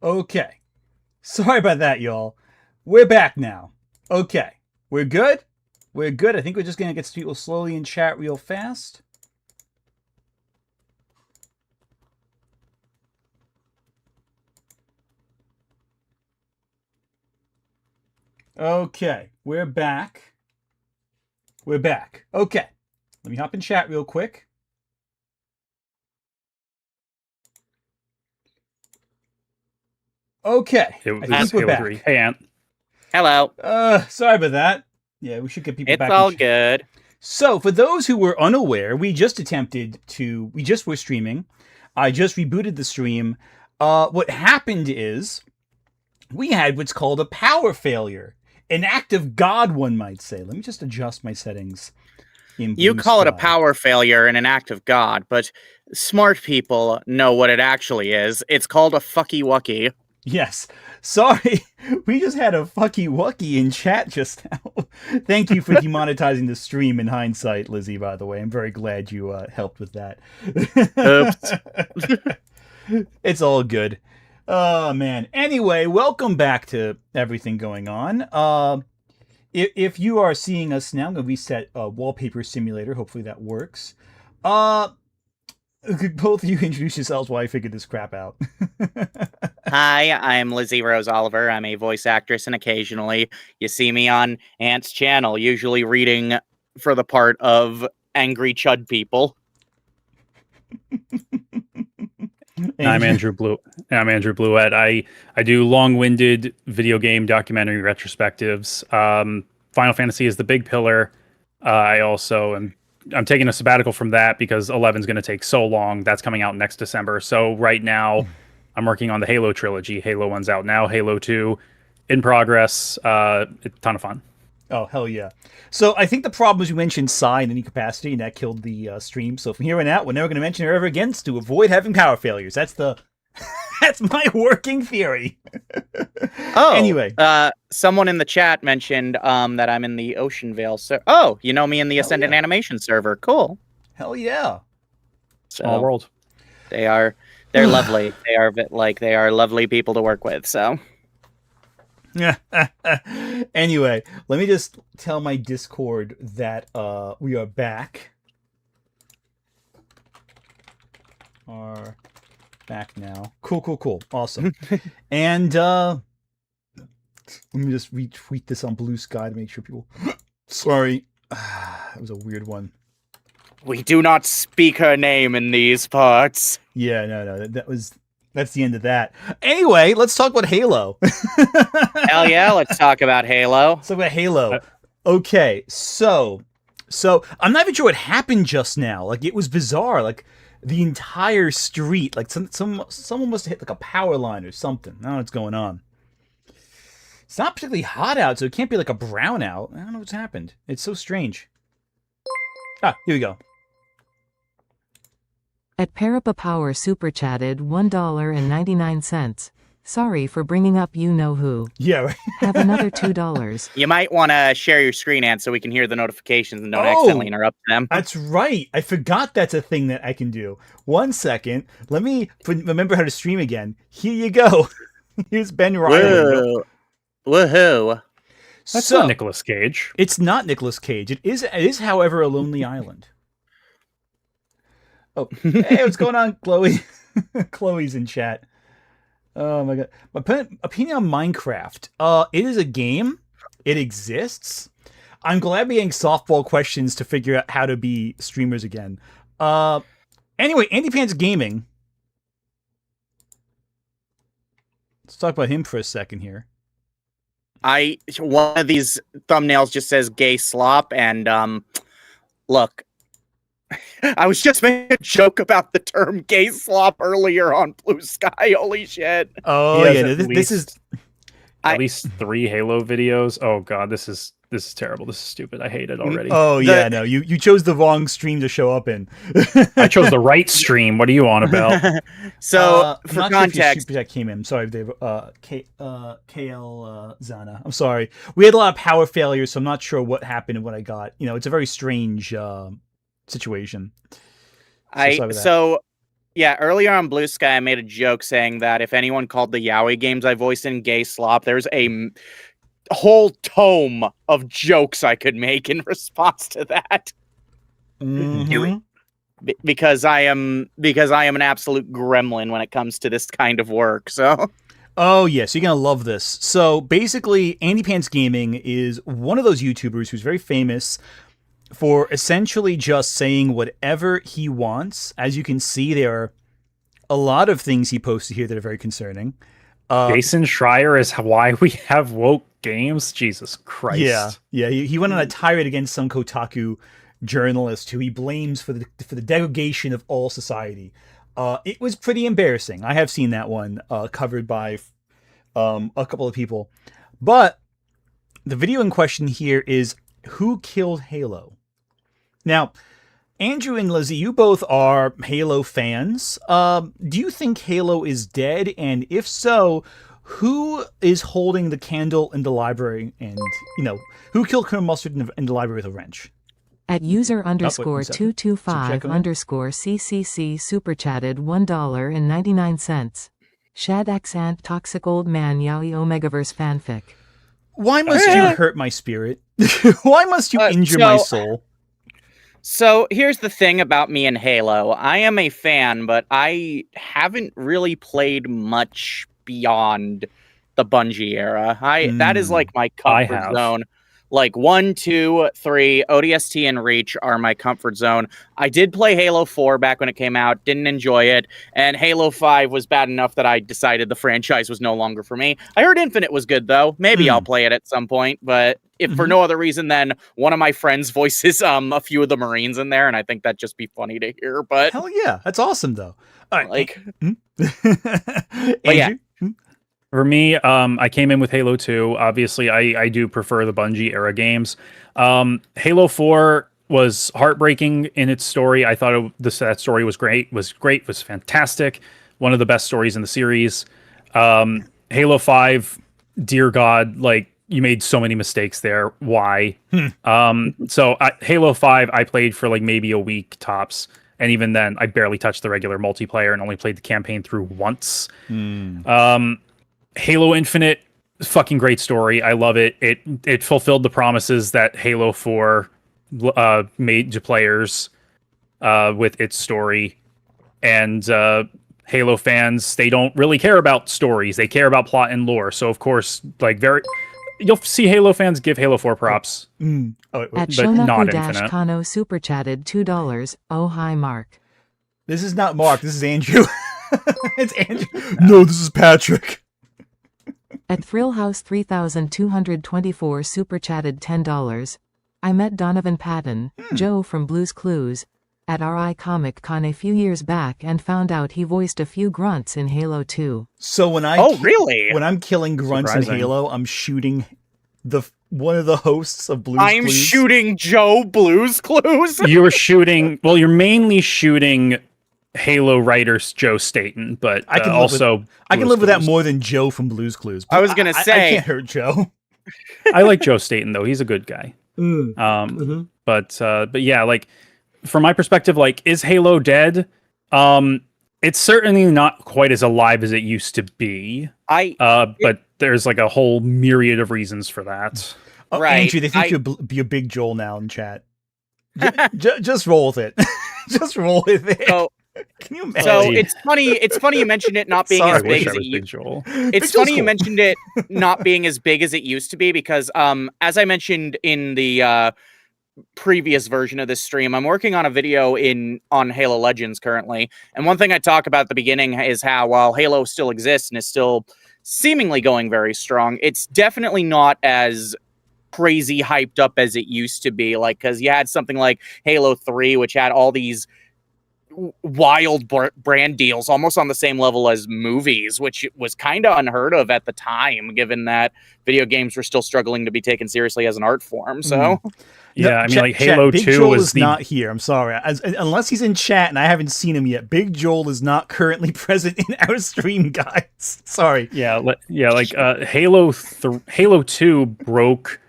Okay. Sorry about that, y'all. We're back now. Okay. We're good? We're good. I think we're just going to get people slowly in chat real fast. Okay. We're back. We're back. Okay. Let me hop in chat real quick. Okay. I think we're back. Hey, Ant. Hello. Sorry about that. Yeah, we should get people back. It's all good. So, for those who were unaware, we just were streaming. I just rebooted the stream. What happened is we had what's called a power failure. An act of God, one might say. Let me just adjust my settings. You call it a power failure and an act of God, but smart people know what it actually is. It's called a fucky wucky. Yes. Sorry. We just had a fucky wucky in chat just now. Thank you for demonetizing the stream in hindsight, Lizzie, by the way. I'm very glad you helped with that. Oops. It's all good. Oh, man. Anyway, welcome back to everything going on. If you are seeing us now, I'm going to reset Wallpaper Simulator. Hopefully that works. Could both of you introduce yourselves while I figure this crap out? Hi, I'm Lizzie Rose Oliver. I'm a voice actress, and occasionally you see me on Ant's channel, usually reading for the part of angry chud people. I'm Andrew Bluette. I do long-winded video game documentary retrospectives. Final Fantasy is the big pillar. I'm taking a sabbatical from that because 11's going to take so long. That's coming out next December. So right now, I'm working on the Halo trilogy. Halo 1's out now. Halo 2 in progress. It's a ton of fun. Oh, hell yeah. So I think the problem is you mentioned Psy in any capacity, and that killed the stream. So from here on out, we're never going to mention her ever again to avoid having power failures. That's my working theory. Anyway. Someone in the chat mentioned that I'm in the Ocean Vale. Oh, you know me in the Ascendant Animation server. Cool. Hell yeah. Small world. They're lovely. They are lovely people to work with, so. Anyway, let me just tell my Discord that we are back. Are back now. Cool. Awesome. And let me just retweet this on Blue Sky to make sure people... Sorry. That was a weird one. We do not speak her name in these parts. Yeah, no. That's the end of that. Anyway, let's talk about Halo. Hell yeah, let's talk about Halo. Let's talk about Halo. Okay, so I'm not even sure what happened just now. Like, it was bizarre. Like, the entire street, like someone must have hit like a power line or something. I don't know what's going on. It's not particularly hot out, so it can't be like a brownout. I don't know what's happened. It's so strange. Here we go. At Parapa Power super chatted $1.99. Sorry for bringing up you-know-who. Yeah, right. Have another $2. You might want to share your screen, Ant, so we can hear the notifications and don't accidentally interrupt them. That's right. I forgot that's a thing that I can do. 1 second. Let me remember how to stream again. Here you go. Here's Ben Riley. Woohoo. That's not Nicolas Cage. It's not Nicolas Cage. It is, however, a Lonely Island. Oh, hey, what's going on, Chloe? Chloe's in chat. Oh my god. My opinion on Minecraft. It is a game. It exists. I'm glad we're getting softball questions to figure out how to be streamers again. Anyway, AndyPants Gaming. Let's talk about him for a second here. One of these thumbnails just says gay slop, and look, I was just making a joke about the term gay slop earlier on Blue Sky. Holy shit. Oh yeah, this is at least 3 Halo videos. Oh god, this is terrible. This is stupid. I hate it already. Oh yeah, no, you chose the wrong stream to show up in. I chose the right stream. What are you on about? So for context, Super Chat came in. I'm sorry, Dave. KL Zana. I'm sorry. We had a lot of power failures, so I'm not sure what happened and what I got. You know, it's a very strange situation. So Yeah, earlier on Blue Sky, I made a joke saying that if anyone called the Yaoi games I voiced in gay slop, there's a whole tome of jokes I could make in response to that. Mhm. Because I am an absolute gremlin when it comes to this kind of work. So Oh, yes, you're going to love this. So basically, AndyPants Gaming is one of those YouTubers who's very famous for essentially just saying whatever he wants. As you can see, there are a lot of things he posted here that are very concerning. Jason Schreier is why we have woke games. Jesus Christ. Yeah. He went on a tirade against some Kotaku journalist who he blames for the degradation of all society. It was pretty embarrassing. I have seen that one covered by a couple of people. But the video in question here is Who Killed Halo? Now, Andrew and Lizzie, you both are Halo fans. Do you think Halo is dead? And if so, who is holding the candle in the library? And, who killed Colonel Mustard in the library with a wrench? At user one underscore second. 225 Check on it. underscore CCC super chatted $1.99. Shad Accent Toxic Old Man Yaoi Omegaverse fanfic. Why must you hurt my spirit? Why must you injure my soul? So here's the thing about me and Halo. I am a fan, but I haven't really played much beyond the Bungie era. That is like my comfort zone. Like 1, 2, 3, ODST and Reach are my comfort zone. I did play Halo 4 back when it came out, didn't enjoy it, and Halo 5 was bad enough that I decided the franchise was no longer for me. I heard Infinite was good though. Maybe I'll play it at some point, but if for no other reason than one of my friends voices a few of the Marines in there, and I think that'd just be funny to hear. But hell yeah, that's awesome though. All right, like, but yeah. For me, I came in with Halo 2. Obviously, I do prefer the Bungie era games. Halo 4 was heartbreaking in its story. I thought that story was great, was fantastic. One of the best stories in the series. Halo 5, dear God, like, you made so many mistakes there. Why? Halo 5, I played for like maybe a week tops. And even then, I barely touched the regular multiplayer and only played the campaign through once. Halo Infinite, fucking great story. I love it. It fulfilled the promises that Halo 4 made to players with its story. And Halo fans, they don't really care about stories. They care about plot and lore. So, of course, you'll see Halo fans give Halo 4 props. At not Shonaku Infinite. Kano super chatted $2. Oh, hi, Mark. This is not Mark. This is Andrew. It's Andrew. No, this is Patrick. At Thrillhouse 3224 super chatted $10. I met Donovan Patton, Joe from Blue's Clues, at RI Comic Con a few years back and found out he voiced a few grunts in Halo 2. So when really? When I'm killing grunts in Halo, I'm shooting one of the hosts of Blue's Clues. I'm shooting Joe Blue's Clues. You're shooting. Well, you're mainly shooting Halo writers Joe Staten, but I can live with that more than Joe from Blue's Clues. I was gonna say I can't hurt Joe. I like Joe Staten though; he's a good guy. But yeah, like from my perspective, like, is Halo dead? It's certainly not quite as alive as it used to be. But there's like a whole myriad of reasons for that. Oh, right. Andrew, they think you'll be a big Joel now in chat. Just roll with it. Just roll with it. So, can you imagine? So it's funny you mentioned it not being as big as it used to be. It's funny you mentioned it not being as big as it used to be because as I mentioned in the previous version of this stream, I'm working on a video on Halo Legends currently, and one thing I talk about at the beginning is how while Halo still exists and is still seemingly going very strong, it's definitely not as crazy hyped up as it used to be, like, because you had something like Halo 3 which had all these wild brand deals almost on the same level as movies, which was kind of unheard of at the time given that video games were still struggling to be taken seriously as an art form. So yeah, I mean, like Halo 2 Joel is not here. I'm sorry, unless he's in chat and I haven't seen him yet. Big Joel is not currently present in our stream, guys. Sorry. Halo 2 broke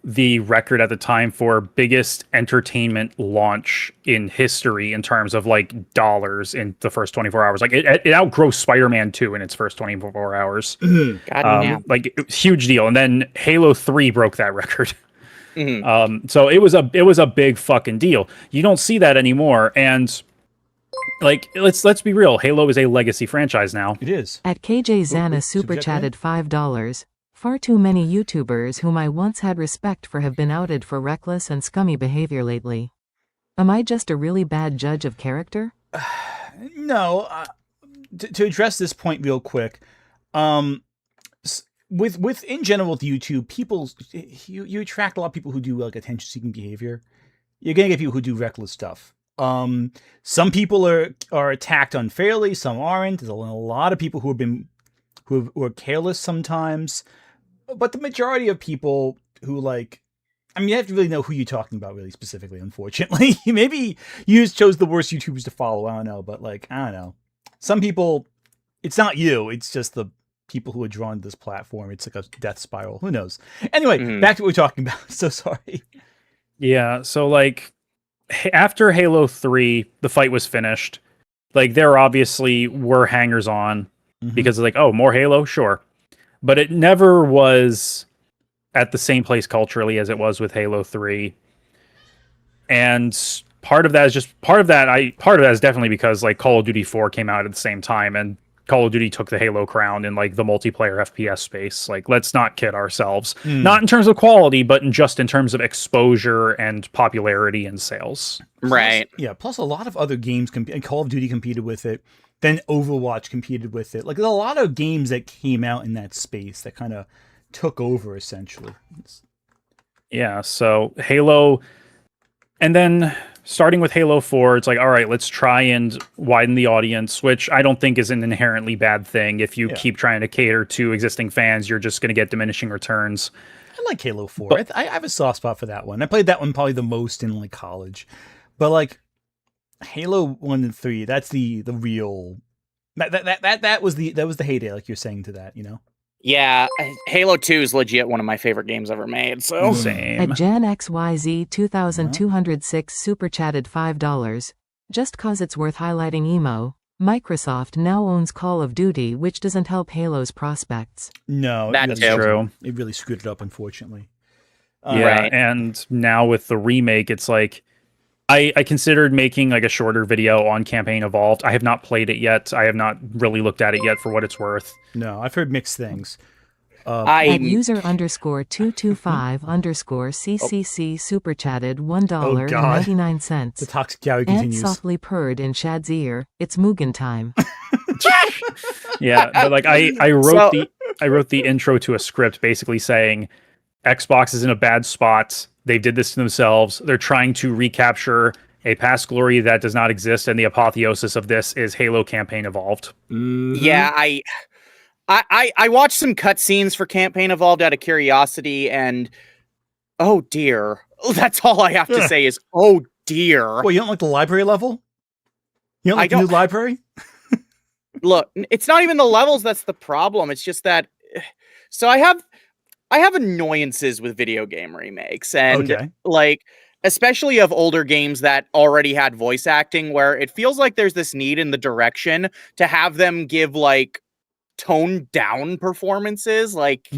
the record at the time for biggest entertainment launch in history in terms of like dollars in the first 24 hours. Like it outgrossed Spider-Man 2 in its first 24 hours. Goddamn. Like huge deal. And then Halo 3 broke that record. Mhm. So it was a big fucking deal. You don't see that anymore. And like let's be real, Halo is a legacy franchise now. It is. At KJ Zana Super super chat, chatted $5. Far too many YouTubers whom I once had respect for have been outed for reckless and scummy behavior lately. Am I just a really bad judge of character? No. To address this point real quick, with in general with YouTube, people you attract a lot of people who do like attention-seeking behavior. You're gonna get people who do reckless stuff. Some people are attacked unfairly, some aren't. There's a lot of people who are careless sometimes, but the majority of people who like, I mean, you have to really know who you're talking about really specifically. Unfortunately, maybe you just chose the worst YouTubers to follow. I don't know, but like, I don't know. Some people, it's not you. It's just the people who are drawn to this platform. It's like a death spiral. Who knows? Anyway, back to what we're talking about. So sorry. Yeah, so like after Halo 3, the fight was finished. Like there obviously were hangers on because it's like, oh, more Halo, sure. But it never was at the same place culturally as it was with Halo 3. And part of that is definitely because like Call of Duty 4 came out at the same time, and Call of Duty took the Halo crown in like the multiplayer FPS space. Like, let's not kid ourselves. Not in terms of quality, but just in terms of exposure and popularity and sales. Right. Plus a lot of other games, Call of Duty competed with it. Then Overwatch competed with it. Like, there's a lot of games that came out in that space that kind of took over, essentially. Yeah, so Halo... And then starting with Halo 4, it's like, all right, let's try and widen the audience, which I don't think is an inherently bad thing. If you keep trying to cater to existing fans, you're just going to get diminishing returns. I like Halo 4. But I have a soft spot for that one. I played that one probably the most in like college. But like Halo 1 and 3, that's the real that was the heyday, like you're saying to that, you know? Yeah, Halo 2 is legit one of my favorite games ever made, so... Same. At Jan XYZ 2206 super chatted $5. Just cause it's worth highlighting emo. Microsoft now owns Call of Duty, which doesn't help Halo's prospects. No, That's true. It really screwed it up, unfortunately. Yeah, Right. and now with the remake, it's like I considered making like a shorter video on Campaign Evolved. I have not played it yet. I have not really looked at it yet for what it's worth. No, I've heard mixed things. At user _225_CCC super chatted $1.99. The toxic Gary Ant continues. softly purred in Shad's ear. It's Mugen time. Yeah, but like I wrote the intro to a script basically saying Xbox is in a bad spot. They did this to themselves. They're trying to recapture a past glory that does not exist, and the apotheosis of this is Halo Campaign Evolved. Yeah, I watched some cutscenes for Campaign Evolved out of curiosity, and oh dear. That's all I have to say is, oh dear. Well, you don't like the library level? You don't like the new library? Look, it's not even the levels that's the problem. It's just that... So I have annoyances with video game remakes, and like, especially of older games that already had voice acting, where it feels like there's this need in the direction to have them give like toned down performances, like,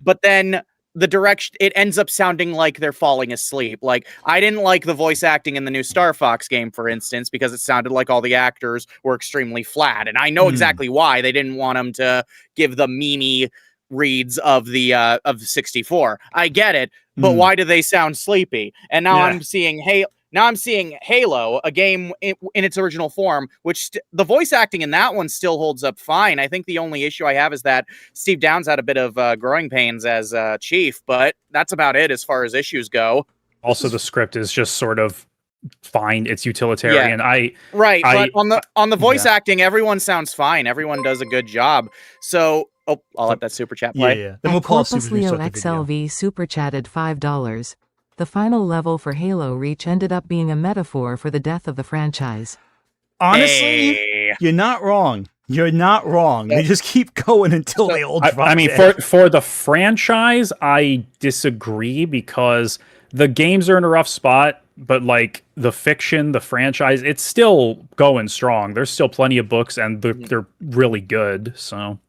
but then the direction, it ends up sounding like they're falling asleep. Like, I didn't like the voice acting in the new Star Fox game, for instance, because it sounded like all the actors were extremely flat, and I know exactly why. They didn't want them to give the memey reads of the 64. I get it, but why do they sound sleepy? And now I'm seeing Halo, a game in its original form, which the voice acting in that one still holds up fine. I think the only issue I have is that Steve Downes had a bit of growing pains as Chief, but that's about it as far as issues go. Also, the script is just sort of fine. It's utilitarian. But on the voice acting, everyone sounds fine. Everyone does a good job. So I'll let that super chat play. Yeah. Then we'll pull up Super Leo Chat XLV super chatted $5. The final level for Halo Reach ended up being a metaphor for the death of the franchise. Honestly, you're not wrong. You're not wrong. They just keep going until they all drop I mean, dead. for the franchise, I disagree because the games are in a rough spot, but like the fiction, the franchise, it's still going strong. There's still plenty of books, and they're really good. So,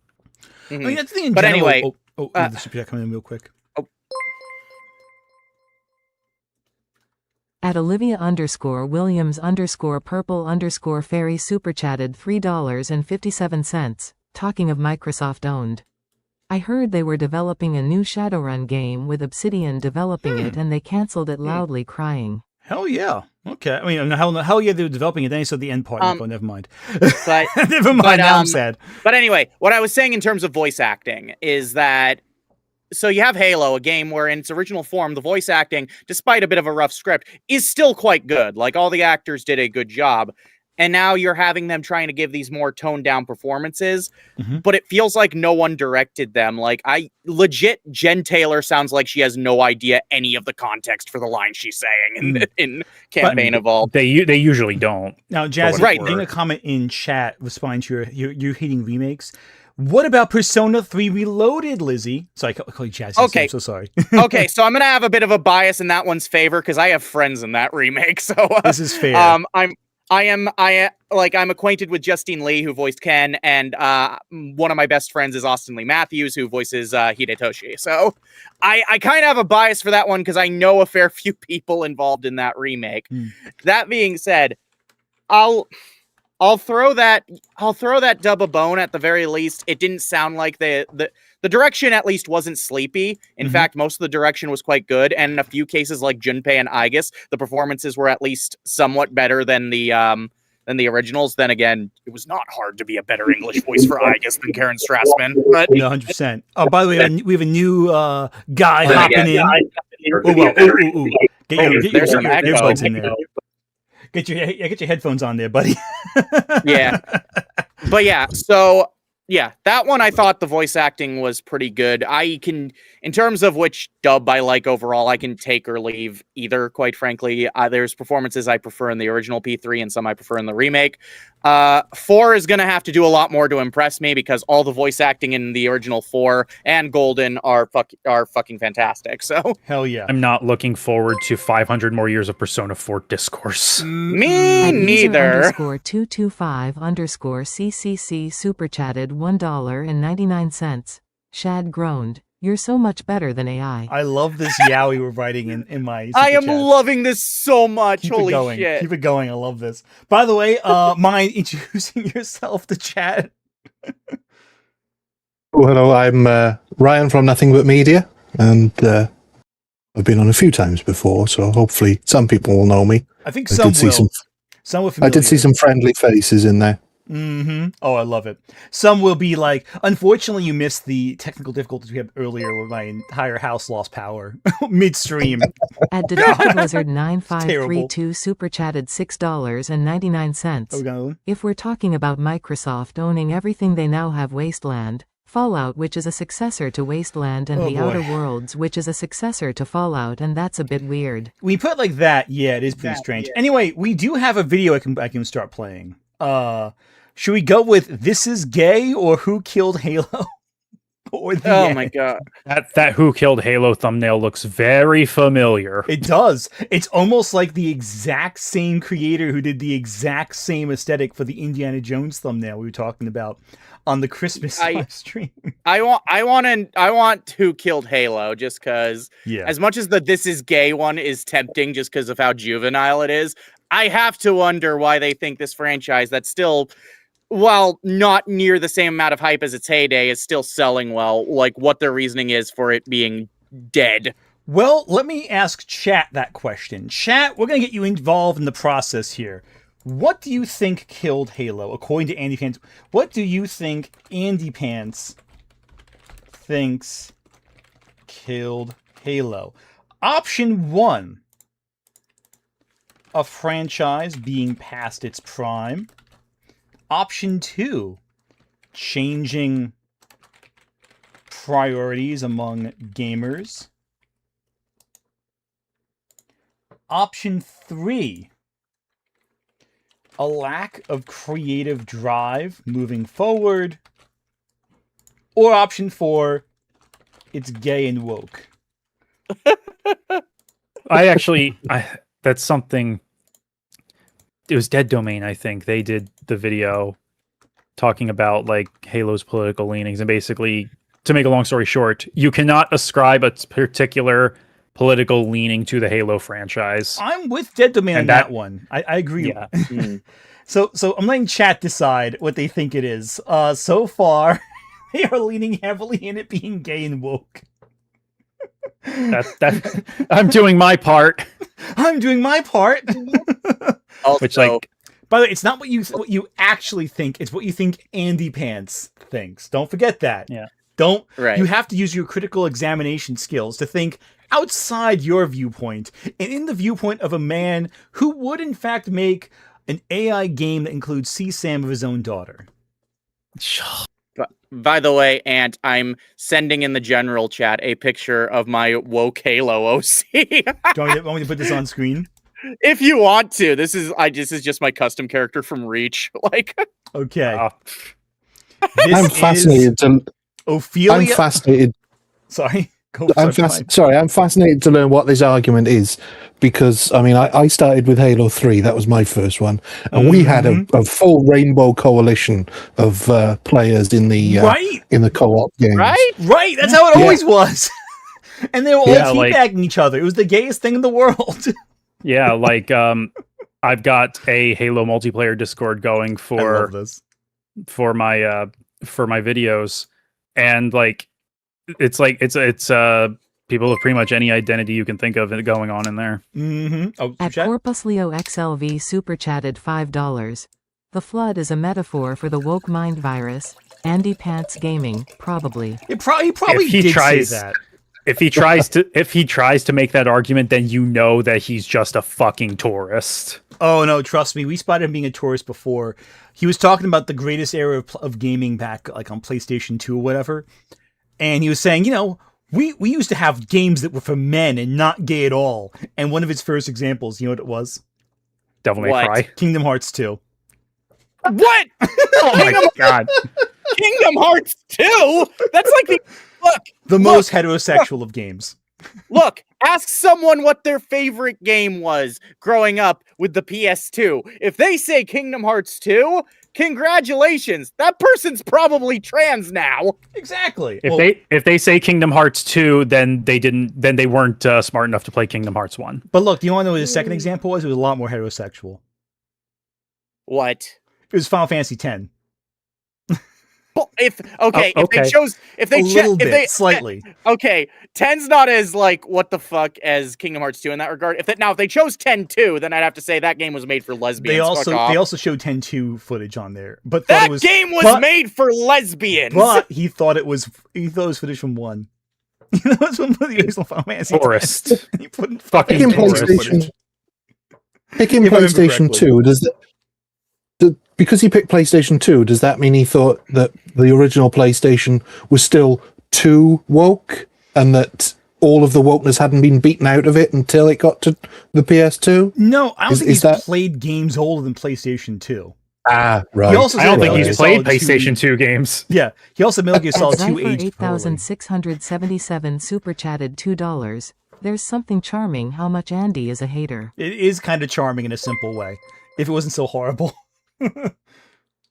I mean, that's the thing in But general. anyway, The super chat coming in real quick. At Olivia_Williams_purple_fairy super chatted $3.57. Talking of Microsoft owned. I heard they were developing a new Shadowrun game with Obsidian developing it and they cancelled it loudly crying. Hell yeah. Okay. I mean, hell yeah, they were developing it. Then I saw the end part. And never mind. But never mind. Now I'm sad. But anyway, what I was saying in terms of voice acting is that so you have Halo, a game where in its original form, the voice acting, despite a bit of a rough script, is still quite good. Like, all the actors did a good job. And now you're having them trying to give these more toned down performances, but it feels like no one directed them. Like, Jen Taylor sounds like she has no idea any of the context for the lines she's saying in Campaign Evolved. they usually don't. Now, Jazz, getting a comment in chat responding to your hating remakes. What about Persona 3 Reloaded, Lizzie? Sorry, I call you Jazz. Okay. I'm so sorry. Okay, so I'm going to have a bit of a bias in that one's favor because I have friends in that remake. So this is fair. I'm acquainted with Justine Lee, who voiced Ken, and one of my best friends is Austin Lee Matthews, who voices Hidetoshi. So I kind of have a bias for that one because I know a fair few people involved in that remake. That being said, I'll throw that dub a bone at the very least. It didn't sound like the direction at least wasn't sleepy. In fact, most of the direction was quite good. And in a few cases like Junpei and Aigis, the performances were at least somewhat better than the originals. Then again, it was not hard to be a better English voice for Aigis than Karen Strassman. But no, 100%. Oh, by the way, we have a new guy hopping in. Get your earbuds in there. Get your headphones on there, buddy. Yeah. But yeah, so yeah, that one I thought the voice acting was pretty good. In terms of which dub I like overall, I can take or leave either, quite frankly. There's performances I prefer in the original P3 and some I prefer in the remake. 4 is going to have to do a lot more to impress me because all the voice acting in the original 4 and Golden are fucking fantastic. So hell yeah. I'm not looking forward to 500 more years of Persona 4 discourse. Me neither. _225_CCC super chatted $1.99. Shad groaned. You're so much better than AI. I love this yaoi we're writing in my super I am chats. loving this so much. Keep Holy it going. shit. Keep it going. I love this. By the way, mind introducing yourself to chat? Oh, hello. I'm Ryan from Nothing But Media, and I've been on a few times before, so hopefully some people will know me. I think some will. Some will I did see some friendly faces in there. Oh, I love it. Some will be like, unfortunately, you missed the technical difficulties we had earlier where my entire house lost power midstream. At Detective Lizard 9532 super chatted $6.99. If we're talking about Microsoft owning everything, they now have Wasteland, Fallout, which is a successor to Wasteland, and The Outer Worlds, which is a successor to Fallout, and that's a bit weird. When you put it like that, yeah, it is pretty strange. Yeah. Anyway, we do have a video I can start playing. Should we go with This Is Gay or Who Killed Halo? Or the my god. That Who Killed Halo thumbnail looks very familiar. It does. It's almost like the exact same creator who did the exact same aesthetic for the Indiana Jones thumbnail we were talking about on the Christmas live stream. I want Who Killed Halo just because as much as the This Is Gay one is tempting just because of how juvenile it is, I have to wonder why they think this franchise that's still, while not near the same amount of hype as its heyday, is still selling well, like what their reasoning is for it being dead. Well, let me ask chat that question. Chat, we're going to get you involved in the process here. What do you think killed Halo, according to AndyPants? What do you think AndyPants thinks killed Halo? Option 1, a franchise being past its prime. Option 2, changing priorities among gamers. Option 3, a lack of creative drive moving forward, or option 4, it's gay and woke. That's something. It was Dead Domain, I think. They did the video talking about like Halo's political leanings, and basically, to make a long story short, you cannot ascribe a particular political leaning to the Halo franchise. I'm with Dead Domain on that one. I agree. Yeah. So I'm letting chat decide what they think it is. So far, they are leaning heavily in it being gay and woke. I'm doing my part. I'm doing my part. Also, Which, like, by the way, it's not what you actually think. It's what you think AndyPants thinks. Don't forget that. Yeah. Right. You have to use your critical examination skills to think outside your viewpoint and in the viewpoint of a man who would, in fact, make an AI game that includes CSAM of his own daughter. By the way, Ant, I'm sending in the general chat a picture of my woke Halo OC. Do you want me to put this on screen? If you want to, this is just my custom character from Reach. Like, okay, I'm fascinated to. Ophelia. I'm fascinated. Sorry. I'm fascinated to learn what this argument is, because I mean, I started with Halo 3. That was my first one, and we had a full rainbow coalition of players in the co-op games. Right. That's how it always was. And they were all teabagging each other. It was the gayest thing in the world. Yeah, like I've got a Halo multiplayer Discord going for my videos, and like it's people of pretty much any identity you can think of going on in there. At Corpus Leo XLV super chatted $5. The flood is a metaphor for the woke mind virus. AndyPants Gaming, probably. He probably did say that. If he tries to make that argument, then you know that he's just a fucking tourist. Oh no, trust me, we spotted him being a tourist before. He was talking about the greatest era of gaming back like on PlayStation 2 or whatever. And he was saying, we used to have games that were for men and not gay at all. And one of his first examples, you know what it was? Devil May Cry. Kingdom Hearts 2. What? Oh my god. Kingdom Hearts 2? That's like the most heterosexual of games. Look, ask someone what their favorite game was growing up with the PS2. If they say Kingdom Hearts 2, congratulations. That person's probably trans now. Exactly. If they say Kingdom Hearts 2, then they weren't smart enough to play Kingdom Hearts 1. But look, do you want to know what his second example was? It was a lot more heterosexual. What? It was Final Fantasy X. If they slightly. Okay, 10's not as like what the fuck as Kingdom Hearts 2 in that regard. If they chose 10-2, then I'd have to say that game was made for lesbians. They also showed 10-2 footage on there, but that game was made for lesbians. But he thought it was footage from 1. That's one of the original Final Fantasy. Forest. He put fucking PlayStation. Picking PlayStation 2 because he picked PlayStation 2, does that mean he thought that the original PlayStation was still too woke and that all of the wokeness hadn't been beaten out of it until it got to the PS2? No, I don't think he's played games older than PlayStation 2. Ah, right. I don't think he's played PlayStation 2 games. Yeah, he also Metal Gear Solid 2 aged 8,677 super chatted $2. There's something charming how much Andy is a hater. It is kind of charming in a simple way, if it wasn't so horrible.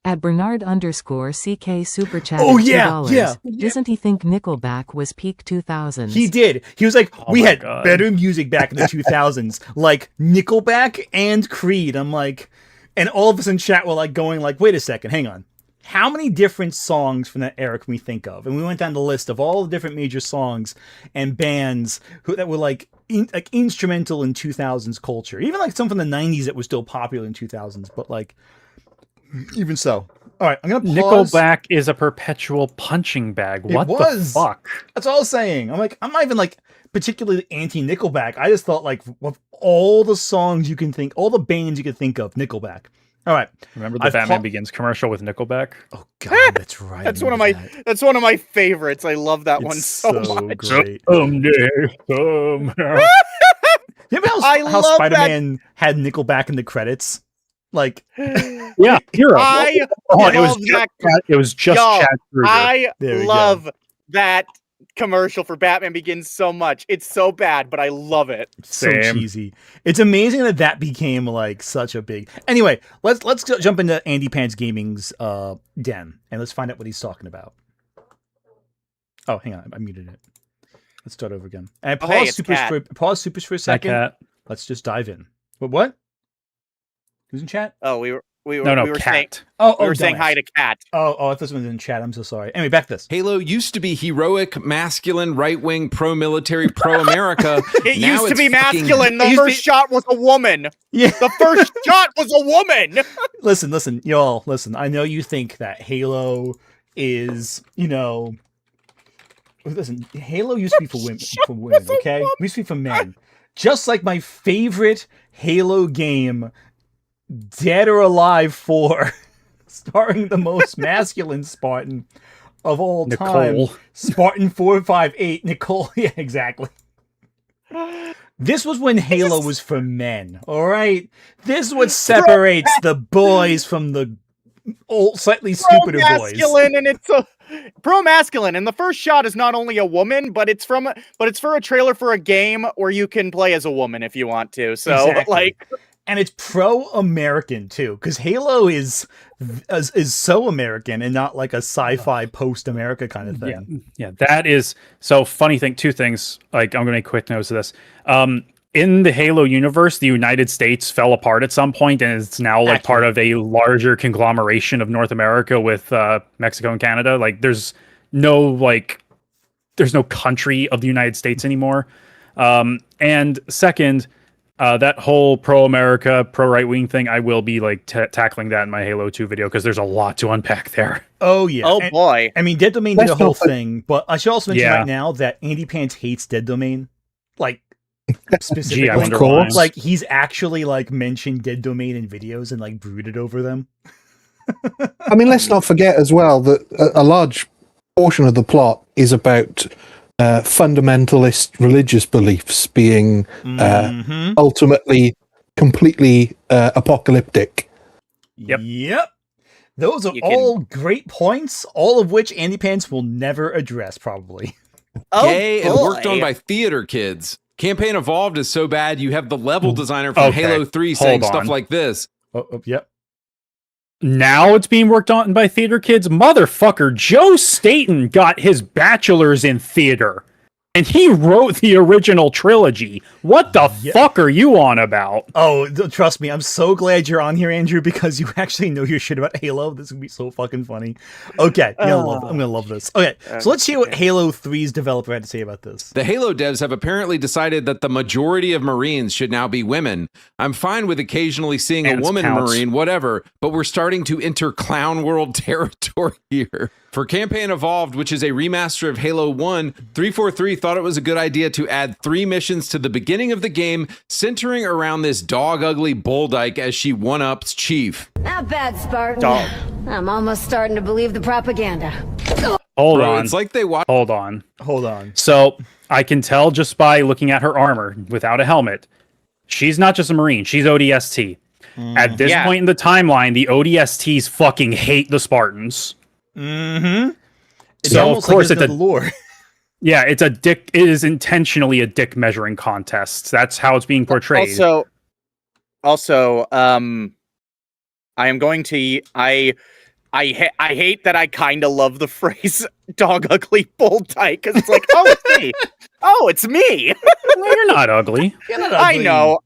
At Bernard_CK super chat $2. Doesn't he think Nickelback was peak 2000s? He did. He was like, we had better music back in the 2000s, like Nickelback and Creed. I'm like, and all of us in chat were like going like, wait a second, hang on. How many different songs from that era can we think of? And we went down the list of all the different major songs and bands that were like instrumental in 2000s culture. Even like some from the 90s that were still popular in 2000s, but like, even so. All right, I'm going to pause. Nickelback is a perpetual punching bag. What the fuck? That's all I was saying. I'm like, I'm not even like particularly anti-Nickelback. I just thought like of all the songs you can think, all the bands you could think of, Nickelback. All right. Remember the Batman Begins commercial with Nickelback? Oh god, that's right. That's one of my favorites. I love that one so much. Great. Someday. You remember how Spider-Man had Nickelback in the credits? Like, Yeah, hero. I Oh, love that. it was just Yo, Chad Kruger. I There we love that commercial for Batman Begins so much. It's so bad, but I love it. so Same. cheesy. It's amazing that became like such a big. Anyway, let's jump into AndyPants Gaming's den and let's find out what he's talking about. Oh, hang on, I muted it. Let's start over again. And Oh, hey, pause it's supers Cat. for a That second. cat. Let's just dive in. What? Who's in chat? Oh, we were No, saying cat. we were saying dumbass. hi to Cat. Oh, I thought someone was in chat. I'm so sorry. Anyway, back to this. Halo used to be heroic, masculine, right-wing, pro-military, pro-America. It Now used to it's be fucking- masculine. The It used to first be- shot was a woman. Yeah. The first shot was a woman. Listen, y'all. Listen, I know you think that Halo is, listen. Halo used to be for women. Okay, it used to be for men. Just like my favorite Halo game, Dead or Alive 4, starring the most masculine Spartan of all time, Nicole. Spartan 458. Nicole. Yeah, exactly. This was when Halo was for men. All right, this is what separates the boys from the old, slightly stupider boys. Pro-masculine, and it's a pro-masculine. And the first shot is not only a woman, but it's for a trailer for a game where you can play as a woman if you want to. So, Exactly. And it's pro-American too, because Halo is so American and not like a sci-fi post-America kind of thing. Yeah, that is so funny thing. Two things. Like, I'm gonna make quick notes of this. In the Halo universe, the United States fell apart at some point, and it's now like part of a larger conglomeration of North America with Mexico and Canada. Like, there's no country of the United States anymore. And second, that whole pro-America, pro-right-wing thing, I will be like tackling that in my Halo 2 video because there's a lot to unpack there. Oh yeah. Oh And- boy. I mean, Dead Domain did a Let's whole not put- thing, but I should also mention Yeah. right now that AndyPants hates Dead Domain, like specifically. Gee, I wonder Of why. course. Like he's actually like mentioned Dead Domain in videos and like brooded over them. I mean, let's not forget as well that a large portion of the plot is about fundamentalist religious beliefs being Mhm. ultimately completely apocalyptic. Yep. Those are You can- all great points, all of which AndyPants will never address, probably. Oh Gay and worked on boy. by theater kids. Campaign Evolved is so bad, you have the level designer from Okay, Halo 3 hold saying on. stuff like this. Yep. Now it's being worked on by theater kids. Motherfucker, Joe Staten got his bachelor's in theater. And he wrote the original trilogy. What the Yeah. fuck are you on about? Oh, trust me, I'm so glad you're on here, Andrew, because you actually know your shit about Halo. This is gonna be so fucking funny. Okay, I'm gonna love this. Okay, so let's hear what Halo 3's developer had to say about this. The Halo devs have apparently decided that the majority of Marines should now be women. I'm fine with occasionally seeing a Ants woman counts. Marine, whatever, but we're starting to enter clown world territory here. For Campaign Evolved, which is a remaster of Halo 1, 343 thought it was a good idea to add 3 missions to the beginning of the game, centering around this dog ugly Bulldyke as she one-ups Chief. Not bad, Spartan. Dog. I'm almost starting to believe the propaganda. Hold Bro, on. it's like they watch. Hold on. Hold on. So I can tell just by looking at her armor without a helmet, she's not just a Marine, she's ODST. At this Yeah. point in the timeline, the ODSTs fucking hate the Spartans. Mm-hmm. It's So, of almost course, like it's the lore. Yeah, it is intentionally a dick measuring contest. That's how it's being portrayed. Also, I am going to I hate that I kind of love the phrase "dog ugly bull dyke" because it's like, oh, it's me. Oh, it's me. No, you're not ugly. I know.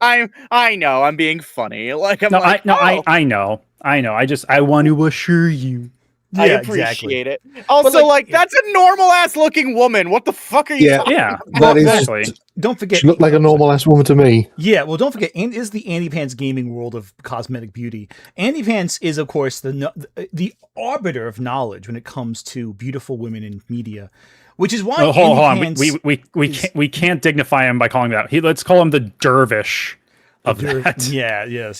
I'm being funny. Like I'm No, like, oh, I know. I want to assure you. I Yeah, appreciate it. Also, like, like that's a normal ass looking woman. What the fuck are you Yeah. talking Yeah, That is- exactly. Don't forget. She looked like a normal ass woman to me. Yeah, well, don't forget, is the AndyPants gaming world of cosmetic beauty. AndyPants is, of course, the arbiter of knowledge when it comes to beautiful women in media, which is why Oh, hold on. AndyPants We can't dignify him by calling him that. Let's call him the dervish of that. Yeah, yes.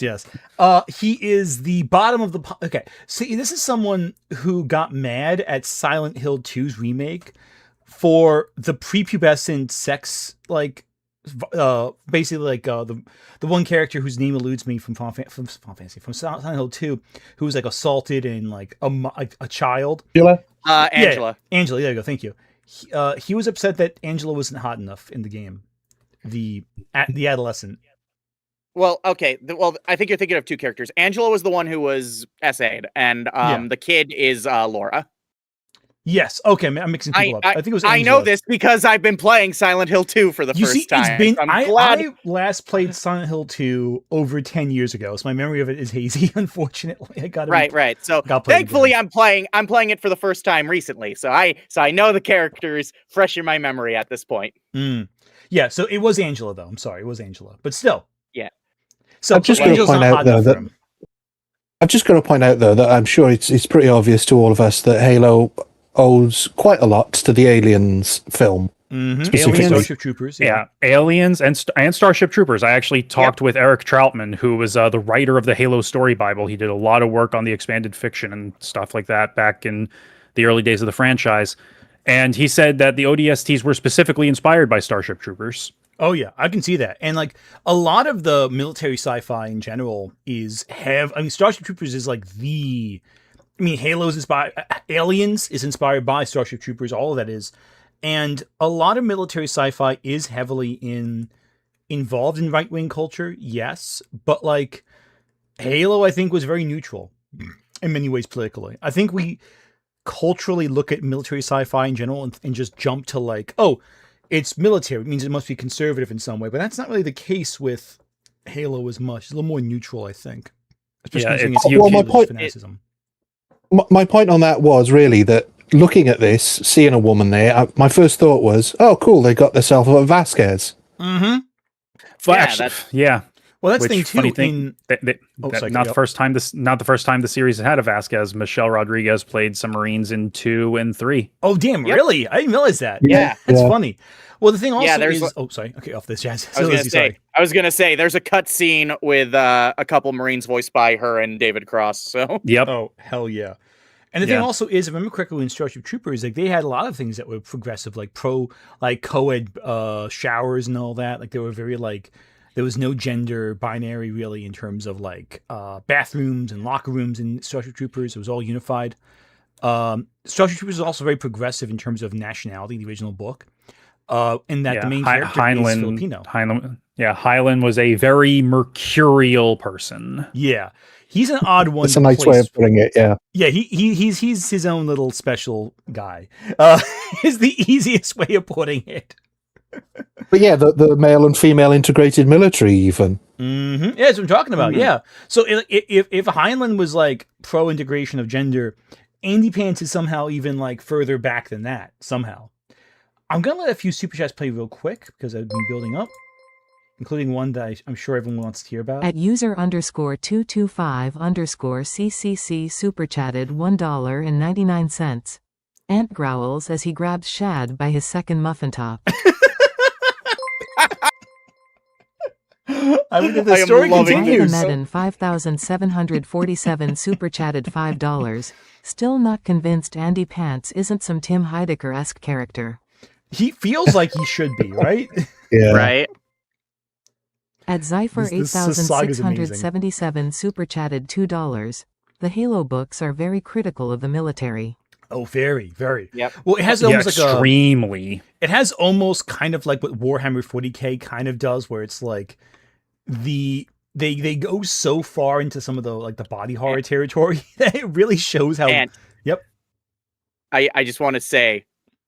He is the bottom of the... Okay, see, this is someone who got mad at Silent Hill 2's remake for the prepubescent sex, like, basically like the one character whose name eludes me from Silent Hill 2, who was like assaulted and like a child. Angela? Angela. Yeah, Angela. There you go. Thank you. He was upset that Angela wasn't hot enough in the game. The adolescent. Well, okay. I think you're thinking of two characters. Angela was the one who was SA'd, and the kid is Laura. Yes. Okay, I'm mixing people up. I think it was Angela. I know this because I've been playing Silent Hill 2 for the first time. It's been. So I'm glad. I last played Silent Hill 2 over 10 years ago, so my memory of it is hazy. Unfortunately, I got it. Right. So thankfully, I'm playing it for the first time recently, so I know the characters fresh in my memory at this point. Yeah. So it was Angela, though. I'm sorry, it was Angela, but still. Yeah. So I'm just going to point out though that I'm just going to point out though that I'm sure it's pretty obvious to all of us that Halo owes quite a lot to the Aliens film. Aliens, Starship Troopers. Yeah, Aliens and Starship Troopers. I actually talked with Eric Troutman, who was the writer of the Halo Story Bible. He did a lot of work on the expanded fiction and stuff like that back in the early days of the franchise. And he said that the ODSTs were specifically inspired by Starship Troopers. Oh yeah, I can see that. And like a lot of the military sci-fi in general Starship Troopers is like Halo's inspired, Aliens is inspired by Starship Troopers, all of that is. And a lot of military sci-fi is heavily involved in right-wing culture, yes, but like Halo I think was very neutral in many ways politically. I think we culturally look at military sci-fi in general and just jump to like, oh, it's military, it means it must be conservative in some way, but that's not really the case with Halo as much. It's a little more neutral, I think. Especially my point on that was really that looking at this, seeing a woman there, my first thought was, oh, cool, they got themselves a Vasquez. Mm-hmm. Yeah. Well, that's the thing too. Funny thing, not the first time the series had a Vasquez. Michelle Rodriguez played some Marines in 2 and 3. Oh, damn! Yep. Really? I didn't realize that. Yeah, that's funny. Well, the thing also is. Oh, sorry. Okay, off this, Jazz. I was gonna say, there's a cut scene with a couple Marines voiced by her and David Cross. So. Yep. Oh, hell yeah. And the thing also is, if I remember correctly, in Starship Troopers, like they had a lot of things that were progressive, like co-ed showers and all that. Like they were very like. There was no gender binary really in terms of like bathrooms and locker rooms in Starship Troopers. It was all unified. Starship Troopers is also very progressive in terms of nationality, the original book. In that the main character is Filipino. Hyland was a very mercurial person. Yeah. He's an odd one. That's a nice way of putting it, yeah. Yeah, he's his own little special guy. Is the easiest way of putting it. But yeah, the male and female integrated military, even. Mm-hmm. Yeah, that's what I'm talking about. Mm-hmm. Yeah. So if Heinlein was like pro integration of gender, AndyPants is somehow even like further back than that. Somehow, I'm gonna let a few super chats play real quick because I've been building up, including one that I'm sure everyone wants to hear about. At user_225_CCC super chatted $1.99. Ant growls as he grabs Shad by his second muffin top. I mean, the story continues. Medin 5747 super chatted $5. Still not convinced AndyPants isn't some Tim Heidecker-esque character. He feels like he should be, right? Yeah. Right. At Zypher 8677 super chatted $2. The Halo books are very critical of the military. Oh, very, very. Yep. Well, it has almost extremely. It has almost kind of like what Warhammer 40K kind of does, where it's like they go so far into some of the like the body horror territory that it really shows how. Yep. I just want to say,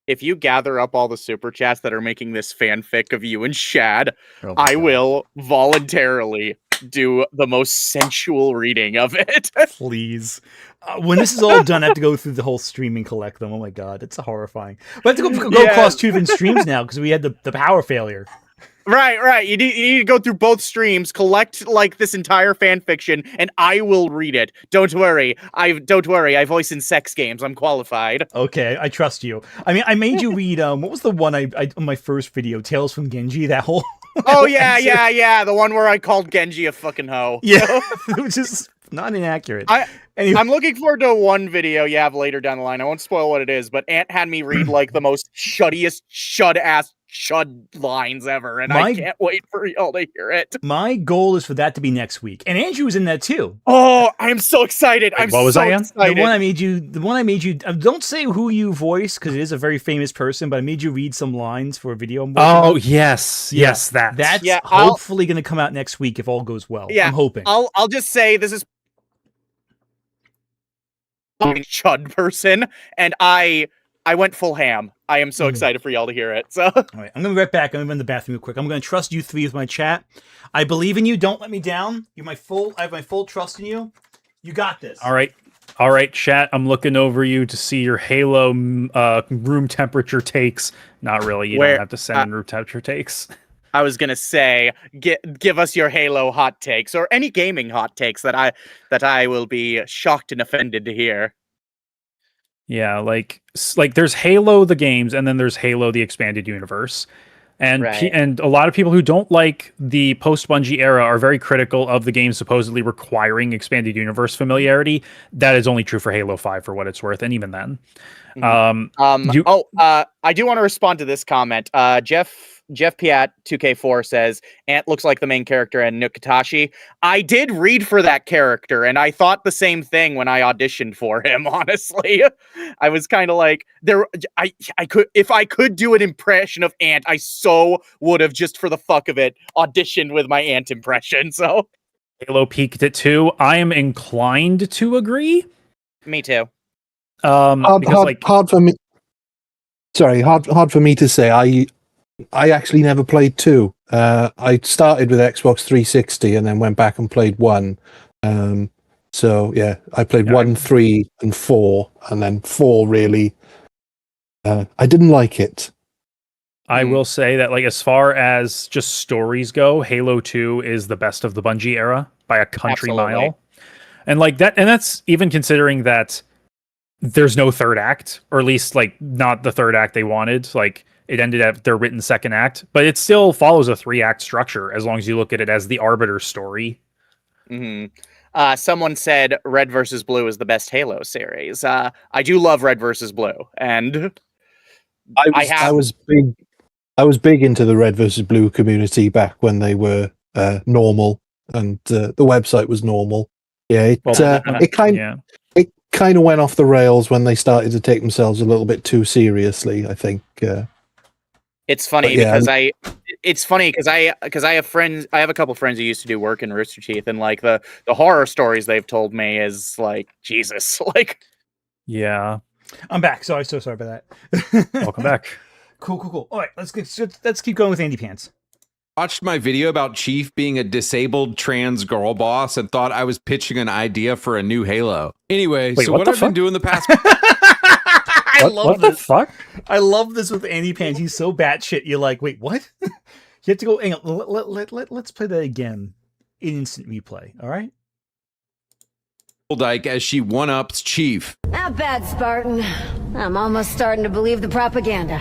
if you gather up all the super chats that are making this fanfic of you and Shad, I will voluntarily do the most sensual reading of it. Please. When this is all done, I have to go through the whole stream and collect them. Oh my god, it's horrifying. But I have to go across 2 different streams now because we had the power failure. Right. You need to go through both streams, collect like this entire fan fiction, and I will read it. Don't worry. I voice in sex games. I'm qualified. Okay, I trust you. I mean, I made you read what was the one I on my first video, Tales from Genji, that whole Oh yeah. The one where I called Genji a fucking hoe. Yeah. Which is not inaccurate. Anyway. I'm looking forward to one video you have later down the line. I won't spoil what it is, but Ant had me read like the most shut-ass chud lines ever, and My- I can't wait for y'all to hear it. My goal is for that to be next week, and Andrew was in that too. Oh, I'm so excited! Wait, I'm what was so I in? excited. The one I made you. Don't say who you voice because it is a very famous person, but I made you read some lines for a video. I'm working Oh on. yes, Yeah, yes, that. That's Yeah, I'll- hopefully going to come out next week if all goes well. Yeah, I'm hoping. I'll just say this is chud person, and I went full ham. I am so excited for y'all to hear it. So All right, I'm going to be right back. I'm going to run to the bathroom real quick. I'm going to trust you three with my chat. I believe in you. Don't let me down. I have my full trust in you. You got this. All right, chat. I'm looking over you to see your Halo room temperature takes. Not really. You Where- don't have to send in room temperature takes. I was gonna say, give us your Halo hot takes or any gaming hot takes that I will be shocked and offended to hear. Yeah, like there's Halo the games, and then there's Halo the expanded universe, and Right. and a lot of people who don't like the post Bungie era are very critical of the game supposedly requiring expanded universe familiarity. That is only true for Halo 5 for what it's worth, and even then. You- I do want to respond to this comment. Jeff Piat 2K4 says Ant looks like the main character in Nukatashi. I did read for that character, and I thought the same thing when I auditioned for him. Honestly, I was kind of like, I could, if I could do an impression of Ant, I so would have, just for the fuck of it, auditioned with my Ant impression. So Halo peaked at 2. I am inclined to agree. me too. Hard for me. Sorry, hard for me to say. I actually never played 2. I started with Xbox 360 and then went back and played 1. So yeah, I played 1, 3, and 4, and then 4 really. I didn't like it. I will say that, like, as far as just stories go, Halo 2 is the best of the Bungie era by a country Absolutely. mile. And like that, and that's even considering that there's no third act, or at least like not the third act they wanted. Like it ended at their written second act, but it still follows a 3-act structure as long as you look at it as the Arbiter story. Someone said Red versus Blue is the best Halo series. I do love Red versus Blue, and I was big into the Red versus Blue community back when they were normal and the website was normal. Yeah, it kind of went off the rails when they started to take themselves a little bit too seriously, I think. it's funny yeah, because I have friends. I have a couple friends who used to do work in Rooster Teeth, and like the horror stories they've told me is like Jesus. Like, Yeah. I'm back. So sorry about that. Welcome back. Cool. All right, let's keep going with AndyPants. Watched my video about Chief being a disabled trans girl boss and thought I was pitching an idea for a new Halo. Anyway, Wait, so what what the I've been fuck? doing the past I love What the this. fuck? I love this with AndyPants. He's so batshit. You're like, wait, what? You have to go. Hang on. Let's play that again. Instant replay. All right. Dyke as she one-ups Chief. Not bad, Spartan. I'm almost starting to believe the propaganda.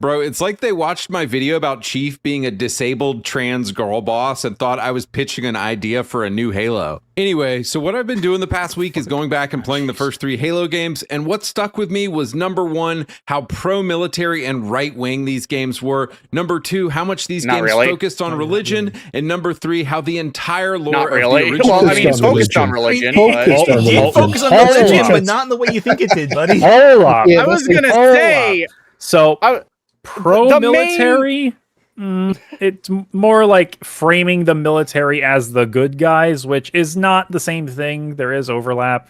Bro, it's like they watched my video about Chief being a disabled trans girl boss and thought I was pitching an idea for a new Halo. Anyway, so what I've been doing the past week is going back and playing the first 3 Halo games, and what stuck with me was number 1, how pro-military and right-wing these games were. Number 2, how much these Not games really. focused on religion. And number 3, how the entire lore not of the really. original Well, I mean, it's on focused on religion. religion. Focused but- on It did religion. focus on Hold religion, on. but not in the way you think it did, buddy. Hold up. Yeah, I was that's gonna Hold say. So I- pro-military, it's more like framing the military as the good guys, which is not the same thing. There is overlap.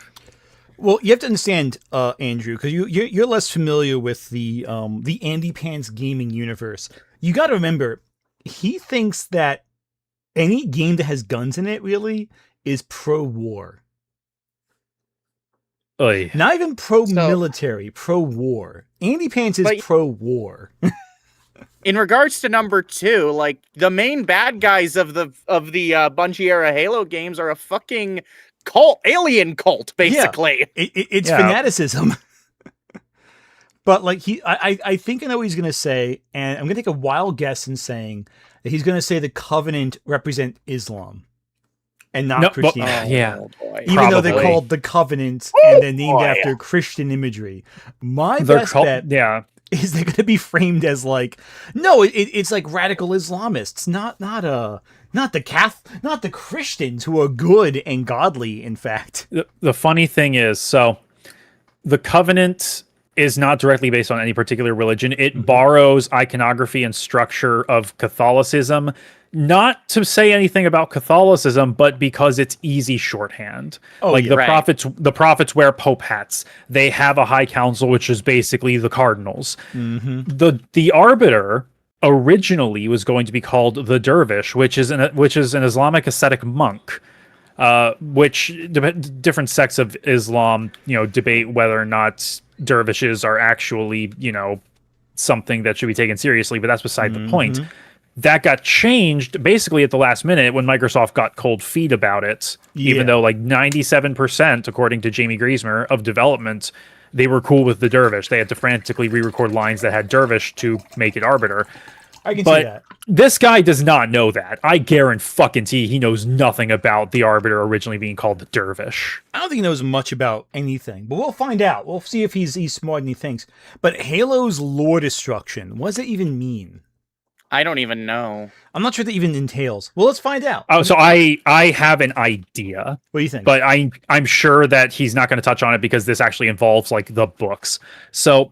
Well, you have to understand, Andrew, because you're less familiar with the AndyPants Gaming universe. You got to remember, he thinks that any game that has guns in it really is pro-war. Oy. Not even pro-military, pro-war. AndyPants is But- pro-war. In regards to number 2, like the main bad guys of the Bungie era Halo games are a fucking cult, alien cult, basically. It's Yeah. fanaticism. But like I think I know what he's gonna say, and I'm gonna take a wild guess in saying that he's gonna say the Covenant represent Islam and not No, but- Christianity. yeah. Oh, boy. Even though they're probably. called the Covenant and they're named boy. after Christian imagery. My They're best called, bet yeah. is they're going to be framed as like, no, it's like radical Islamists, not the Christians who are good and godly. In fact, The funny thing is, so the Covenant is not directly based on any particular religion. It borrows iconography and structure of Catholicism, not to say anything about Catholicism, but because it's easy shorthand. The prophets wear pope hats. They have a high council, which is basically the cardinals. The arbiter originally was going to be called the dervish, which is an Islamic ascetic monk. Which different sects of Islam, debate whether or not dervishes are actually, something that should be taken seriously, but that's beside the point. That got changed basically at the last minute when Microsoft got cold feet about it, even though like 97%, according to Jamie Griesmer, of development, they were cool with the dervish. They had to frantically re-record lines that had dervish to make it arbiter. I can see that. This guy does not know that. I guarantee he knows nothing about the arbiter originally being called the dervish. I don't think he knows much about anything, but we'll find out. We'll see if he's smart than he thinks. But Halo's lore destruction, what does it even mean? I don't even know. I'm not sure that even entails. Well, let's find out. Oh, so I have an idea. What do you think? But I'm sure that he's not going to touch on it because this actually involves like the books. So,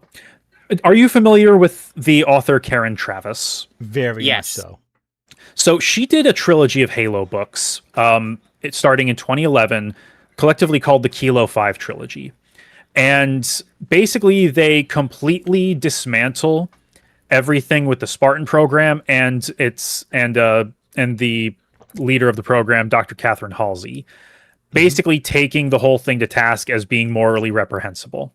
are you familiar with the author Karen Travis? Very much so. So she did a trilogy of Halo books, starting in 2011, collectively called the Kilo 5 trilogy. And basically they completely dismantle everything with the Spartan program and the leader of the program, Dr. Catherine Halsey, basically taking the whole thing to task as being morally reprehensible.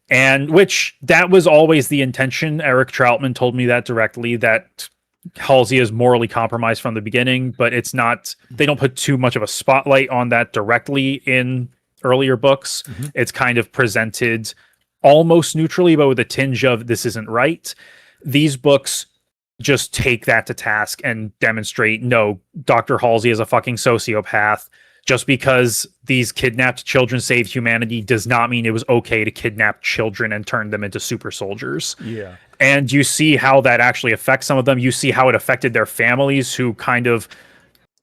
And which that was always the intention. Eric Troutman told me that directly, that Halsey is morally compromised from the beginning, but it's not, they don't put too much of a spotlight on that directly in earlier books. It's kind of presented almost neutrally, but with a tinge of this isn't right. These books just take that to task and demonstrate, no, Dr. Halsey is a fucking sociopath. Just because these kidnapped children saved humanity does not mean it was okay to kidnap children and turn them into super soldiers. Yeah. And you see how that actually affects some of them. You see how it affected their families who kind of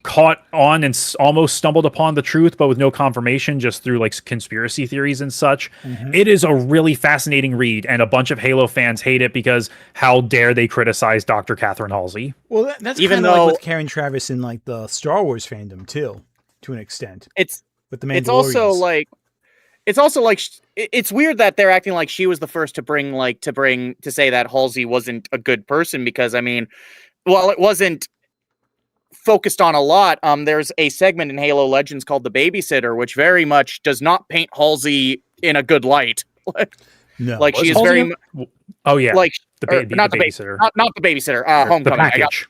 caught on and almost stumbled upon the truth, but with no confirmation, just through like conspiracy theories and such. It is a really fascinating read, and a bunch of Halo fans hate it because how dare they criticize Dr. Catherine Halsey. Well, that's even though like with Karen Travis in like the Star Wars fandom too, to an extent. It's with the Mandalorians. It's also like it's weird that they're acting like she was the first to say that Halsey wasn't a good person, because I mean, while it wasn't focused on a lot, there's a segment in Halo Legends called The Babysitter, which very much does not paint Halsey in a good light. No, like she is very like the babysitter, not the babysitter. Homecoming. The package.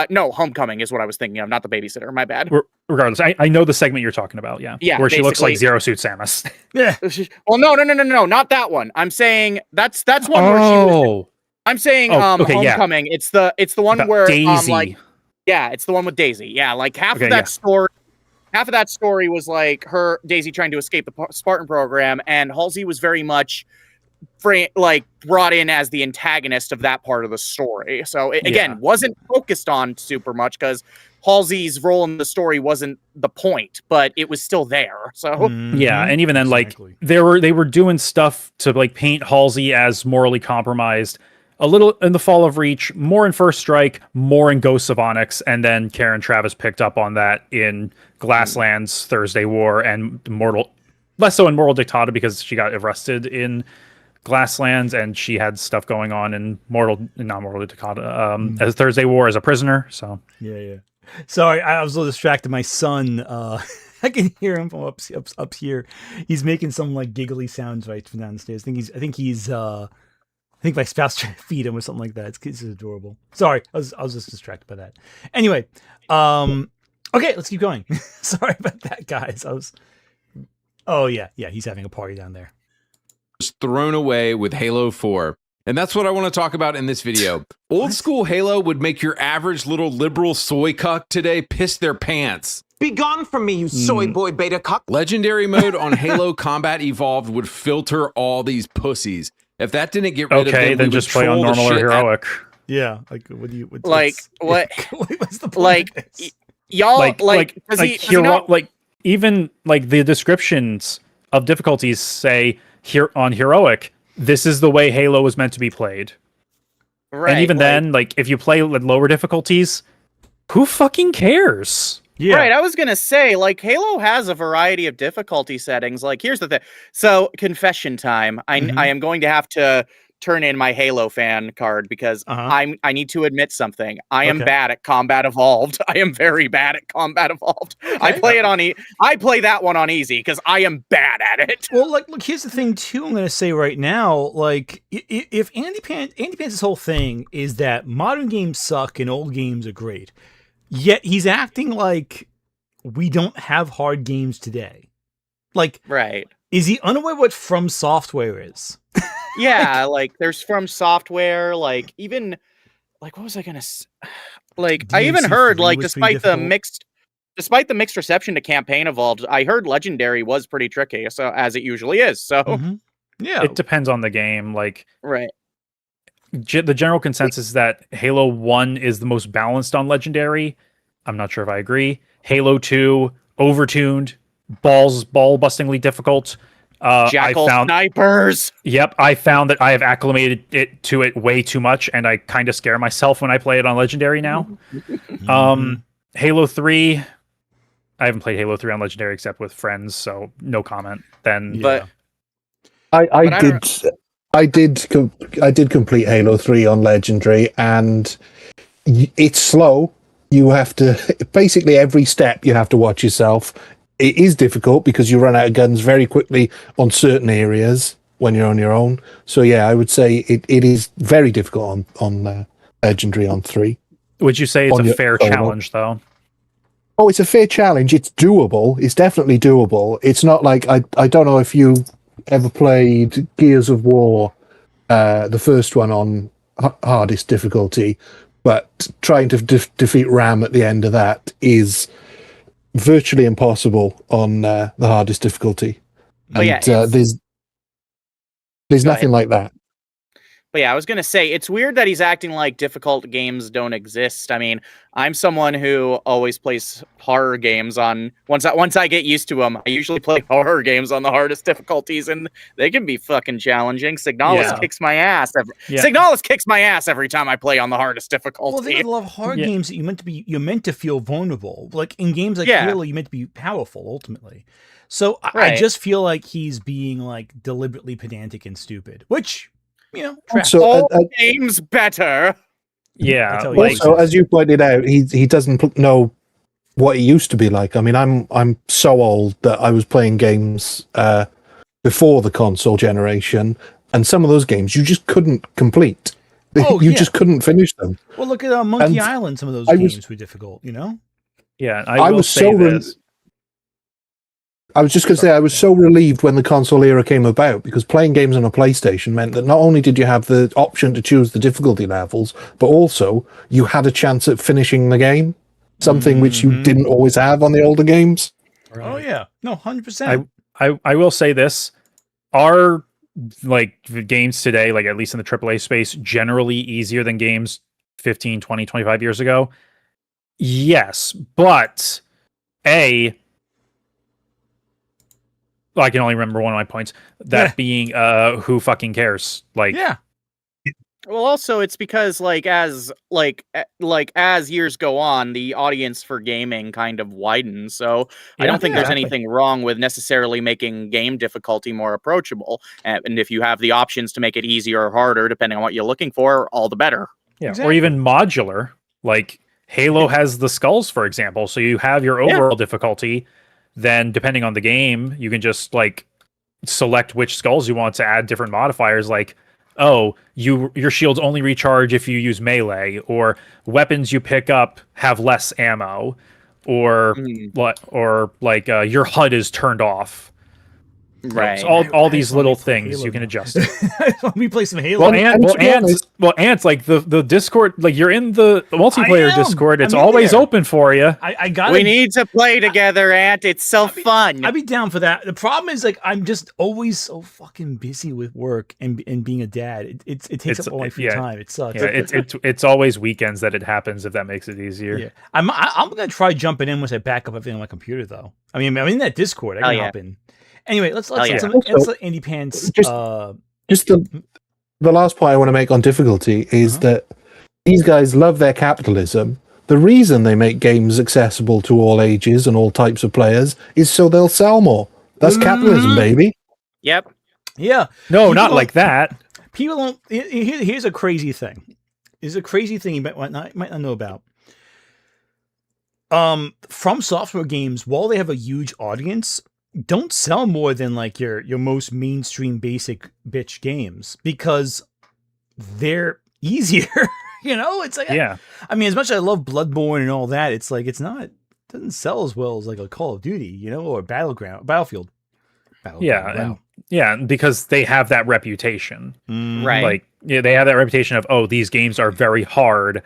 No, Homecoming is what I was thinking of, not the babysitter. My bad. Regardless, I know the segment you're talking about. Yeah, where she looks like Zero Suit Samus. Yeah. Well, no, not that one. I'm saying that's one where she was. I'm saying Homecoming. Yeah. It's the one about where Daisy. It's the one with Daisy. Yeah, like half of that story. Half of that story was like Daisy trying to escape the Spartan program, and Halsey was very much brought in as the antagonist of that part of the story. So it, again, wasn't focused on super much because Halsey's role in the story wasn't the point, but it was still there. So and even then, like they were doing stuff to like paint Halsey as morally compromised. A little in the Fall of Reach, more in First Strike, more in Ghosts of Onyx, and then Karen Travis picked up on that in Glassland's Thursday War and less so in Moral Dictata because she got arrested in Glasslands and she had stuff going on in not Moral Dictata, as Thursday War as a prisoner. So Sorry, I was a little distracted. My son, I can hear him from up here. He's making some like giggly sounds right from downstairs. I think my spouse tried to feed him or something like that. It's adorable. Sorry, I was just distracted by that. Anyway, okay, let's keep going. Sorry about that, guys. He's having a party down there. Thrown away with Halo 4. And that's what I want to talk about in this video. Old school Halo would make your average little liberal soy cuck today piss their pants. Be gone from me, you soy boy beta cuck. Legendary mode on Halo Combat Evolved would filter all these pussies. If that didn't get rid of Okay, them, then we just would play on troll the normal or shit out- heroic. Yeah, like what do you Like, what- what's the point like, of this? Y'all Like even like the descriptions of difficulties say here on heroic, this is the way Halo was meant to be played. right, And even then, like if you play with lower difficulties, who fucking cares? Yeah, Right, I was gonna say, like, Halo has a variety of difficulty settings. Like, here's the thing. So, confession time. I am going to have to turn in my Halo fan card because I need to admit something. I am bad at Combat Evolved. I am very bad at Combat Evolved. I play it on I play that one on easy because I am bad at it. Well, like, look, here's the thing too. I'm gonna say right now, like, if Andypants' whole thing is that modern games suck and old games are great, yet he's acting like we don't have hard games today. Like, Right. is he unaware what From Software is? Yeah, like there's From Software, like even like what was I gonna like I even heard DMC3 like was pretty despite the mixed reception to Campaign Evolved, I heard Legendary was pretty tricky, so as it usually is. So Yeah, It depends on the game. Like right. the general consensus is that Halo 1 is the most balanced on Legendary. I'm not sure if I agree. Halo 2, overtuned, ball bustingly difficult. Jackal snipers. Yep, I found that I have acclimated to it way too much, and I kind of scare myself when I play it on Legendary now. Halo 3, I haven't played Halo 3 on Legendary except with friends, so no comment. Then, But I did complete Halo 3 on Legendary, and it's slow. You have to basically every step you have to watch yourself. It is difficult because you run out of guns very quickly on certain areas when you're on your own. So yeah, I would say it is very difficult on Legendary on 3. would you say it's a fair challenge, though? Oh, it's a fair challenge. It's doable. It's definitely doable. It's not like I don't know if you ever played Gears of War, the first one on hardest difficulty, but trying to defeat Ram at the end of that is virtually impossible on the hardest difficulty. But And yeah, there's nothing like that. But yeah, I was gonna say it's weird that he's acting like difficult games don't exist. I mean, I'm someone who always plays horror games on once I get used to them. I usually play horror games on the hardest difficulties, and they can be fucking challenging. Signalis kicks my ass. Signalis kicks my ass every time I play on the hardest difficulty. well, there's a lot of hard games that you're meant to feel vulnerable. Like in games like Halo, you're meant to be powerful ultimately. So I just feel like he's being like deliberately pedantic and stupid, which. You know, all games better. Yeah, also, as you pointed out, he doesn't know what it used to be like. I mean, I'm so old that I was playing games before the console generation, and some of those games you just couldn't complete. You just couldn't finish them. Well, look at Monkey Island. Some of those games were difficult. You know. Yeah, I was say this. I was just going to say, I was so relieved when the console era came about, because playing games on a PlayStation meant that not only did you have the option to choose the difficulty levels, but also you had a chance at finishing the game, something which you didn't always have on the older games. Right. Oh yeah, no, 100%. I will say this: are like games today, like at least in the AAA space, generally easier than games 15, 20, 25 years ago? Yes, but I can only remember one of my points. That being, who fucking cares? Like, Well, also it's because as years go on, the audience for gaming kind of widens. So I don't think there's anything wrong with necessarily making game difficulty more approachable. And if you have the options to make it easier or harder, depending on what you're looking for, all the better. Yeah, or even modular. Like Halo has the skulls, for example. So you have your overall difficulty. Then, depending on the game, you can just like select which skulls you want to add different modifiers. Like, your shields only recharge if you use melee, or weapons you pick up have less ammo, or your HUD is turned off. Right. So all I these just wanna little wait for things Halo you can now. adjust it. Let me play some Halo. Ants, like the Discord, like you're in the multiplayer am. Discord. It's I'm in always there. open for you. I got We need to play together, Ant. It's so fun. I'd be down for that. The problem is, like, I'm just always so fucking busy with work and being a dad. It takes up all my free time. It sucks. Yeah, it's always weekends that it happens. If that makes it easier. Yeah, I'm gonna try jumping in once I back up everything on my computer, though. I mean, I'm in that Discord. I can hop in. Anyway, let's let AndyPants. Just the last point I want to make on difficulty is that these guys love their capitalism. The reason they make games accessible to all ages and all types of players is so they'll sell more. That's capitalism, baby. Yep. Yeah. No, not like that. People don't. Here's a crazy thing. Here's a crazy thing you might not know about. From Software games, while they have a huge audience, don't sell more than like your most mainstream basic bitch games because they're easier. It's like I mean, as much as I love Bloodborne and all that, it's like it doesn't sell as well as like a Call of Duty, or Battlefield. Yeah, because they have that reputation, Right? Like, they have that reputation of these games are very hard,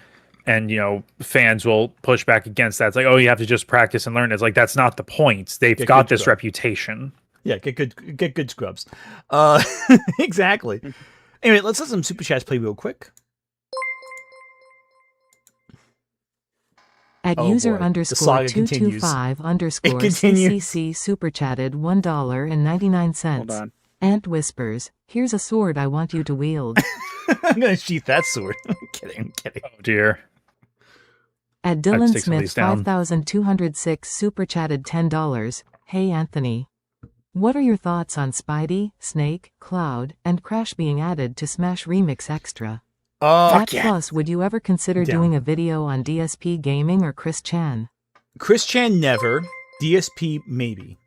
and fans will push back against that. It's like, you have to just practice and learn. It's like that's not the point. They've got this reputation. Yeah, get good scrubs. Exactly. Anyway, let's let some super chats play real quick. At user underscore 225 underscore CCC super chatted $1.99. Hold on. Ant whispers, "Here's a sword I want you to wield." I'm gonna sheath that sword. I'm kidding. Oh dear. At Dylan Smith 5206 super chatted $10. Hey Anthony. What are your thoughts on Spidey, Snake, Cloud, and Crash being added to Smash Remix Extra? Plus, would you ever consider doing a video on DSP Gaming or Chris Chan? Chris Chan never. DSP maybe.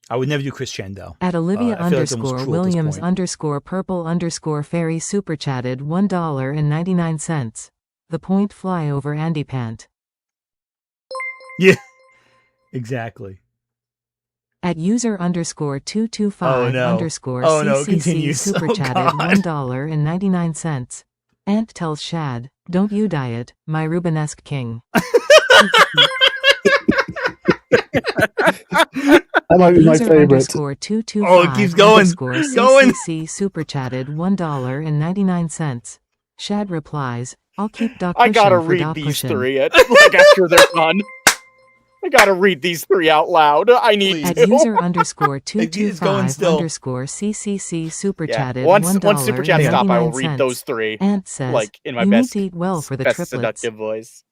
I would never do Chris Chan though. At Olivia underscore Williams underscore purple underscore fairy super chatted $1.99. The point fly over AndyPant. Yeah. Exactly. At user underscore 225 underscore CCC super chatted $1.99. Ant tells Shad, "Don't you diet, my Rubenesque king." That might be my favorite. Underscore 225 it keeps going. underscore CCC super chatted $1.99. Shad replies, "I'll keep Doc I gotta pushing for read Doc these pushing." three after they're done. I gotta read these three out loud. I need At to. user underscore 225 underscore CCC super chatted once super chat stop, I will read those three. Ant says, like in my "You best, need to eat well for the best triplets." seductive voice.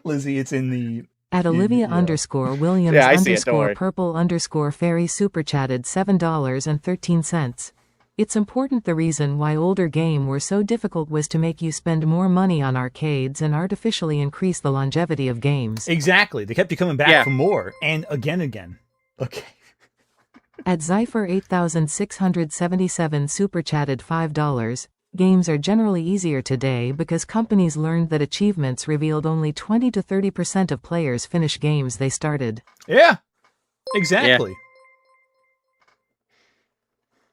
Lizzie, it's in the At Olivia underscore Williams underscore purple underscore fairy super chatted $7.13. It's important the reason why older games were so difficult was to make you spend more money on arcades and artificially increase the longevity of games. Exactly. They kept you coming back for more and again. Okay. At Zypher 8677 super chatted $5. Games are generally easier today because companies learned that achievements revealed only 20 to 30% of players finish games they started. Yeah. Exactly. Yeah.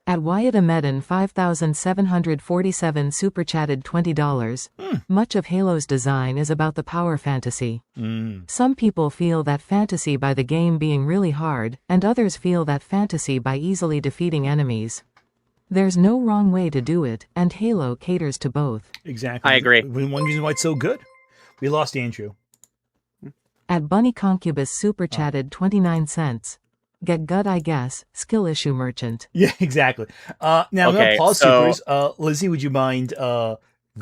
At Wyatt Ahmedin 5747 super chatted $20. Much of Halo's design is about the power fantasy. Some people feel that fantasy by the game being really hard, and others feel that fantasy by easily defeating enemies. There's no wrong way to do it, and Halo caters to both. Exactly. I agree. One reason why it's so good. We lost Andrew. At Bunny Concubus super chatted 29 cents. Get gut, I guess. Skill issue merchant. Yeah, exactly. Now, I'm going to pause supers. Lizzie, would you mind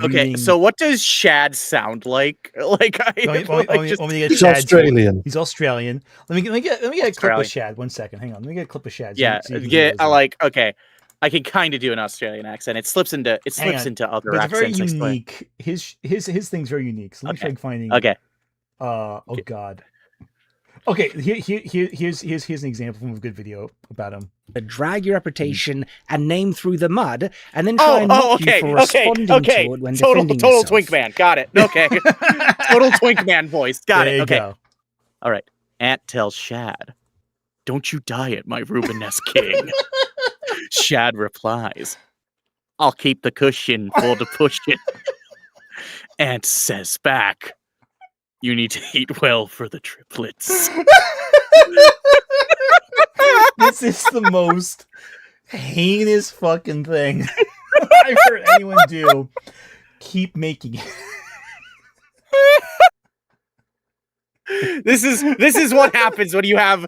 Okay, so what does Shad sound like? He's Australian. He's Australian. Let me get a clip of Shad. 1 second. Hang on. Let me get a clip of Shad. Okay. I can kind of do an Australian accent. It slips into other it's accents. Very unique. His thing's very unique. So let me try finding. Okay. Oh God. Okay, here's an example from a good video about him. Drag your reputation and name through the mud, and then try and mock you for responding to it when defending Total yourself. Twink Man. Got it. Okay. Total Twink Man voice. Got it. Okay. Go. All right. Ant tells Shad, Don't you die it, my Rubenesque king. Shad replies, I'll keep the cushion for the pushing. Ant says back, you need to eat well for the triplets. This is the most heinous fucking thing I've heard anyone do. Keep making it. This is what happens when you have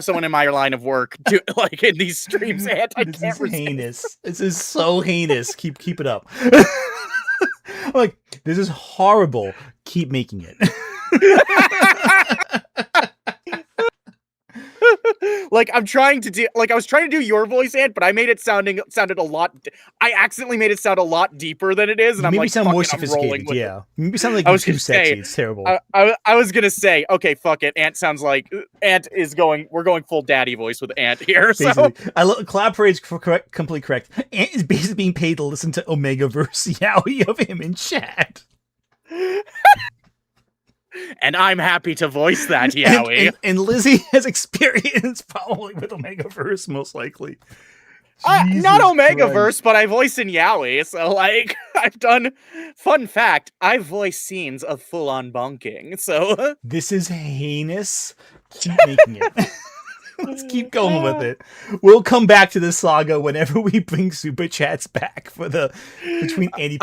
someone in my line of work do like in these streams. And I This can't is resist. heinous. This is so heinous. Keep it up. I'm like, this is horrible. Keep making it. Like I was trying to do your voice, Ant, but I made it sounded a lot. I accidentally made it sound a lot deeper than it is, and I'm Maybe like, sound more "Fuck it, I'm rolling sophisticated. with it." Yeah. Maybe sound like I was too gonna sexy. say, It's terrible. I was gonna say, okay, fuck it. We're going full daddy voice with Ant here. So Basically, Cloud Parade's completely correct. Ant is basically being paid to listen to Omega verse Yowie of him in chat. and I'm happy to voice that, Yowie. And Lizzie has experience probably with Omegaverse, most likely. Not Jesus Omegaverse, Christ. but I voice in Yowie. So, like, I've done. Fun fact: I voice scenes of full-on bonking. So This is heinous. Keep making it. Let's keep going with it. We'll come back to this saga whenever we bring super chats back for the between AndyPants.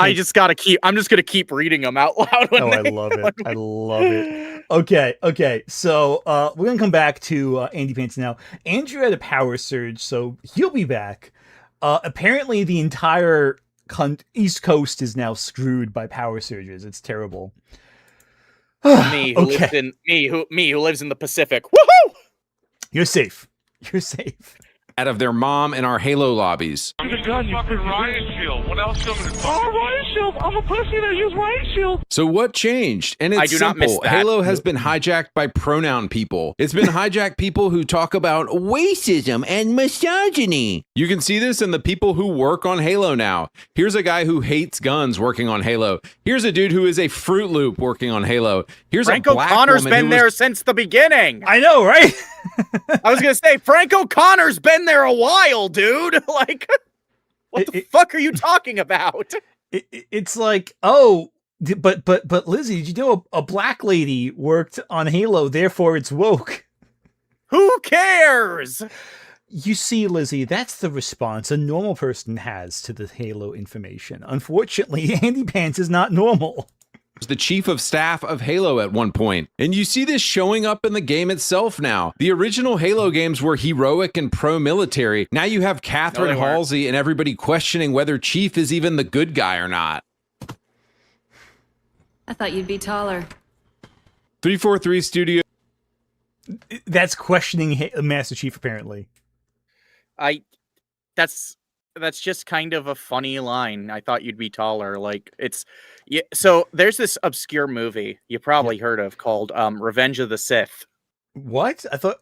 I'm just gonna keep reading them out loud. Oh, I love it. I love it. Okay. So we're gonna come back to AndyPants now. Andrew had a power surge, so he'll be back. Apparently, the entire East Coast is now screwed by power surges. It's terrible. me who lives in the Pacific. Woohoo! You're safe. You're safe. Out of their mom in our Halo lobbies. I'm the gun, you fucking riot shield. What else do you want me to Oh, riot shield! I'm a pussy that use riot shield! So what changed? And it's I do not miss simple. that. Halo has been hijacked by pronoun people. It's been hijacked people who talk about racism and misogyny. You can see this in the people who work on Halo now. Here's a guy who hates guns working on Halo. Here's a dude who is a Fruit Loop working on Halo. Here's Franco a black Connor's woman been who there was- since the beginning. I know, right? I was gonna say Franco Connor's been there a while, dude. Like, what the fuck are you talking about? It's like, oh, but Lizzie, did you know a black lady worked on Halo, therefore it's woke? Who cares? You see, Lizzie, that's the response a normal person has to the Halo information. Unfortunately, AndyPants is not normal. Was the chief of staff of Halo at one point. And you see this showing up in the game itself now. The original Halo games were heroic and pro-military. Now you have Catherine Halsey and everybody questioning whether Chief is even the good guy or not. I thought you'd be taller. 343 Studio. That's questioning Master Chief, apparently. That's just kind of a funny line. I thought you'd be taller. Like, it's yeah. So there's this obscure movie you probably heard of called Revenge of the Sith. What? I thought,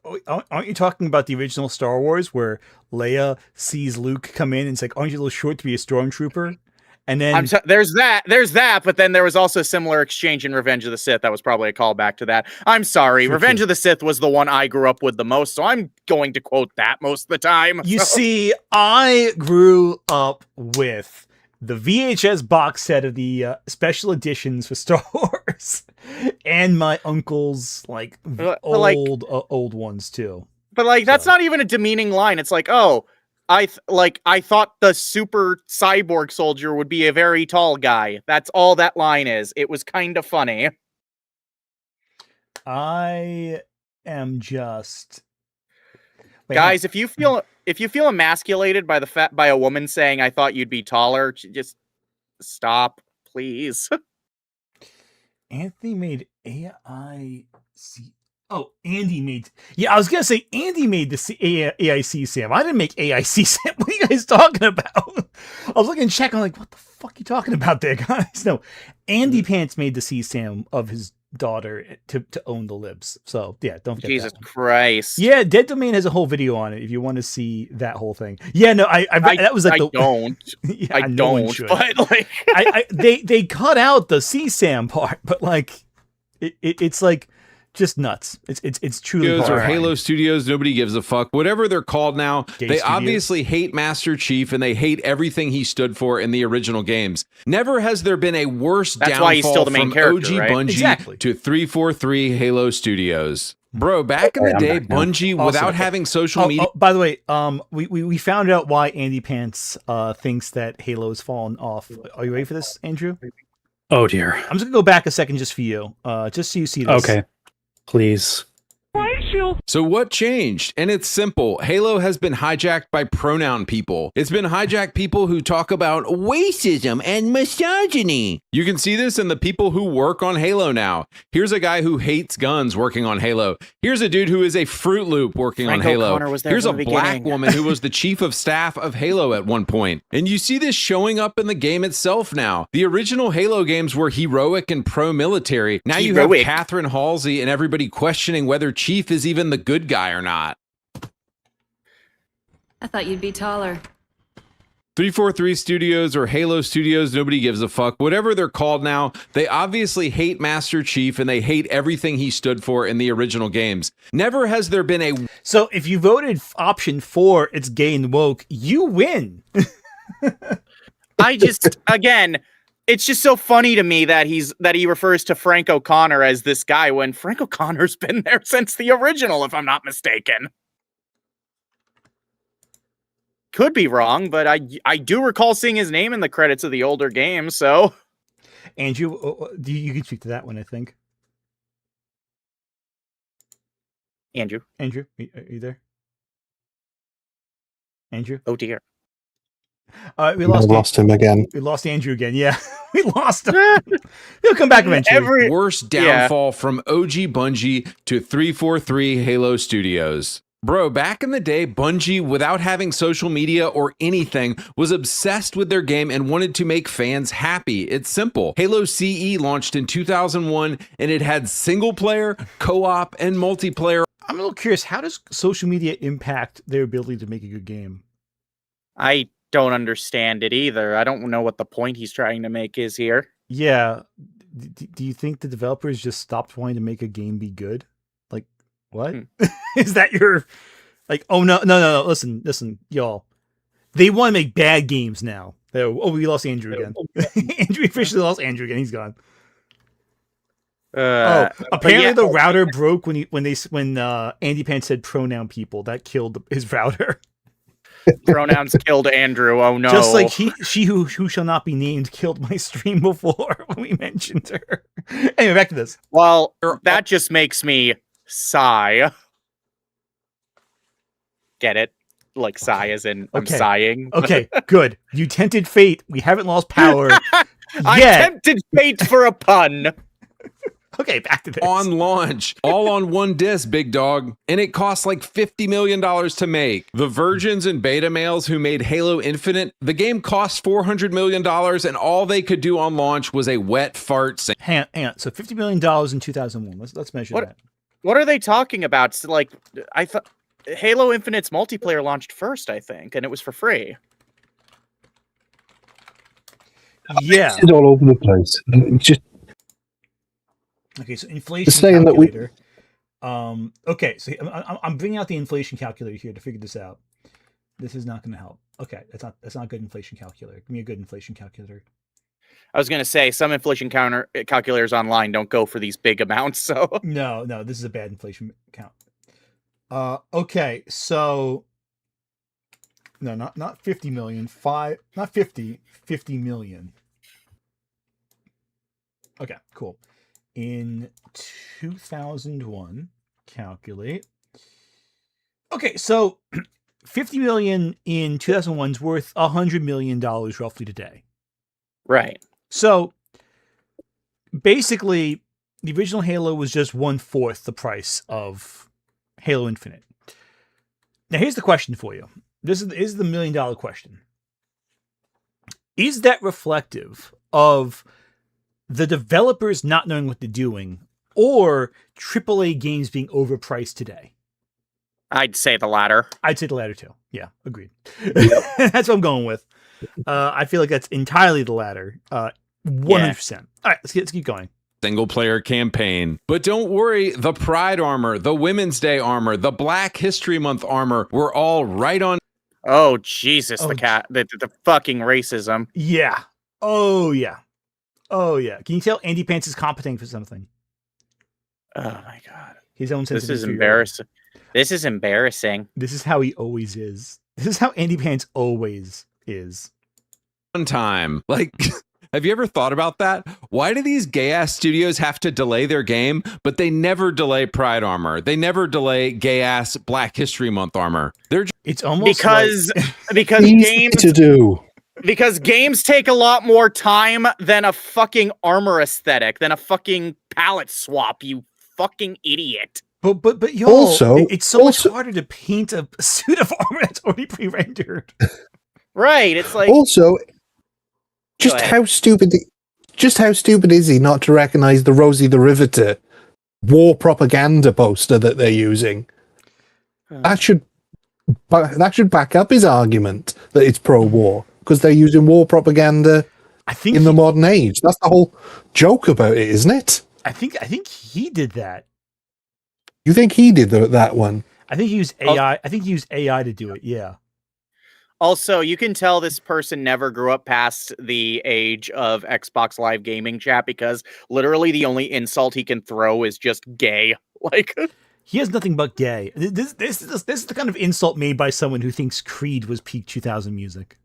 aren't you talking about the original Star Wars where Leia sees Luke come in and it's like, aren't you a little short to be a stormtrooper? And then there's that, but then there was also a similar exchange in Revenge of the Sith. That was probably a callback to that. I'm sorry. Revenge of the Sith was the one I grew up with the most, so I'm going to quote that most of the time. You see, I grew up with the VHS box set of the special editions for Star Wars and my uncle's old ones too. But like, that's not even a demeaning line. It's like, oh, I thought the super cyborg soldier would be a very tall guy. That's all that line is. It was kind of funny. I am just guys. If you feel emasculated by a woman saying "I thought you'd be taller," just stop, please. Anthony made AIC. Oh, Andy made. Yeah, I was gonna say Andy made the AIC Sam. I didn't make AIC Sam. What are you guys talking about? I was looking and checking. I'm like, what the fuck are you talking about there, guys? No, AndyPants made the C Sam of his daughter to own the libs. So yeah, don't forget. Jesus Christ. Yeah, Dead Domain has a whole video on it if you want to see that whole thing. Yeah, no, that was like I don't. Yeah, I don't. But like, they cut out the C Sam part, but like, it's like. just nuts. It's truly Studios or horrifying. Halo Studios, nobody gives a fuck. Whatever they're called now, Gay they Studios. obviously hate Master Chief and they hate everything he stood for in the original games. Never has there been a worse That's downfall why he's still the main from character, OG right? Bungie Exactly. to 343 Halo Studios. Bro, back in the day, Bungie, without having social media... By the way, we found out why AndyPants thinks that Halo has fallen off. Are you ready for this, Andrew? Oh dear. I'm just gonna go back a second just for you, just so you see this. Okay. Please. So what changed? And it's simple. Halo has been hijacked by pronoun people. It's been hijacked people who talk about racism and misogyny. You can see this in the people who work on Halo now. Here's a guy who hates guns working on Halo. Here's a dude who is a Fruit Loop working Frank on Halo. O'Connor was there Here's a from the black beginning. woman who was the chief of staff of Halo at one point. And you see this showing up in the game itself now. The original Halo games were heroic and pro-military. Now you have Catherine Halsey and everybody questioning whether Chief is even the good guy or not. I thought you'd be taller. 343 Studios or Halo Studios, nobody gives a fuck. Whatever they're called now, they obviously hate Master Chief and they hate everything he stood for in the original games. Never has there been a... So if you voted option 4, it's gay and woke, you win. I just, again, it's just so funny to me that he refers to Frank O'Connor as this guy when Frank O'Connor's been there since the original, if I'm not mistaken. Could be wrong, but I do recall seeing his name in the credits of the older games, so... Andrew, you can speak to that one, I think. Andrew, are you there? Andrew? Oh dear. We lost him again. We lost Andrew again. Yeah, we lost him. He'll come back eventually. Worst downfall from OG Bungie to 343 Halo Studios. Bro, back in the day, Bungie, without having social media or anything, was obsessed with their game and wanted to make fans happy. It's simple. Halo CE launched in 2001, and it had single player, co-op, and multiplayer. I'm a little curious, how does social media impact their ability to make a good game? I don't understand it either. I don't know what the point he's trying to make is here. Yeah. Do you think the developers just stopped wanting to make a game be good? Like, what? Is that your... Like, oh, no. Listen, y'all. They want to make bad games now. Oh, we lost Andrew again. Andrew officially lost Andrew again. He's gone. Apparently the router broke when AndyPants said pronoun people. That killed his router. Pronouns killed Andrew. Oh no! Just like she who shall not be named killed my stream before when we mentioned her. Anyway, back to this. Well, that just makes me sigh. Get it? Like sigh as in I'm sighing. Okay, good. You tempted fate. We haven't lost power. I tempted fate for a pun. Okay, back to this. On launch, all on one disc, big dog. And it costs like $50 million to make. The virgins and beta males who made Halo Infinite, the game cost $400 million, and all they could do on launch was a wet fart sing. Hang on. So $50 million in 2001. Let's measure that. What are they talking about? So, like, I thought Halo Infinite's multiplayer launched first, I think, and it was for free. Yeah. It's all over the place. Just... Okay, so inflation saying calculator. Okay, so I'm bringing out the inflation calculator here to figure this out. This is not going to help. Okay, that's not a good inflation calculator. Give me a good inflation calculator. I was going to say some inflation calculators online don't go for these big amounts. So no, this is a bad inflation count. Okay, so no, not 50 million. 50 million. Okay, cool. In 2001, calculate. Okay, so 50 million in 2001 is worth $100 million roughly today. Right. So basically, the original Halo was just 1/4 the price of Halo Infinite. Now, here's the question for you. This is the $1 million question. Is that reflective of the developers not knowing what they're doing, or AAA games being overpriced today? I'd say the latter. I'd say the latter too. Yeah, agreed. Yep. That's what I'm going with. I feel like that's entirely the latter. 100%. All right, let's keep going. single-player campaign. But don't worry, the Pride armor, the Women's Day armor, the Black History Month armor were all right on. Oh, Jesus, the fucking racism. Yeah. Oh, yeah. Oh, yeah. Can you tell AndyPants is competent for something? Oh, my God. His own sense This of is inferiority. embarrassing. This is embarrassing. This is how he always is. This is how AndyPants always is. On time. Like, have you ever thought about that? Why do these gay-ass studios have to delay their game, but they never delay Pride armor? They never delay gay-ass Black History Month armor. It's almost because Easy games to do. Because games take a lot more time than a fucking armor aesthetic, than a fucking palette swap, you fucking idiot. But yo, Also- it's so much harder to paint a suit of armor that's already pre-rendered. Right, it's like... Also, just how stupid is he not to recognize the Rosie the Riveter war propaganda poster that they're using? That should back up his argument that it's pro-war, because they're using war propaganda in the modern age. That's the whole joke about it, isn't it? I think he did that. You think he did that one? I think he used AI. I think he used AI to do it. Yeah. Also, you can tell this person never grew up past the age of Xbox Live gaming chat, because literally the only insult he can throw is just gay. Like, he has nothing but gay. This is the kind of insult made by someone who thinks Creed was peak 2000 music.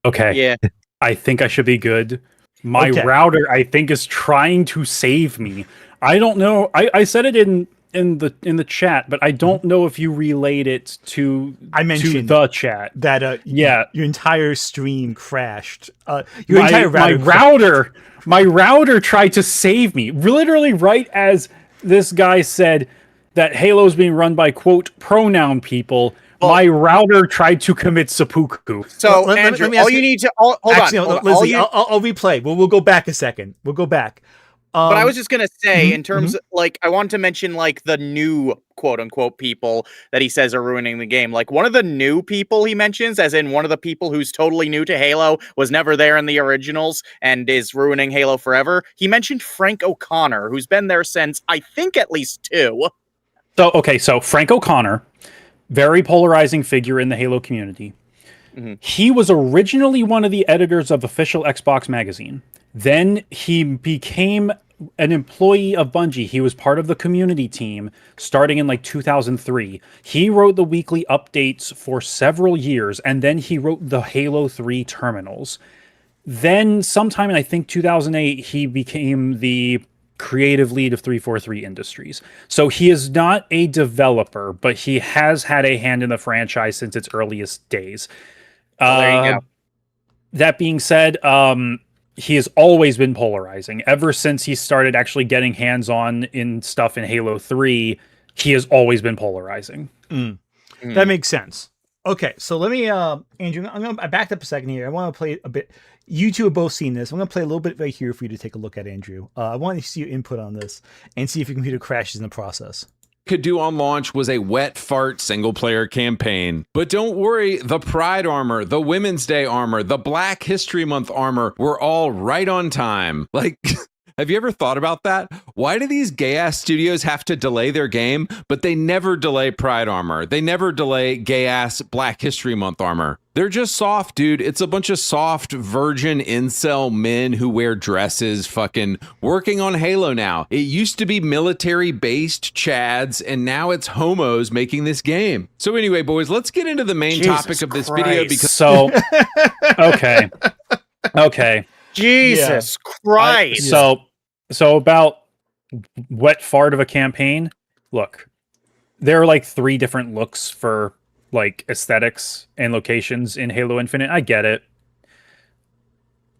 Okay. Yeah. I think I should be good. My router, I think, is trying to save me. I don't know. I said it in the chat, but I don't know if you relayed it to the chat. That yeah, your entire stream crashed. Your entire my router tried to save me. Literally right as this guy said that Halo's being run by quote pronoun people. My router tried to commit seppuku. So, Andrew, all you need to... Hold on. Lizzie, I'll replay. We'll go back a second. We'll go back. But I was just going to say, in terms of, like, I wanted to mention, like, the new quote-unquote people that he says are ruining the game. Like, one of the new people he mentions, as in one of the people who's totally new to Halo, was never there in the originals, and is ruining Halo forever. He mentioned Frank O'Connor, who's been there since, I think, at least 2. So Frank O'Connor... very polarizing figure in the Halo community. He was originally one of the editors of Official Xbox Magazine. Then he became an employee of Bungie. He was part of the community team starting in like 2003. He wrote the weekly updates for several years, and then he wrote the Halo 3 terminals. Then sometime in, I think, 2008, he became the creative lead of 343 Industries. So he is not a developer, but he has had a hand in the franchise since its earliest days. There you go. That being said, he has always been polarizing. Ever since he started actually getting hands-on in stuff in Halo 3, he has always been polarizing. That makes sense. Okay, so let me, Andrew, I backed up a second here. I want to play a bit. You two have both seen this. I'm going to play a little bit right here for you to take a look at, Andrew. I want to see your input on this and see if your computer crashes in the process. Could do on launch was a wet fart single-player campaign. But don't worry, the Pride armor, the Women's Day armor, the Black History Month armor were all right on time. Like... Have you ever thought about that? Why do these gay-ass studios have to delay their game, but they never delay Pride armor? They never delay gay-ass Black History Month armor. They're just soft, dude. It's a bunch of soft, virgin, incel men who wear dresses fucking working on Halo now. It used to be military-based chads, and now it's homos making this game. So anyway, boys, let's get into the main topic of this video. Because Okay. Jesus Christ. So about wet fart of a campaign. Look, there are like 3 different looks for like aesthetics and locations in Halo Infinite. I get it.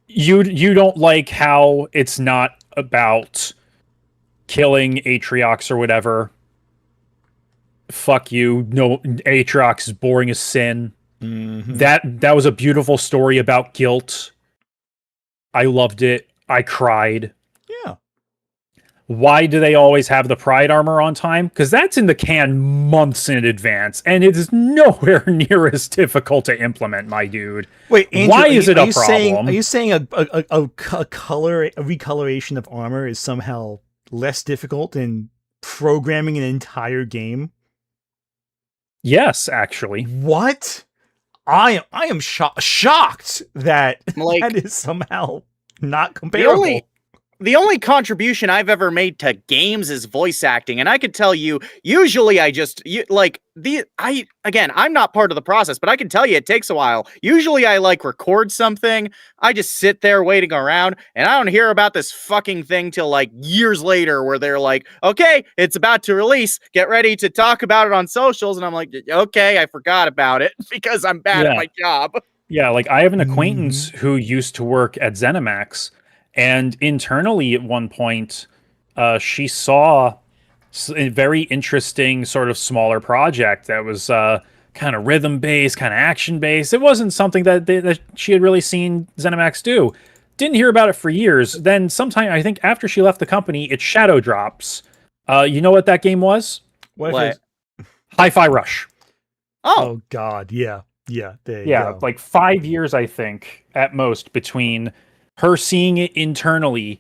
You don't like how it's not about killing Atriox or whatever. Fuck you. No, Atriox is boring as sin. That was a beautiful story about guilt. I loved it. I cried. Yeah. Why do they always have the Pride armor on time? Because that's in the can months in advance, and it is nowhere near as difficult to implement, my dude. Wait, Andrew, why is it a problem? problem? Are you saying a recoloration of armor is somehow less difficult than programming an entire game? Yes, actually. What? I am shocked that Like, that is somehow not comparable. The only contribution I've ever made to games is voice acting, and I could tell you, usually I'm not part of the process, but I can tell you it takes a while. Usually I record something, I just sit there waiting around, and I don't hear about this fucking thing till years later where they're like, okay, it's about to release, get ready to talk about it on socials, and I'm like, okay, I forgot about it because I'm bad at my job. Yeah, I have an acquaintance who used to work at ZeniMax. And internally, at one point, she saw a very interesting sort of smaller project that was kind of rhythm-based, kind of action-based. It wasn't something that she had really seen ZeniMax do. Didn't hear about it for years. Then sometime, I think after she left the company, it shadow drops. You know what that game was? What? Hi-Fi Rush. Oh God, yeah. There you go. 5 years, I think, at most, between her seeing it internally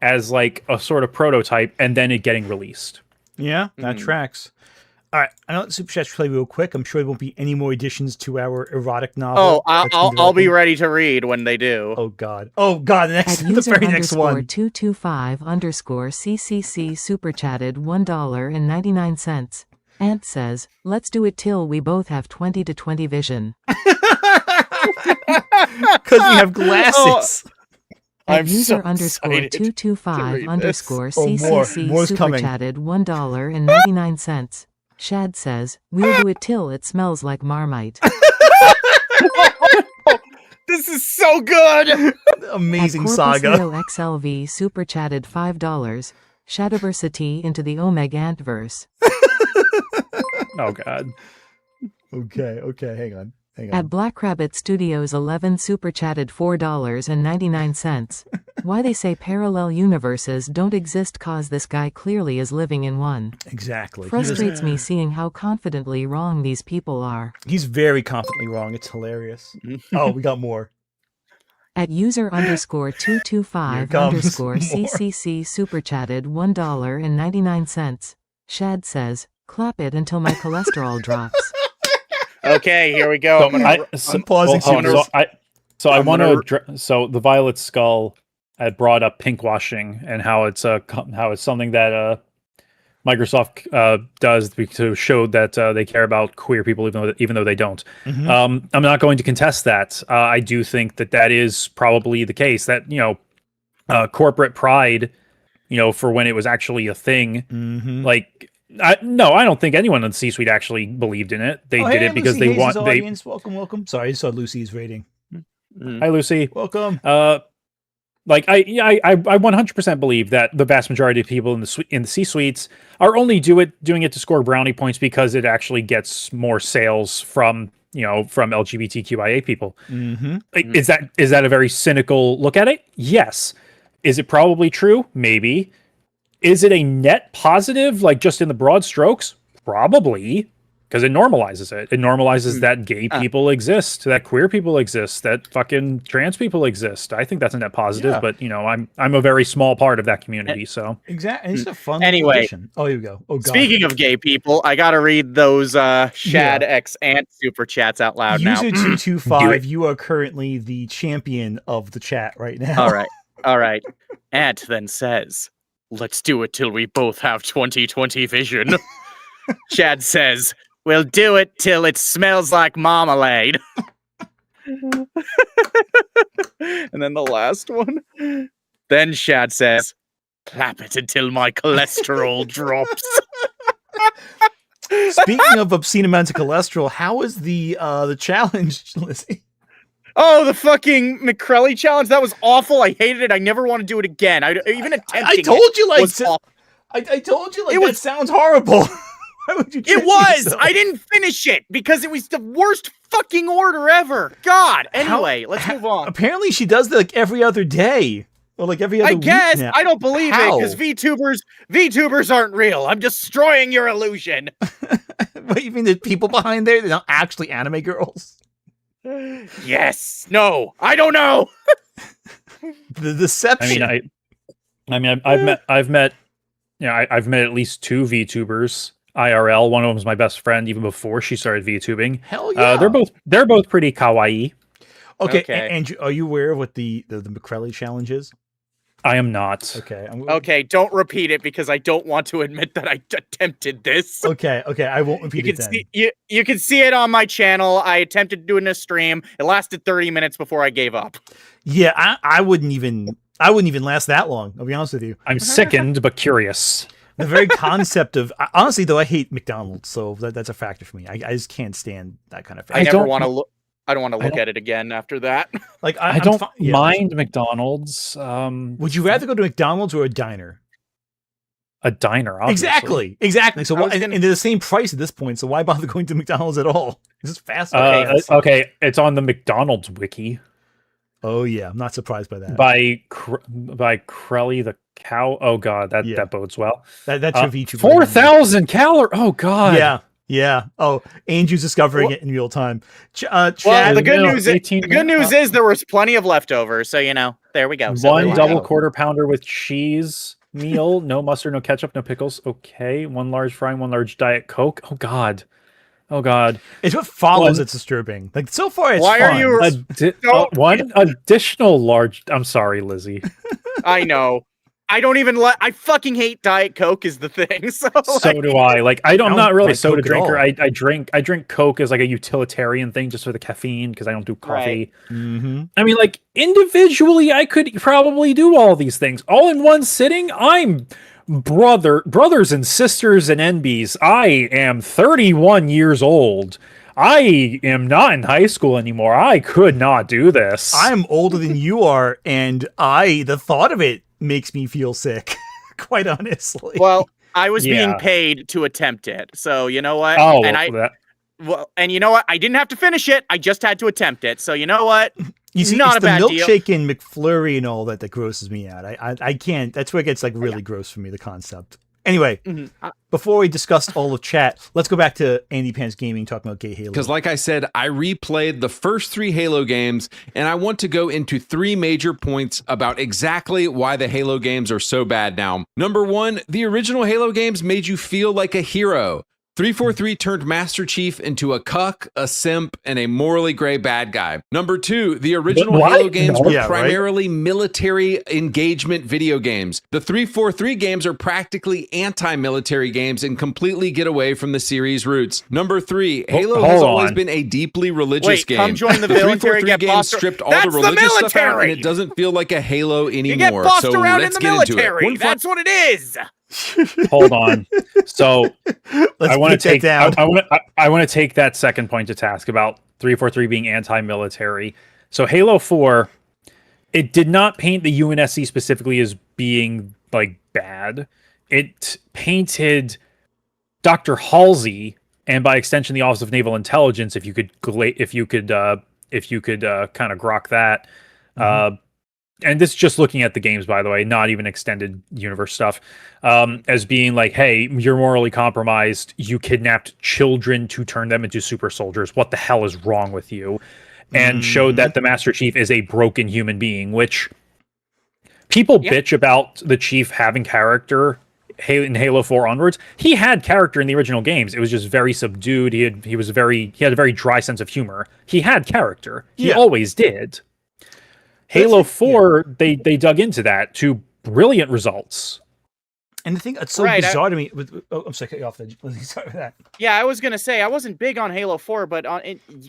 as a sort of prototype and then it getting released. Yeah, that tracks. All right, I know that Super Chat's play real quick. I'm sure there won't be any more additions to our erotic novel. Oh, I'll be ready to read when they do. Oh God, the very next one. 225_CCC super chatted $1.99. Ant says, "Let's do it till we both have 20/20 vision." Because we have glasses. I'm user _225_CCC super chatted $1.99. Shad says, "We'll do it till it smells like Marmite." This is so good. Amazing saga. XLV super chatted $5. Shadowversity into the Omega Antverse. Oh God. Okay, hang on. At Black Rabbit Studios 11 super chatted $4.99. Why they say parallel universes don't exist cause this guy clearly is living in one. Exactly. Frustrates me seeing how confidently wrong these people are. He's very confidently wrong. It's hilarious. Oh, we got more. At user _225_CCC super chatted $1.99. Shad says, "Clap it until my cholesterol drops." Okay, here we go. I'm pausing. So the Violet Skull had brought up pinkwashing and how it's something that Microsoft does to show that they care about queer people, even though they don't. I'm not going to contest that. I do think that is probably the case. That corporate pride, for when it was actually a thing, I don't think anyone in the C-suite actually believed in it. They did it because Lucy they want. Audience. Welcome. Sorry, I saw Lucy's rating. Hi, Lucy. Welcome. I 100% believe that the vast majority of people in the C-suites are only doing it to score brownie points because it actually gets more sales from LGBTQIA people. Is that a very cynical look at it? Yes. Is it probably true? Maybe. Is it a net positive, just in the broad strokes? Probably, because it normalizes it. It normalizes that gay people exist, that queer people exist, that fucking trans people exist. I think that's a net positive, but I'm a very small part of that community, so exactly. It's a fun addition. Oh, here we go. Oh God. Speaking of gay people, I gotta read those Shad X Ant super chats out loud now. User 225, you are currently the champion of the chat right now. All right. Ant then says, "Let's do it till we both have 20/20 vision." Chad says, "We'll do it till it smells like marmalade." And then the last one. Then Chad says, "Clap it until my cholesterol drops." Speaking of obscene amounts of cholesterol, how is the challenge, Lizzie? Oh, the fucking McCrelly challenge. That was awful. I hated it. I never want to do it again. Even attempting I told you, I told you, it that sounds horrible. Why would you? It was. I didn't finish it because it was the worst fucking order ever. God. Anyway, let's move on. Apparently, she does that every other day. Well, like every other I week guess now. I don't believe How? it because VTubers aren't real. I'm destroying your illusion. What, you mean there's people behind there? They're not actually anime girls? Yes. No. I don't know. The deception. I've met at least 2 VTubers IRL. One of them was my best friend even before she started VTubing. Hell yeah. They're both pretty kawaii. Okay. And are you aware of what the McCrelly challenge is? I am not. Okay. Okay, don't repeat it because I don't want to admit that I attempted this. Okay, I won't repeat it then. You can see it on my channel. I attempted to do it in a stream. It lasted 30 minutes before I gave up. Yeah, I wouldn't even last that long, I'll be honest with you. I'm sickened but curious. The very concept of honestly though, I hate McDonald's, so that's a factor for me. I just can't stand that kind of food. I don't want to look at it again after that. Like I don't mind McDonald's. Would you rather go to McDonald's or a diner? A diner, obviously. Exactly. So and they're the same price at this point. So why bother going to McDonald's at all? It's just fast. Okay, it's on the McDonald's wiki. Oh yeah, I'm not surprised by that. By Crelly the cow. Oh god, that bodes well. That's your VTuber. 4,000 calories. Oh god. Yeah. Oh, Andrew's discovering it in real time. Well, the good news is there was plenty of leftovers, so there we go. So one double quarter pounder with cheese meal, no mustard, no ketchup, no pickles. Okay, 1 large fry, 1 large Diet Coke. Oh god. It's what follows that's disturbing. Like so far, it's Why fun. are you one additional large? I'm sorry, Lizzie. I know. I don't even I fucking hate Diet Coke is the thing. So do I. Like I'm not really a soda Coke drinker. I drink Coke as like a utilitarian thing just for the caffeine because I don't do coffee. Right. Mm-hmm. I mean, like individually, I could probably do all these things all in one sitting. I'm brothers and sisters and NBs. I am 31 years old. I am not in high school anymore. I could not do this. I'm older than you are, and the thought of it makes me feel sick, quite honestly. Well, I was being paid to attempt it, so you know what? Oh, and you know what? I didn't have to finish it. I just had to attempt it. So you know what? You see, not it's a the bad milkshake deal. and McFlurry and all that grosses me out. I can't. That's where it gets like really gross for me. The concept. Anyway, before we discuss all of chat, let's go back to AndyPants Gaming talking about gay Halo. Because like I said, I replayed the first 3 Halo games, and I want to go into 3 major points about exactly why the Halo games are so bad now. Number 1, the original Halo games made you feel like a hero. 343 turned Master Chief into a cuck, a simp, and a morally gray bad guy. Number 2, the original Halo games were primarily military engagement video games. The 343 games are practically anti-military games and completely get away from the series' roots. Number 3, Halo has always been a deeply religious game. Come join the military. 343 games stripped all the religious stuff out, and it doesn't feel like a Halo anymore. You get bossed around in let's the get into military. it. That's what it is. Hold on. So Let's I want to take down. I want to take that second point to task about 343 being anti-military. So Halo 4, it did not paint the UNSC specifically as being like bad. It painted Dr. Halsey and by extension the Office of Naval Intelligence, if you could kind of grok that. And this is just looking at the games, by the way, not even extended universe stuff, as being like, hey, you're morally compromised. You kidnapped children to turn them into super soldiers. What the hell is wrong with you? And showed that the Master Chief is a broken human being, which people bitch about the Chief having character in Halo 4 onwards. He had character in the original games. It was just very subdued. He had a very dry sense of humor. He had character. He always did. Halo 4, they dug into that to brilliant results. And the thing that's so bizarre to me, I'm sorry, cut you off. Sorry for that. Yeah, I was gonna say I wasn't big on Halo 4, but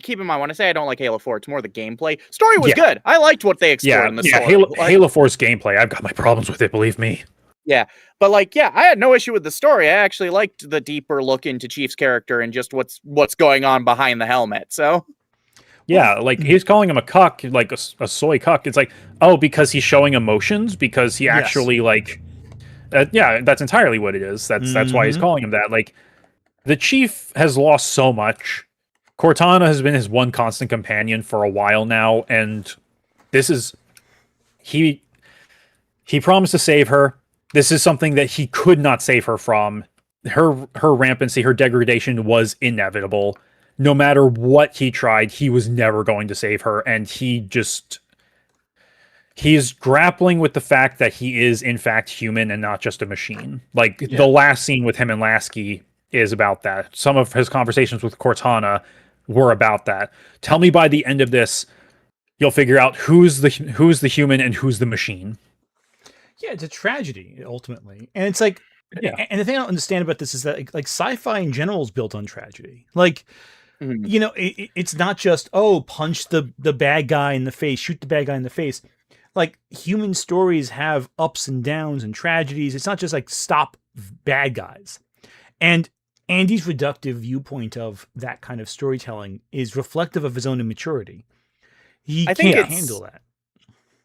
keep in mind when I say I don't like Halo 4, it's more the gameplay. Story was good. I liked what they explored in the story. Halo 4's gameplay, I've got my problems with it, believe me. Yeah, but I had no issue with the story. I actually liked the deeper look into Chief's character and just what's going on behind the helmet. So. Yeah, like he's calling him a cuck, like a soy cuck. It's like, oh, because he's showing emotions, because he actually that's entirely what it is. That's why he's calling him that. Like, the Chief has lost so much. Cortana has been his one constant companion for a while now, and this is He promised to save her. This is something that he could not save her from. Her rampancy, her degradation was inevitable. No matter what he tried, he was never going to save her, and he's grappling with the fact that he is in fact human and not just a machine. Like the last scene with him and Lasky is about that. Some of his conversations with Cortana were about that. Tell me by the end of this, you'll figure out who's the human and who's the machine. Yeah, it's a tragedy ultimately, and it's like, and the thing I don't understand about this is that like sci-fi in general is built on tragedy. Like, you know, it's not just punch the bad guy in the face, shoot the bad guy in the face. Like human stories have ups and downs and tragedies. It's not just like stop bad guys. And Andy's reductive viewpoint of that kind of storytelling is reflective of his own immaturity. He can't handle that.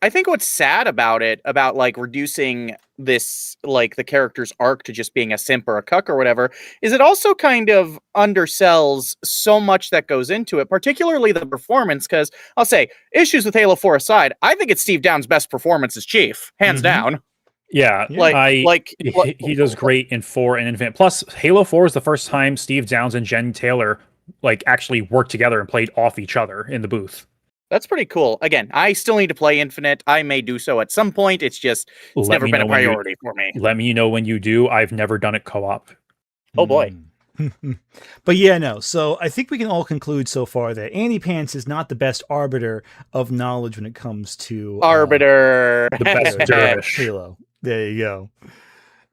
I think what's sad about it, about like reducing this, like the character's arc to just being a simp or a cuck or whatever, is it also kind of undersells so much that goes into it, particularly the performance. Because I'll say, issues with Halo 4 aside, I think it's Steve Downes' best performance as Chief, hands down. Yeah, he does great in 4 and Infinite. Plus, Halo 4 is the first time Steve Downes and Jen Taylor like actually worked together and played off each other in the booth. That's pretty cool. Again, I still need to play Infinite. I may do so at some point. It's never been a priority for me. Let me know when you do. I've never done it co-op. Oh boy. But yeah, no. So I think we can all conclude so far that AndyPants is not the best arbiter of knowledge when it comes to arbiter. The best dervish. Halo. There you go.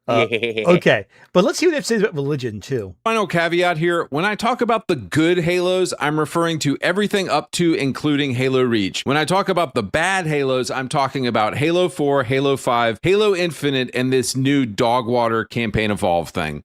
Okay, but let's see what it says about religion too. Final caveat here. When I talk about the good Halos, I'm referring to everything up to including Halo Reach. When I talk about the bad Halos, I'm talking about Halo 4, Halo 5, Halo Infinite, and this new Dogwater Campaign Evolve thing.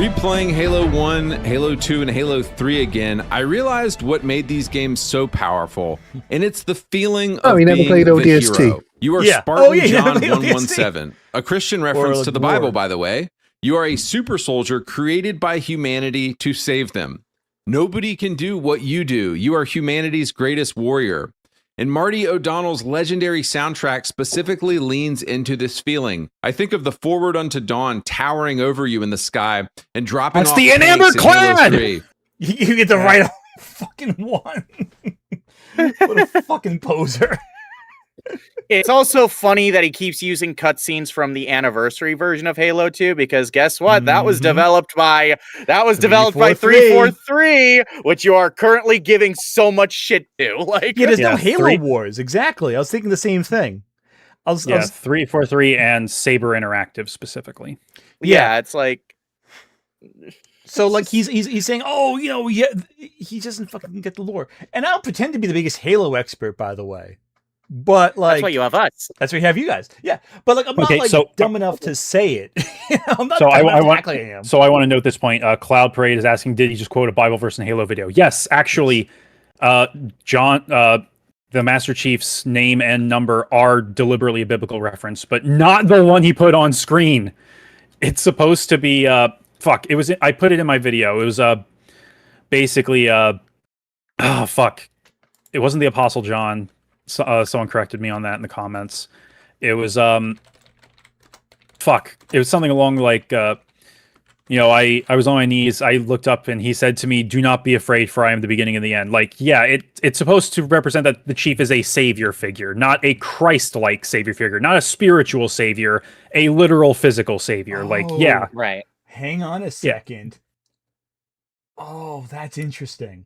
Replaying Halo 1, Halo 2, and Halo 3 again, I realized what made these games so powerful, and it's the feeling of being never played the ODST. hero. You are Spartan John 117, a Christian reference to the Bible, by the way. You are a super soldier created by humanity to save them. Nobody can do what you do. You are humanity's greatest warrior. And Marty O'Donnell's legendary soundtrack specifically leans into this feeling. I think of the Forward Unto Dawn towering over you in the sky and dropping off the Enamored Clad! You get the right fucking one. What a fucking poser. It's also funny that he keeps using cutscenes from the anniversary version of Halo 2, because guess what? That was developed by 343, which you are currently giving so much shit to. Like, there's no Halo Wars. Exactly. I was thinking the same thing. 343 and Saber Interactive specifically. Yeah, it's like. So like he's saying, he doesn't fucking get the lore, and I don't pretend to be the biggest Halo expert, by the way. But like, that's why you have us. That's why you have you guys. Yeah, but like, I'm not dumb enough to say it. I'm not. So I want to note this point. Cloud Parade is asking, did he just quote a Bible verse in Halo video? Yes, actually, John, the Master Chief's name and number are deliberately a biblical reference, but not the one he put on screen. It's supposed to be It was. I put it in my video. It was basically It wasn't the Apostle John. Someone corrected me on that in the comments. It was It was something along like I was on my knees, I looked up, and he said to me, "Do not be afraid, for I am the beginning and the end." Like, yeah, it's supposed to represent that the Chief is a savior figure, not a Christ-like savior figure, not a spiritual savior, a literal physical savior. Right. Hang on a second. Yeah. Oh, that's interesting.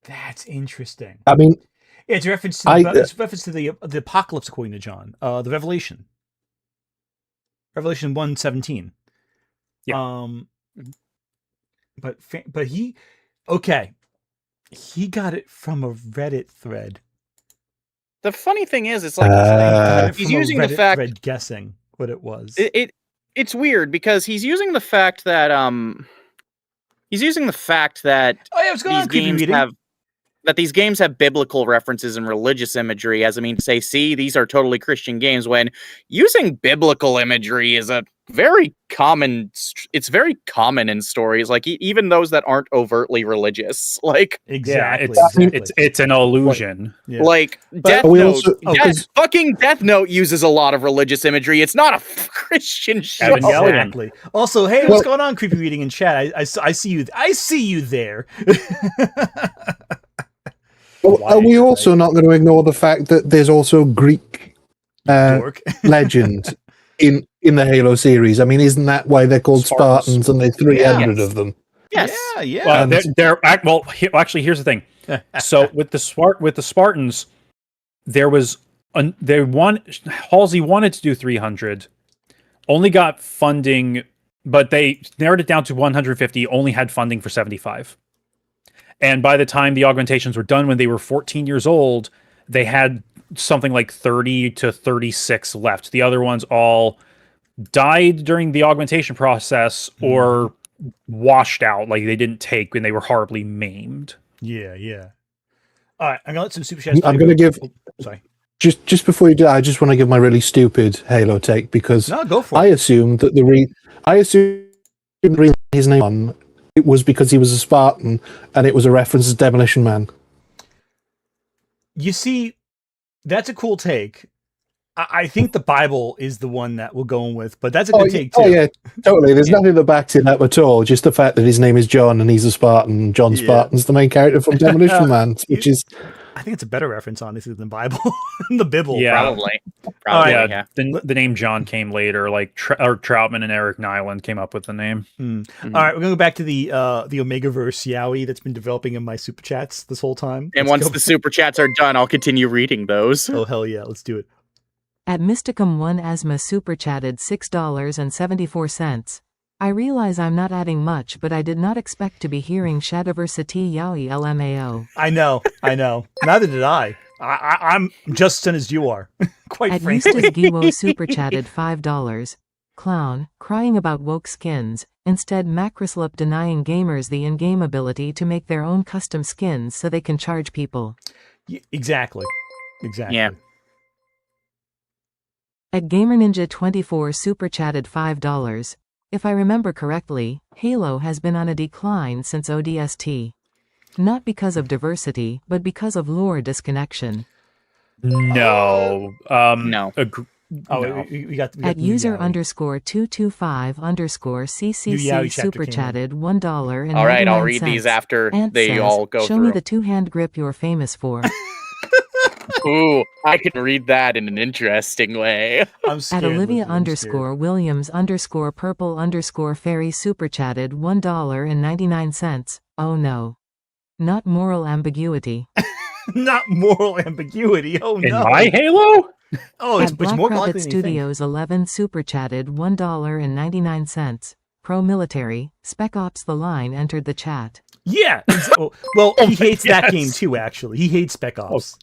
I mean, it's a reference to the apocalypse, according to John. The Revelation 1:17. Yeah. But he got it from a Reddit thread. The funny thing is, it's like he's using the fact thread guessing what it was. It's weird because he's using the fact that these games have. that these games have biblical references and religious imagery, as I mean to say, see, these are totally Christian games, when using biblical imagery is a very common, it's very common in stories, like even those that aren't overtly religious, like Exactly. It's an illusion. Like Death Note, fucking Death Note uses a lot of religious imagery. It's not a Christian show. Exactly. Also, hey, what's going on, creepy reading in chat? I see you. I see you there. Are we also not going to ignore the fact that there's also Greek legend in the Halo series? I mean, isn't that why they're called Spartans and there's 300 of them? Yes. Yeah. Actually, here's the thing. So with the Spartans, Halsey wanted to do 300, only got funding, but they narrowed it down to 150. Only had funding for 75. And by the time the augmentations were done, when they were 14 years old, they had something like 30 to 36 left. The other ones all died during the augmentation process or washed out, like they didn't take when they were horribly maimed. Yeah. All right, I'm gonna let some super chats. I'm going to give. Sorry. Just before you do, I just want to give my really stupid Halo take, because go for it. I assumed that the reason his name on it was because he was a Spartan, and it was a reference to Demolition Man. You see, that's a cool take. I think the Bible is the one that we're going with, but that's a good take too. Oh yeah, totally. There's nothing that backs it up at all. Just the fact that his name is John and he's a Spartan. John Spartan's the main character from Demolition Man, which is. I think it's a better reference, honestly, than Bible. The Bible. Yeah, probably. Yeah. The name John came later. Like Troutman and Eric Nyland came up with the name. All right, we're gonna go back to the Omegaverse Yowie that's been developing in my super chats this whole time. And once the super chats are done, I'll continue reading those. Oh hell yeah, let's do it. At Mysticum1 Asma super chatted $6.74. I realize I'm not adding much, but I did not expect to be hearing Shadiversity Yaoi LMAO. I know. Neither did I. I'm just as sin as you are. Quite At frankly. Eustace Giwo super chatted $5. Clown, crying about woke skins. Instead, Macroslip denying gamers the in-game ability to make their own custom skins so they can charge people. Exactly. Yeah. At GamerNinja24 super chatted $5. If I remember correctly, Halo has been on a decline since ODST. Not because of diversity, but because of lore disconnection. No. No. We got at user _225_CCC super chatted $1. All right, I'll read these after they all go Show through. me the two-hand grip you're famous for. Ooh, I can read that in an interesting way. I'm scared. At Olivia _Williams _purple _fairy super chatted $1.99. Oh no. Not moral ambiguity. Not moral ambiguity. Oh no. In my Halo? Oh, it's more Black likely Rabbit than Studios 11 super chatted $1.99. Pro military, Spec Ops The Line entered the chat. Yeah. Well, he hates that game too, actually. He hates Spec Ops.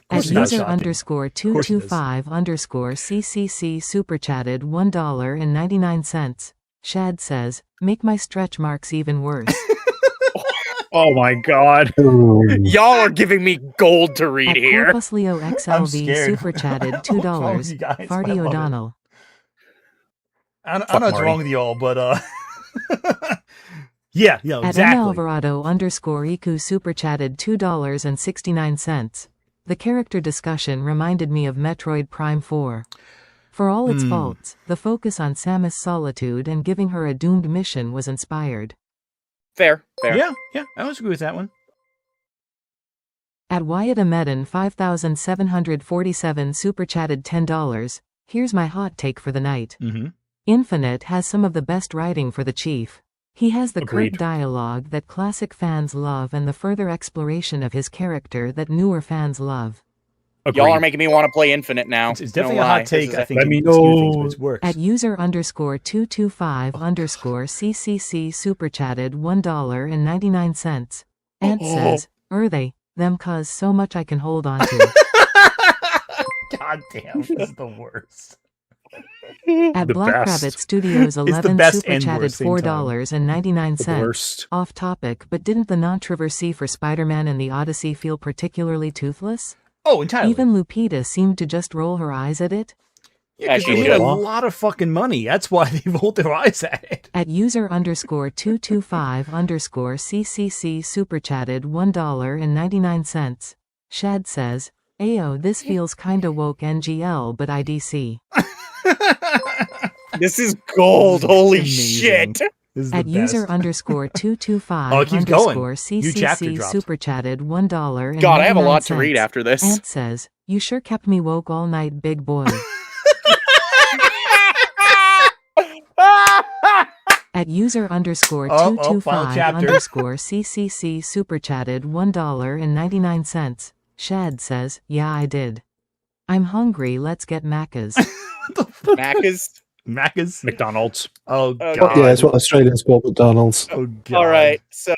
At user _225_CCC super chatted $1.99. Shad says, make my stretch marks even worse. Oh my god. Y'all are giving me gold to read At here. Corpus Leo XLV super chatted $2. Farty O'Donnell. I don't know what's wrong with y'all, but yeah, exactly. At M Alvarado _Iku super chatted $2.69. The character discussion reminded me of Metroid Prime 4. For all its faults, the focus on Samus' solitude and giving her a doomed mission was inspired. Fair. Yeah, I always agree with that one. At Wyatt Ahmedin 5747 super chatted $10. Here's my hot take for the night. Infinite has some of the best writing for the Chief. He has the curt dialogue that classic fans love and the further exploration of his character that newer fans love. Y'all are making me want to play Infinite now. It's definitely a hot take. I think let me know. It works. At user _225_CCC super chatted $1.99. Ant says, they, them cuz so much I can hold on to. God damn, this is the worst. At The Black best. Rabbit Studios the 11 best super and chatted worst same time. $4.99. Worst. Off topic, but didn't the controversy for Spider-Man and the Odyssey feel particularly toothless? Oh, entirely. Even Lupita seemed to just roll her eyes at it. Yeah, because they made a lot of fucking money. That's why they rolled their eyes at it. At user_225_CCC super chatted $1.99. Shad says, Ayo, this feels kinda woke NGL, but IDC. This is gold. Holy Amazing. shit. This is the At best. user_225 Oh, it keeps going. New chapter CCC dropped. super chatted $1.99. God, I have a lot to read after this. Ant says, you sure kept me woke all night, big boy. At user_225_CCC super chatted $1.99. Shad says, yeah, I did. I'm hungry, let's get Macca's. Macca's. Macca's? McDonald's. Oh, Okay. God. Yeah, it's what Australians call McDonald's. Oh, God. All right, so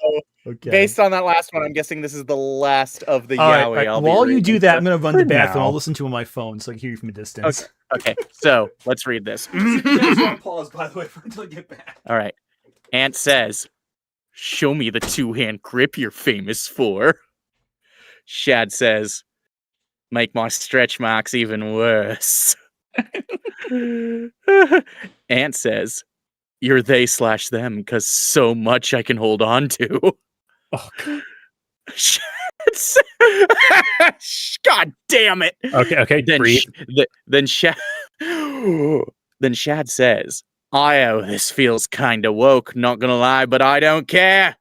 Okay. based on that last one, I'm guessing this is the last of the All right, yaoi. I'll be while you reading. do that, I'm going to run to the For bathroom. now. I'll listen to it on my phone so I can hear you from a distance. Okay, so let's read this. Pause, by the way, until I get back. All right. Ant says, show me the two-hand grip you're famous for. Shad says, make my stretch marks even worse. Ant says, you're they/them because so much I can hold on to. Oh, Shad says, God damn it. okay. Then, Breathe. then Shad says, Io, this feels kinda woke, not gonna lie, but I don't care.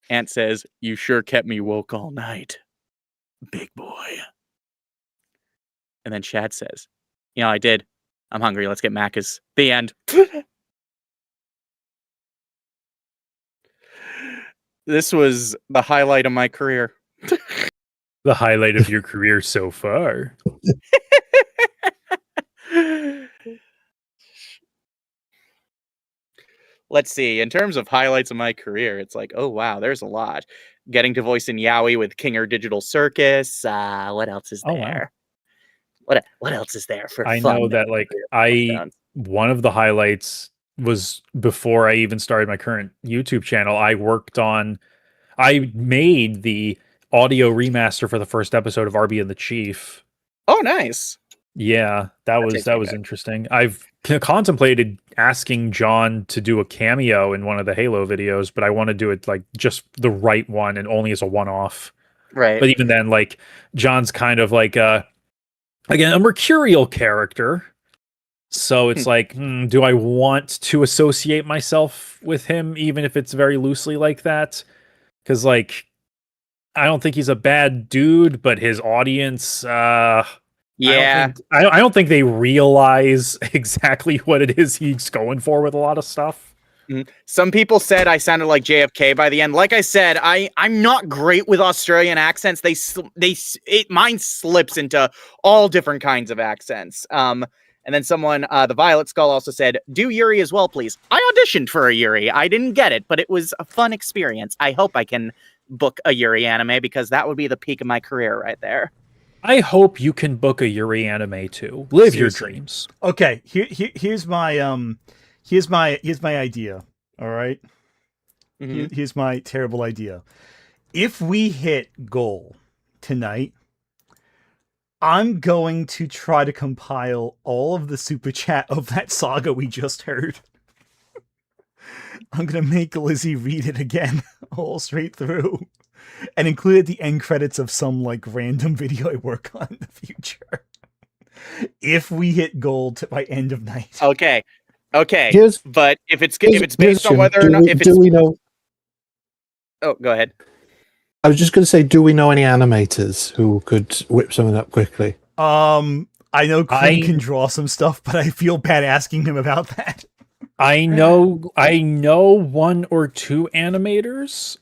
Ant says, you sure kept me woke all night, big boy. And then Shad says, yeah, I did. I'm hungry, let's get Macca's. The end. This was the highlight of my career. The highlight of your career so far. Let's see. In terms of highlights of my career, it's like, oh wow, there's a lot. Getting to voice in Yaoi with Kinger Digital Circus. What else is Oh, wow. there? What else is there for I fun? know that one of the highlights was before I even started my current YouTube channel. I made the audio remaster for the first episode of RB and the Chief. Oh, nice. Yeah, that was interesting. I've contemplated asking John to do a cameo in one of the Halo videos, but I want to do it like just the right one and only as a one-off. Right. But even then, like, John's kind of like a mercurial character. So it's like, do I want to associate myself with him, even if it's very loosely like that? Because, like, I don't think he's a bad dude, but his audience, yeah. I don't think they realize exactly what it is he's going for with a lot of stuff. Some people said I sounded like JFK by the end. Like I said, I'm not great with Australian accents. Mine slips into all different kinds of accents. And then someone, the Violet Skull, also said, do Yuri as well, please. I auditioned for a Yuri. I didn't get it, but it was a fun experience. I hope I can book a Yuri anime because that would be the peak of my career right there. I hope you can book a Yuri anime too. Live your dreams. Okay, here's my idea. All right? Here's my terrible idea. If we hit goal tonight, I'm going to try to compile all of the super chat of that saga we just heard. I'm going to make Lizzie read it again, all straight through, and include the end credits of some, like, random video I work on in the future. If we hit goal by end of night. Okay. But if it's based on whether or not... Do we know... Oh, go ahead. I was just going to say, do we know any animators who could whip something up quickly? I know Quinn can draw some stuff, but I feel bad asking him about that. I know one or two animators.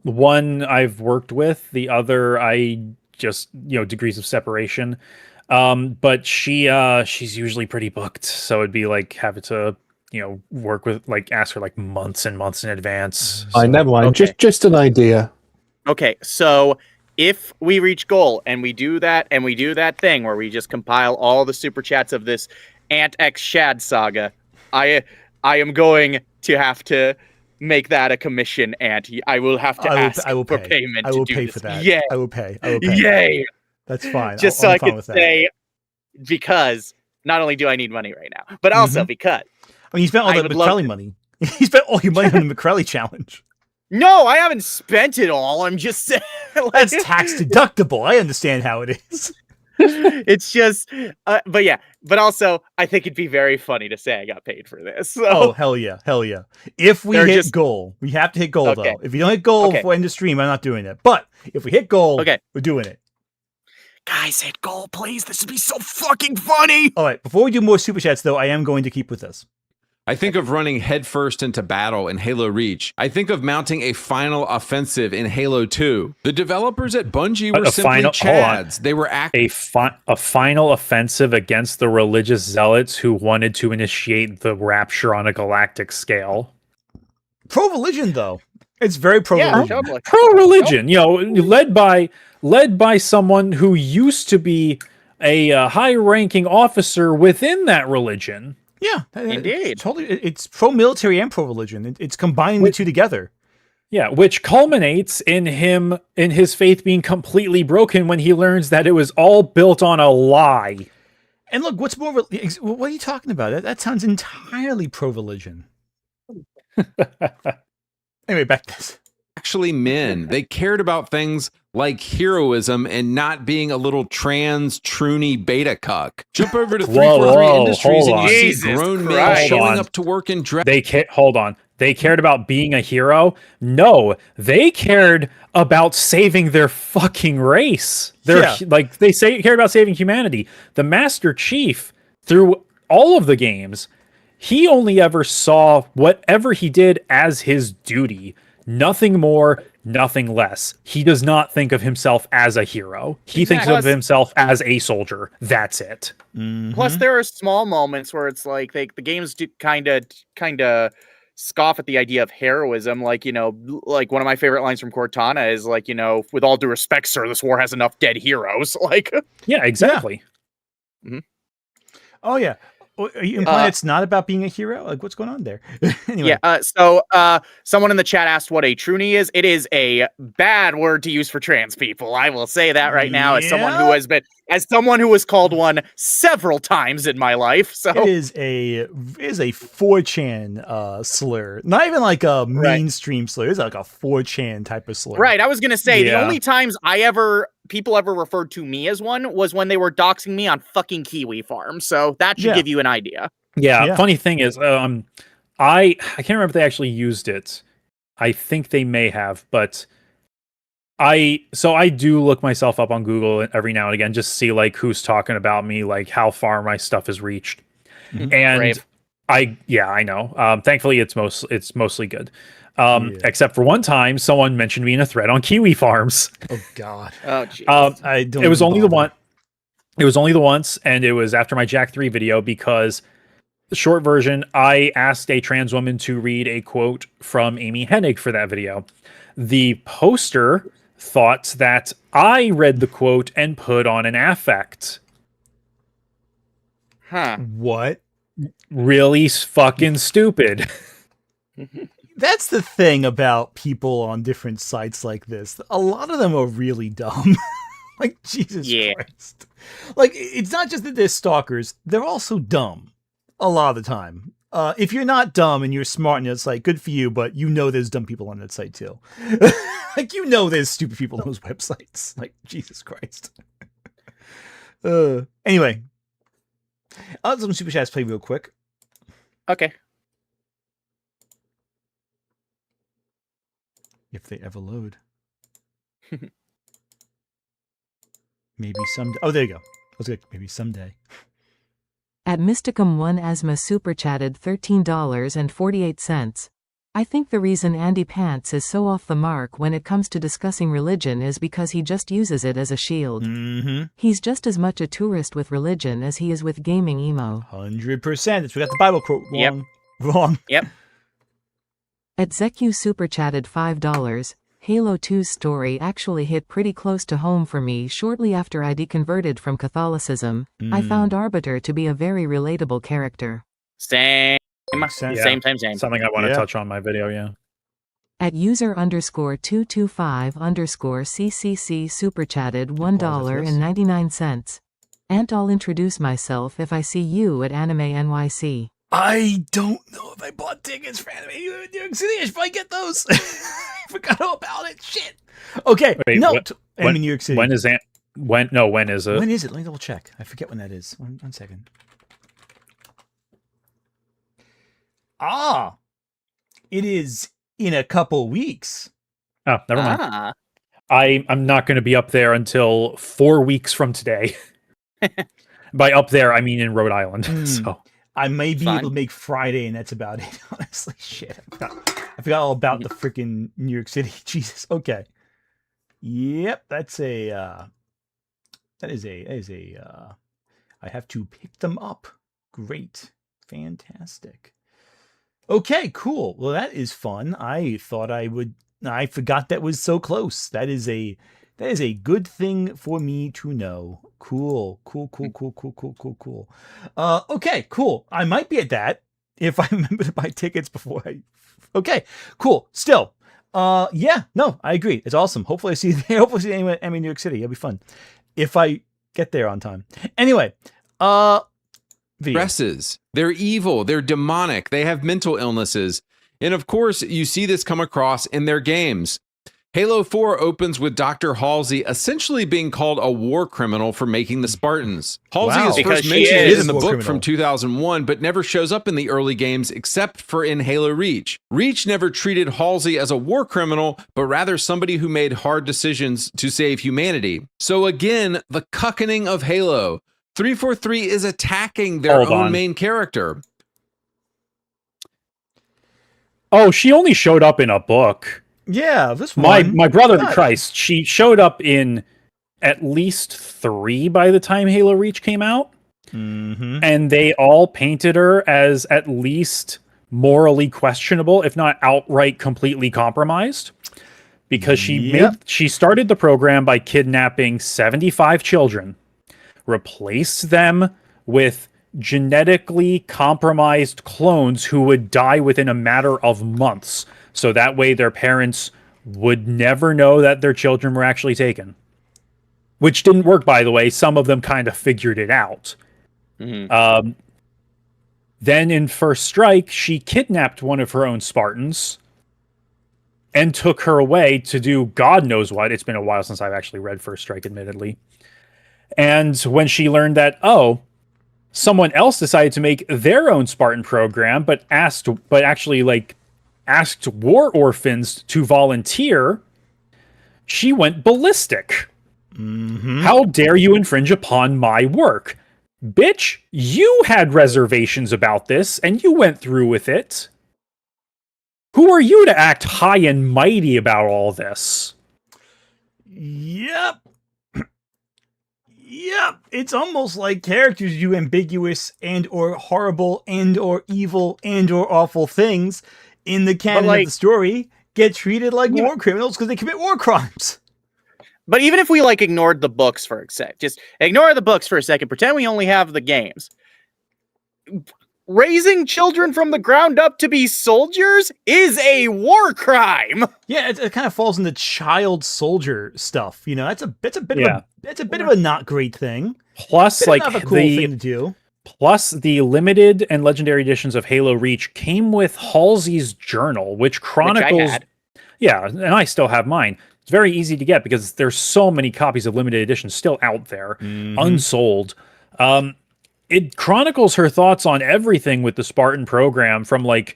One I've worked with, the other I just, degrees of separation. But she's usually pretty booked, so it'd be like having to, work with, like, ask her like months and months in advance. Never mind. Okay. Just an idea. Okay, so if we reach goal and we do that thing where we just compile all the super chats of this Ant X Shad saga, I am going to have to make that a commission, Ant. I will have to ask for payment. I will to do pay this. for that. Yay. I will pay. I will pay. Yay. That's fine. Just so I can say, because not only do I need money right now, but also because. I mean, you spent all the McCrelly money. You spent all your money on the McCrelly challenge. No, I haven't spent it all. I'm just saying. That's tax deductible. I understand how it is. It's just, but yeah. But also, I think it'd be very funny to say I got paid for this. So. Oh, hell yeah. Hell yeah. If we hit goal, we have to hit goal, though. If you don't hit goal before end of stream, I'm not doing it. But if we hit goal, we're doing it. Guys, hit goal, please. This would be so fucking funny. All right. Before we do more super chats, though, I am going to keep with this. I think of running headfirst into battle in Halo Reach. I think of mounting a final offensive in Halo 2. The developers at Bungie were simply chads. They were a final offensive against the religious zealots who wanted to initiate the rapture on a galactic scale. Pro-religion, though. It's very pro-religion. Yeah, pro-religion, you know, led by someone who used to be a high-ranking officer within that religion. Yeah, indeed. It's pro-military and pro-religion. It's combining the two together. Yeah, which culminates in his faith being completely broken when he learns that it was all built on a lie. And look, what are you talking about? That sounds entirely pro-religion. Anyway, back to this. Actually men. They cared about things like heroism and not being a little trans troony beta cuck. Jump over to 343 Industries and you see grown men showing up to work in dress. Hold on. They cared about being a hero? No, they cared about saving their fucking race. Cared about saving humanity. The Master Chief, through all of the games, he only ever saw whatever he did as his duty. Nothing more, nothing less. He does not think of himself as a hero. He thinks of himself as a soldier. That's it. Mm-hmm. Plus, there are small moments where it's like the games do kind of scoff at the idea of heroism. Like, you know, like one of my favorite lines from Cortana is like, you know, with all due respect, sir, this war has enough dead heroes. Like, yeah, exactly. Yeah. Mm-hmm. Oh yeah. Are you implying it's not about being a hero? Like, what's going on there? Anyway. Yeah. So, someone in the chat asked what a troonie is. It is a bad word to use for trans people. I will say that right now, as someone who was called one several times in my life. So it is a 4chan slur, not even like a mainstream slur. It's like a 4chan type of slur. Right. I was gonna say the only times people ever referred to me as one was when they were doxing me on fucking Kiwi Farm. So that should give you an idea. Yeah. Funny thing is, I can't remember if they actually used it. I think they may have, but I do look myself up on Google every now and again, just see like who's talking about me, like how far my stuff has reached. Mm-hmm. And Brave. I know. Thankfully it's mostly good. Except for one time someone mentioned me in a thread on Kiwi Farms. Oh God. Oh jeez. It was only the one. It was only the once, and it was after my Jack 3 video, because the short version, I asked a trans woman to read a quote from Amy Hennig for that video. The poster thought that I read the quote and put on an affect. Huh. What? Really fucking stupid. That's the thing about people on different sites like this. A lot of them are really dumb. Like, Jesus Christ. Like, it's not just that they're stalkers. They're also dumb. A lot of the time. If you're not dumb and you're smart and it's like, good for you, but you know there's dumb people on that site too. Like, you know there's stupid people on those websites. Like, Jesus Christ. Anyway. I'll let some super chats play real quick. Okay. If they ever load. Maybe someday. Oh, there you go. I was like, maybe someday. At Mysticum1 Asma super chatted $13.48. I think the reason AndyPants is so off the mark when it comes to discussing religion is because he just uses it as a shield. Mm-hmm. He's just as much a tourist with religion as he is with gaming emo. 100%. We got the Bible quote wrong. Yep. At Zeku super chatted $5. Halo 2's story actually hit pretty close to home for me shortly after I deconverted from Catholicism. I found Arbiter to be a very relatable character. Same. sense. Same. Something I want to touch on my video, yeah. At user_225_CCC super chatted $1.99. And I'll introduce myself if I see you at Anime NYC. I don't know if I bought tickets for Anime New York City. I should probably get those. I forgot all about it. Shit. Okay. Wait, no. Anime New York City. When is it? When is it? When is it? Let me double check. I forget when that is. One second. It is in a couple weeks. Oh, never mind. I'm not going to be up there until 4 weeks from today. By up there, I mean in Rhode Island. So I may be able to make Friday, and that's about it. Honestly, shit. I forgot all about the freaking New York City. Jesus. Okay. Yep, that is a. I have to pick them up. Great, fantastic. Okay, cool. Well, that is fun. I thought I would. I forgot that was so close. That is a good thing for me to know. Cool. Okay, cool. I might be at that if I remember to buy tickets before I. Okay, cool. Still, yeah, no, I agree. It's awesome. Hopefully I see you there. Hopefully I see anyone in New York City. It'll be fun if I get there on time. Anyway, video. Stresses. They're evil. They're demonic. They have mental illnesses. And of course, you see this come across in their games. Halo 4 opens with Dr. Halsey essentially being called a war criminal for making the Spartans. Halsey is first mentioned in the book from 2001, but never shows up in the early games except for in Halo Reach. Reach never treated Halsey as a war criminal, but rather somebody who made hard decisions to save humanity. So again, the cuckening of Halo. 343 is attacking their own main character. Oh, she only showed up in a book. Yeah, this one. My brother in Christ, she showed up in at least 3 by the time Halo Reach came out. Mm-hmm. And they all painted her as at least morally questionable, if not outright completely compromised. Because she started the program by kidnapping 75 children, replaced them with genetically compromised clones who would die within a matter of months. So that way their parents would never know that their children were actually taken. Which didn't work, by the way. Some of them kind of figured it out. Mm-hmm. Then in First Strike, she kidnapped one of her own Spartans and took her away to do God knows what. It's been a while since I've actually read First Strike, admittedly. And when she learned that, someone else decided to make their own Spartan program, but asked war orphans to volunteer, she went ballistic. Mm-hmm. How dare you infringe upon my work? Bitch, you had reservations about this, and you went through with it. Who are you to act high and mighty about all this? Yep. It's almost like characters do ambiguous and or horrible and or evil and or awful things in the canon of the story get treated like war criminals because they commit war crimes. But even if we ignored the books for a sec, just ignore the books for a second, pretend we only have the games. Raising children from the ground up to be soldiers is a war crime. Yeah, it kind of falls into child soldier stuff. You know, that's a bit of a not great thing. Plus, not a cool thing to do. Plus, the limited and legendary editions of Halo Reach came with Halsey's journal, which chronicles. Which I had. Yeah, and I still have mine. It's very easy to get because there's so many copies of limited editions still out there, unsold. It chronicles her thoughts on everything with the Spartan program, from just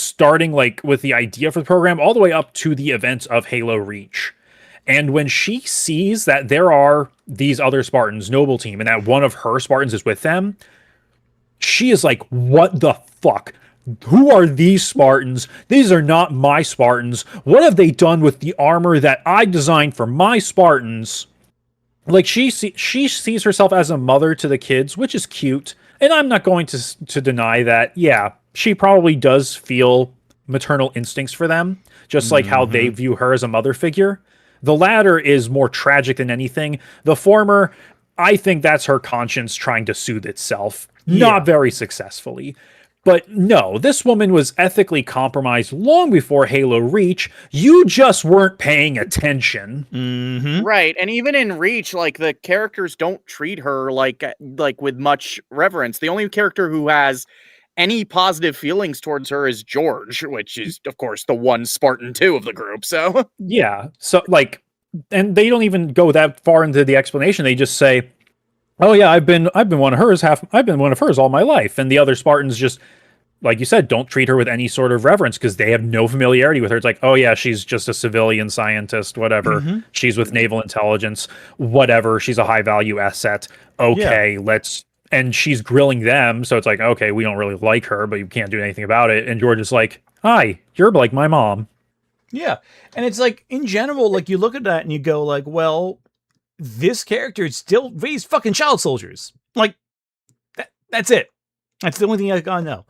starting with the idea for the program all the way up to the events of Halo Reach. And when she sees that there are these other Spartans, Noble Team, and that one of her Spartans is with them, she is like, what the fuck? Who are these Spartans? These are not my Spartans. What have they done with the armor that I designed for my Spartans? She sees herself as a mother to the kids, which is cute. And I'm not going to deny that, yeah, she probably does feel maternal instincts for them, just like how they view her as a mother figure. The latter is more tragic than anything. The former, I think that's her conscience trying to soothe itself, not very successfully. But no, this woman was ethically compromised long before Halo Reach. You just weren't paying attention. Right, and even in Reach, like, the characters don't treat her like with much reverence. The only character who has any positive feelings towards her is George, which is, of course, the one Spartan 2 of the group. So yeah, so like, and they don't even go that far into the explanation. They just say, "Oh yeah, I've been one of hers I've been one of hers all my life," and the other Spartans just, like you said, don't treat her with any sort of reverence because they have no familiarity with her. It's like, oh yeah, she's just a civilian scientist, whatever. She's with naval intelligence, whatever. She's a high value asset. Okay, and she's grilling them. So it's like, okay, we don't really like her, but you can't do anything about it. And George is like, hi, you're like my mom. Yeah. And it's like, in general, like, you look at that and you go like, well, this character still raised fucking child soldiers. Like, that's it. That's the only thing I gotta know.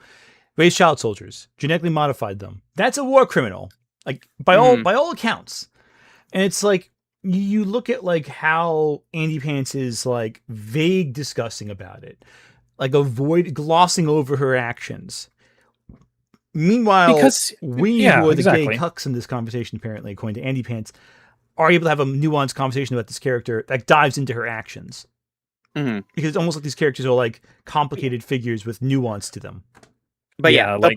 Raised child soldiers, genetically modified them. That's a war criminal, like by all accounts. And it's like you look at like how AndyPants is like vague discussing about it, like glossing over her actions. Meanwhile, Because we who are the gay cucks in this conversation, apparently, according to AndyPants, are able to have a nuanced conversation about this character that dives into her actions. Because it's almost like these characters are like complicated figures with nuance to them. But the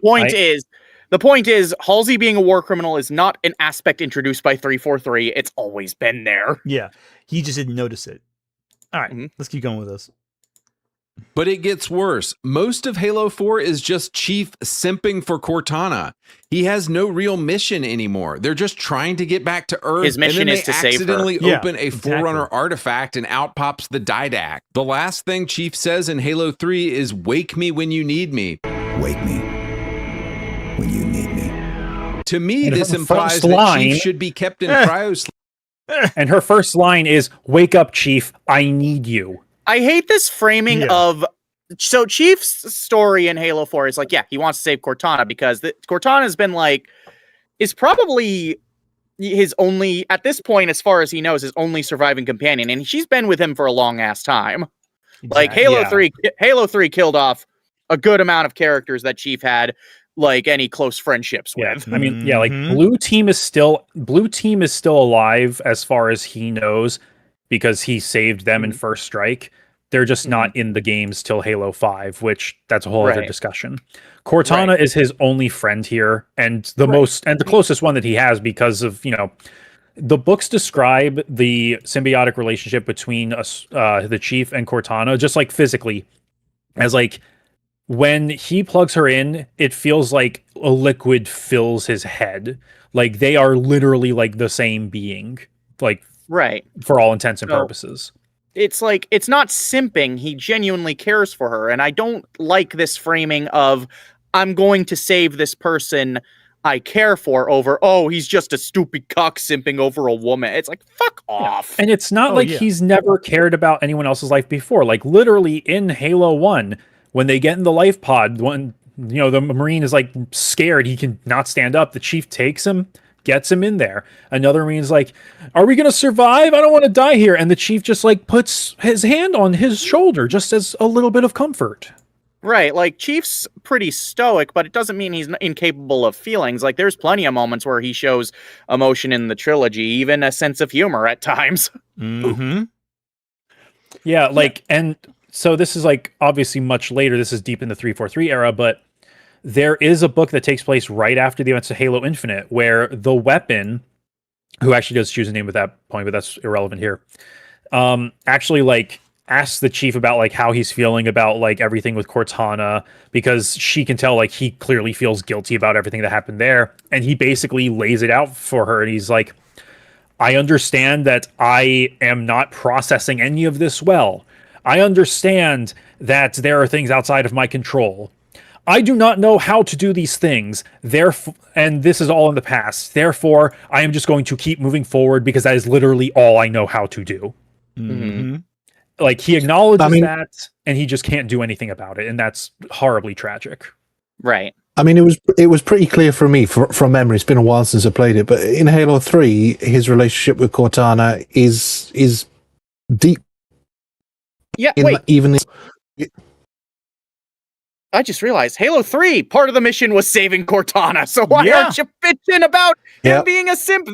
point is, Halsey being a war criminal is not an aspect introduced by 343. It's always been there. Yeah, he just didn't notice it. All right, let's keep going with this. But it gets worse. Most of Halo 4 is just Chief simping for Cortana. He has no real mission anymore. They're just trying to get back to Earth. His mission is to save her. Accidentally open a Forerunner artifact and out pops the Didact. The last thing Chief says in Halo 3 is, "Wake me when you need me." Wake me when you need me. To me, this implies that Chief should be kept in cryo sleep. And her first line is, "Wake up, Chief. I need you." I hate this framing of... So Chief's story in Halo 4 is like, yeah, he wants to save Cortana because Cortana has been like... is probably his only... At this point, as far as he knows, his only surviving companion. And she's been with him for a long-ass time. Like, Halo 3 killed off a good amount of characters that Chief had like any close friendships with. I mean, like Blue Team is still alive as far as he knows because he saved them in First Strike. They're just not in the games till Halo 5, which that's a whole other discussion. Cortana is his only friend here and the the closest one that he has because of, the books describe the symbiotic relationship between the Chief and Cortana, just like physically, as like when he plugs her in, it feels like a liquid fills his head. Like they are literally like the same being, like for all intents and purposes. It's like, it's not simping. He genuinely cares for her. And I don't like this framing of, I'm going to save this person I care for over, oh, he's just a stupid cock simping over a woman. It's like, fuck off. And it's not he's never cared about anyone else's life before. Like literally in Halo 1, when they get in the life pod, when the Marine is like scared, he can not stand up. The Chief takes him, gets him in there. Another Marine's like, are we gonna survive? I don't want to die here. And the Chief just like puts his hand on his shoulder just as a little bit of comfort. Right, like Chief's pretty stoic, but it doesn't mean he's incapable of feelings. Like there's plenty of moments where he shows emotion in the trilogy, even a sense of humor at times. Yeah, like, and so this is like obviously much later. This is deep in the 343 era, but there is a book that takes place right after the events of Halo Infinite where the Weapon, who actually does choose a name at that point, but that's irrelevant here, actually like asks the Chief about like how he's feeling about like everything with Cortana, because she can tell like he clearly feels guilty about everything that happened there. And he basically lays it out for her. And he's like, I understand that I am not processing any of this well. I understand that there are things outside of my control. I do not know how to do these things. Therefore, and this is all in the past. Therefore, I am just going to keep moving forward because that is literally all I know how to do. Like he acknowledges that, and he just can't do anything about it, and that's horribly tragic. Right. I mean, it was pretty clear for me from memory. It's been a while since I played it, but in Halo 3, his relationship with Cortana is deep. Yeah, wait. I just realized Halo 3, part of the mission was saving Cortana, so why aren't you bitching about him being a simp?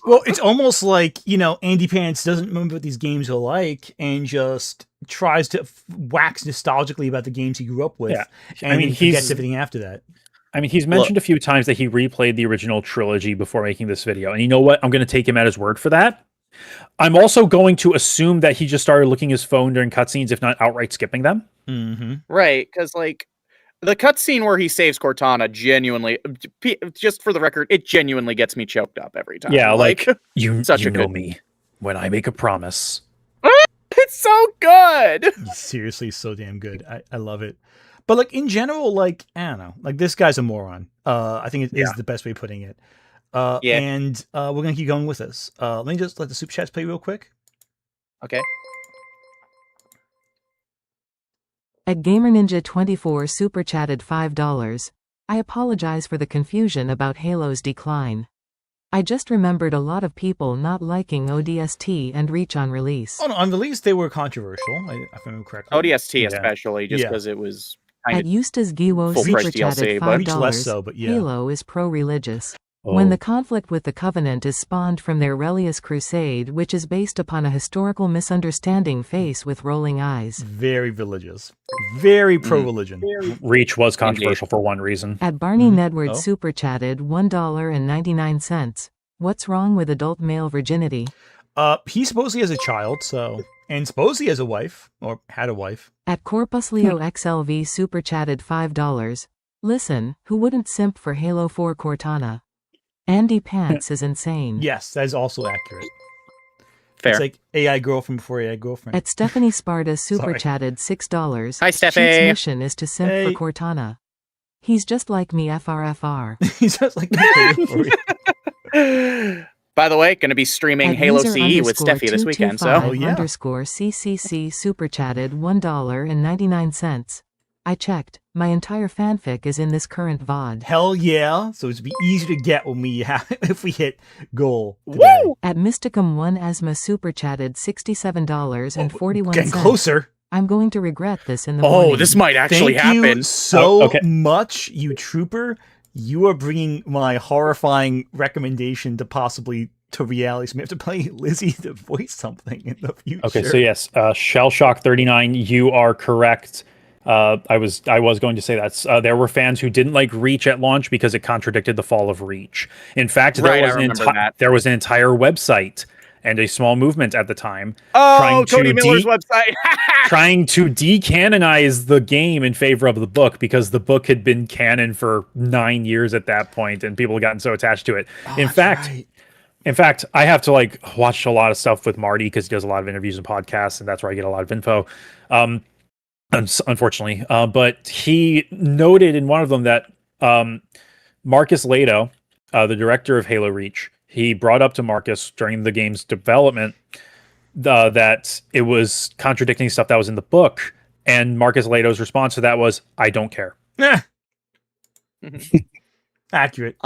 Well, it's almost like, AndyPants doesn't remember what these games are like and just tries to wax nostalgically about the games he grew up with. Yeah. And he forgets everything after that. I mean, he's mentioned a few times that he replayed the original trilogy before making this video. And you know what? I'm going to take him at his word for that. I'm also going to assume that he just started looking at his phone during cutscenes, if not outright skipping them. Mm-hmm. Right, because, like, the cutscene where he saves Cortana genuinely, just for the record, it genuinely gets me choked up every time. Yeah, like you know me when I make a promise. It's so good. He's seriously so damn good. I love it. But like in general, like I don't know, like this guy's a moron. I think it is the best way of putting it. And we're gonna keep going with this. Let me just let the super chats play real quick. Okay. At GamerNinja24 super chatted $5. I apologize for the confusion about Halo's decline. I just remembered a lot of people not liking ODST and Reach on release. Oh no, on release they were controversial. If I remember correctly. ODST especially, just because it was kind At Eustace Giwo super chatted $5. Less so, but Halo is pro-religious. When the conflict with the Covenant is spawned from their Relius Crusade, which is based upon a historical misunderstanding face with rolling eyes. Very religious. Very pro-religion. Reach was controversial for one reason. At Barney Nedward super chatted $1.99. What's wrong with adult male virginity? He supposedly has a child, and supposedly has a wife, or had a wife. At Corpus Leo XLV super chatted $5. Listen, who wouldn't simp for Halo 4 Cortana? AndyPants is insane. Yes, that is also accurate. Fair. It's like AI girlfriend before AI girlfriend. At Stephanie Sparta super chatted $6. Hi, Steffi. Cheat's mission is to simp for Cortana. He's just like me, FRFR. He's just like me. By the way, going to be streaming At Halo CE with Steffi this weekend. So underscore CCC super chatted $1.99. I checked. My entire fanfic is in this current VOD. Hell yeah! So it'd be easy to get when we if we hit goal today. Woo! At Mysticum1 Asma super chatted $67.41. Getting closer. I'm going to regret this in the morning. Oh, this might actually happen. Thank you so much, you trooper. You are bringing my horrifying recommendation to reality. So we have to play Lizzie to voice something in the future. Okay, so yes, Shellshock39, you are correct. I was going to say that there were fans who didn't like Reach at launch because it contradicted the fall of Reach. In fact, there was an entire website and a small movement at the time Cody Miller's website trying to decanonize the game in favor of the book because the book had been canon for 9 years at that point and people had gotten so attached to it. In fact, I have to watch a lot of stuff with Marty because he does a lot of interviews and podcasts, and that's where I get a lot of info. Unfortunately, but he noted in one of them that Marcus Lato, the director of Halo Reach, he brought up to Marcus during the game's development that it was contradicting stuff that was in the book, and Marcus Lato's response to that was, "I don't care." Accurate.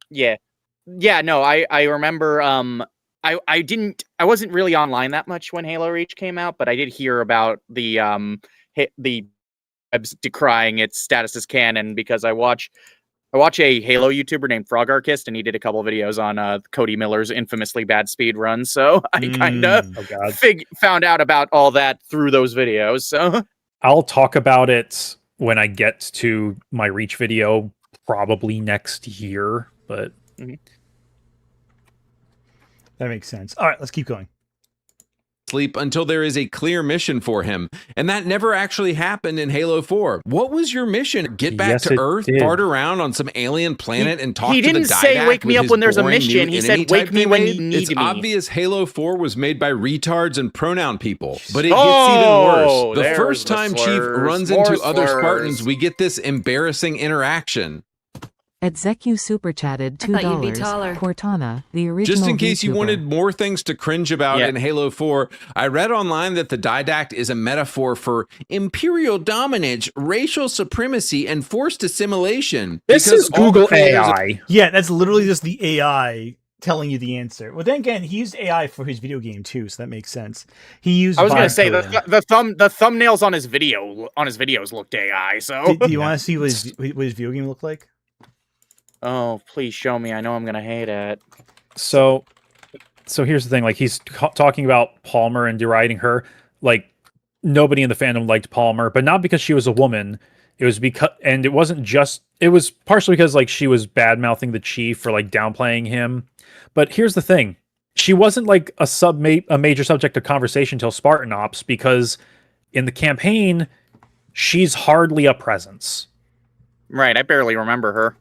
Yeah. No, I remember. I wasn't really online that much when Halo Reach came out, but I did hear about the decrying its status as canon because I watch a Halo YouTuber named Frogarchist, and he did a couple videos on Cody Miller's infamously bad speed run. So I kind of found out about all that through those videos. So I'll talk about it when I get to my Reach video, probably next year. But that makes sense. All right, let's keep going. Sleep until there is a clear mission for him, and that never actually happened in Halo 4. What was your mission? Get back to Earth, fart around on some alien planet, and talk to the Didact? He didn't say wake me up when there's a mission. He said wake me when you need me. It's obvious Halo 4 was made by retards and pronoun people, but it gets even worse. The first time Chief runs into other Spartans, we get this embarrassing interaction. At Zeku super chatted $2. thought you'd be taller. Cortana, the original Just in case you VTuber. wanted more things to cringe about in Halo 4, I read online that the didact is a metaphor for imperial dominance, racial supremacy, and forced assimilation. This Because is all the Google creators of- AI. Yeah, that's literally just the AI telling you the answer. Well, then again, he used AI for his video game too, so that makes sense. He used. I was gonna vibe say coding. the thumbnails on his videos looked AI. So Do you want to see what his video game looked like? oh, please show me. I know I'm gonna hate it. So here's the thing. Like, he's talking about Palmer and deriding her. Like, nobody in the fandom liked Palmer, but not because she was a woman. It was because, and it wasn't just. It was partially because like she was bad mouthing the chief for like downplaying him. But here's the thing: she wasn't like a major subject of conversation till Spartan Ops, because in the campaign, she's hardly a presence. Right, I barely remember her.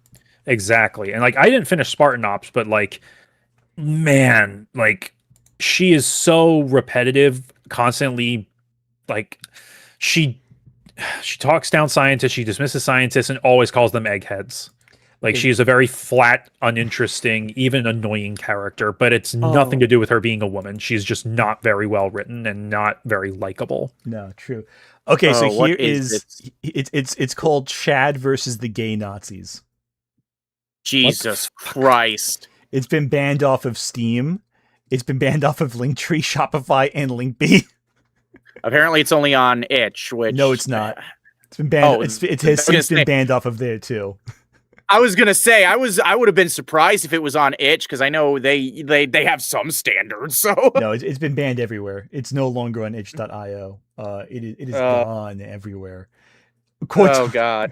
Exactly. And like, I didn't finish Spartan Ops, but like, man, like, she is so repetitive, constantly. Like, she talks down scientists, she dismisses scientists, and always calls them eggheads. Like, she is a very flat, uninteresting, even annoying character, but it's nothing to do with her being a woman. She's just not very well written and not very likable. No, true. Okay, so what here is it's called Chad versus the gay Nazis. Jesus Christ. It's been banned off of Steam. It's been banned off of Linktree, Shopify, and Linkbee. Apparently, it's only on Itch. Which No, it's not. It's been banned. It has since been banned off of there too. I was gonna say I would have been surprised if it was on Itch, because I know they have some standards. So No, it's been banned everywhere. It's no longer on itch.io. It is gone everywhere. oh god.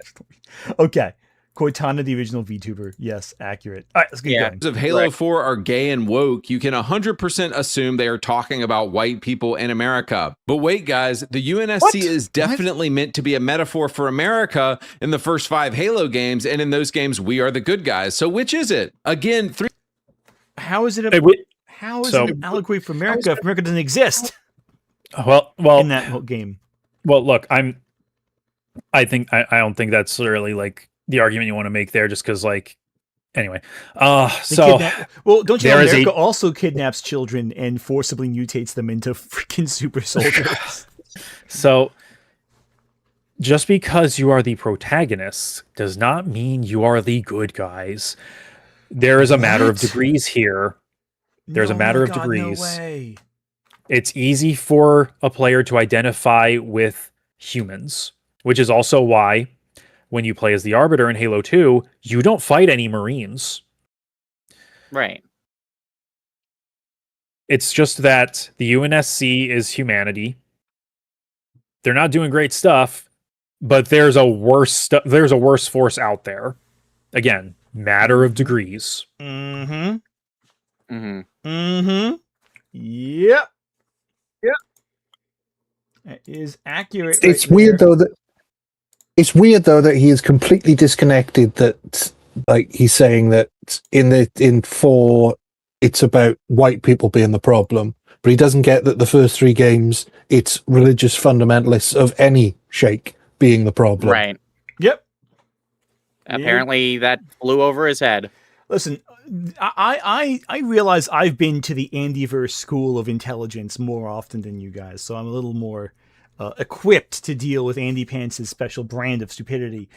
Okay. Cortana, the original VTuber. Yes, accurate. All right, let's get going. If Halo 4 are gay and woke, you can 100% assume they are talking about white people in America. But wait, guys, the UNSC is definitely meant to be a metaphor for America in the first 5 Halo games, and in those games, we are the good guys. So which is it? Again, How is it how is it an allegory for America if America doesn't exist? Well, in that game. Well, look, I don't think that's really like the argument you want to make there, just because, like, anyway. Well, don't you know America also kidnaps children and forcibly mutates them into freaking super soldiers? So, just because you are the protagonist does not mean you are the good guys. There is a matter of degrees here. There's a matter of degrees. No way. It's easy for a player to identify with humans, which is also why when you play as the Arbiter in Halo 2, you don't fight any Marines. Right. It's just that the UNSC is humanity. They're not doing great stuff, but there's a worse force out there. Again, matter of degrees. Mm-hmm. Mm-hmm. Mm-hmm. Yep. Yep. That is accurate. It's weird though that he is completely disconnected. That, like, he's saying that in 4 it's about white people being the problem, but he doesn't get that the first 3 games it's religious fundamentalists of any shake being the problem. Right. Yep. Apparently that flew over his head. Listen, I realize I've been to the Andyverse school of intelligence more often than you guys, so I'm a little more equipped to deal with AndyPants' special brand of stupidity.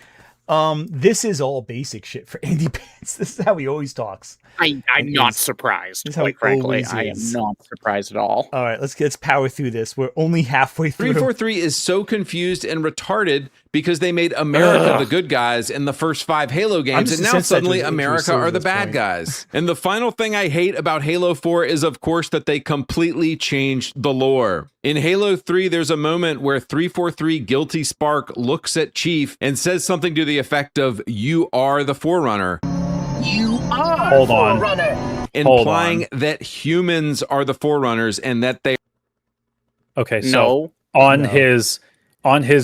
This is all basic shit for AndyPants. This is how he always talks. I'm not surprised. This is how he frankly, always I am is. not surprised at all. All right, let's power through this. We're only halfway through. 343 is so confused and retarded because they made America the good guys in the first 5 Halo games, and now suddenly America are the bad guys. And the final thing I hate about Halo 4 is, of course, that they completely changed the lore. In Halo 3, there's a moment where 343 Guilty Spark looks at Chief and says something to the effect of, "You are the Forerunner." You are Hold on. Forerunner. Implying that humans are the Forerunners and that they... Okay, so on his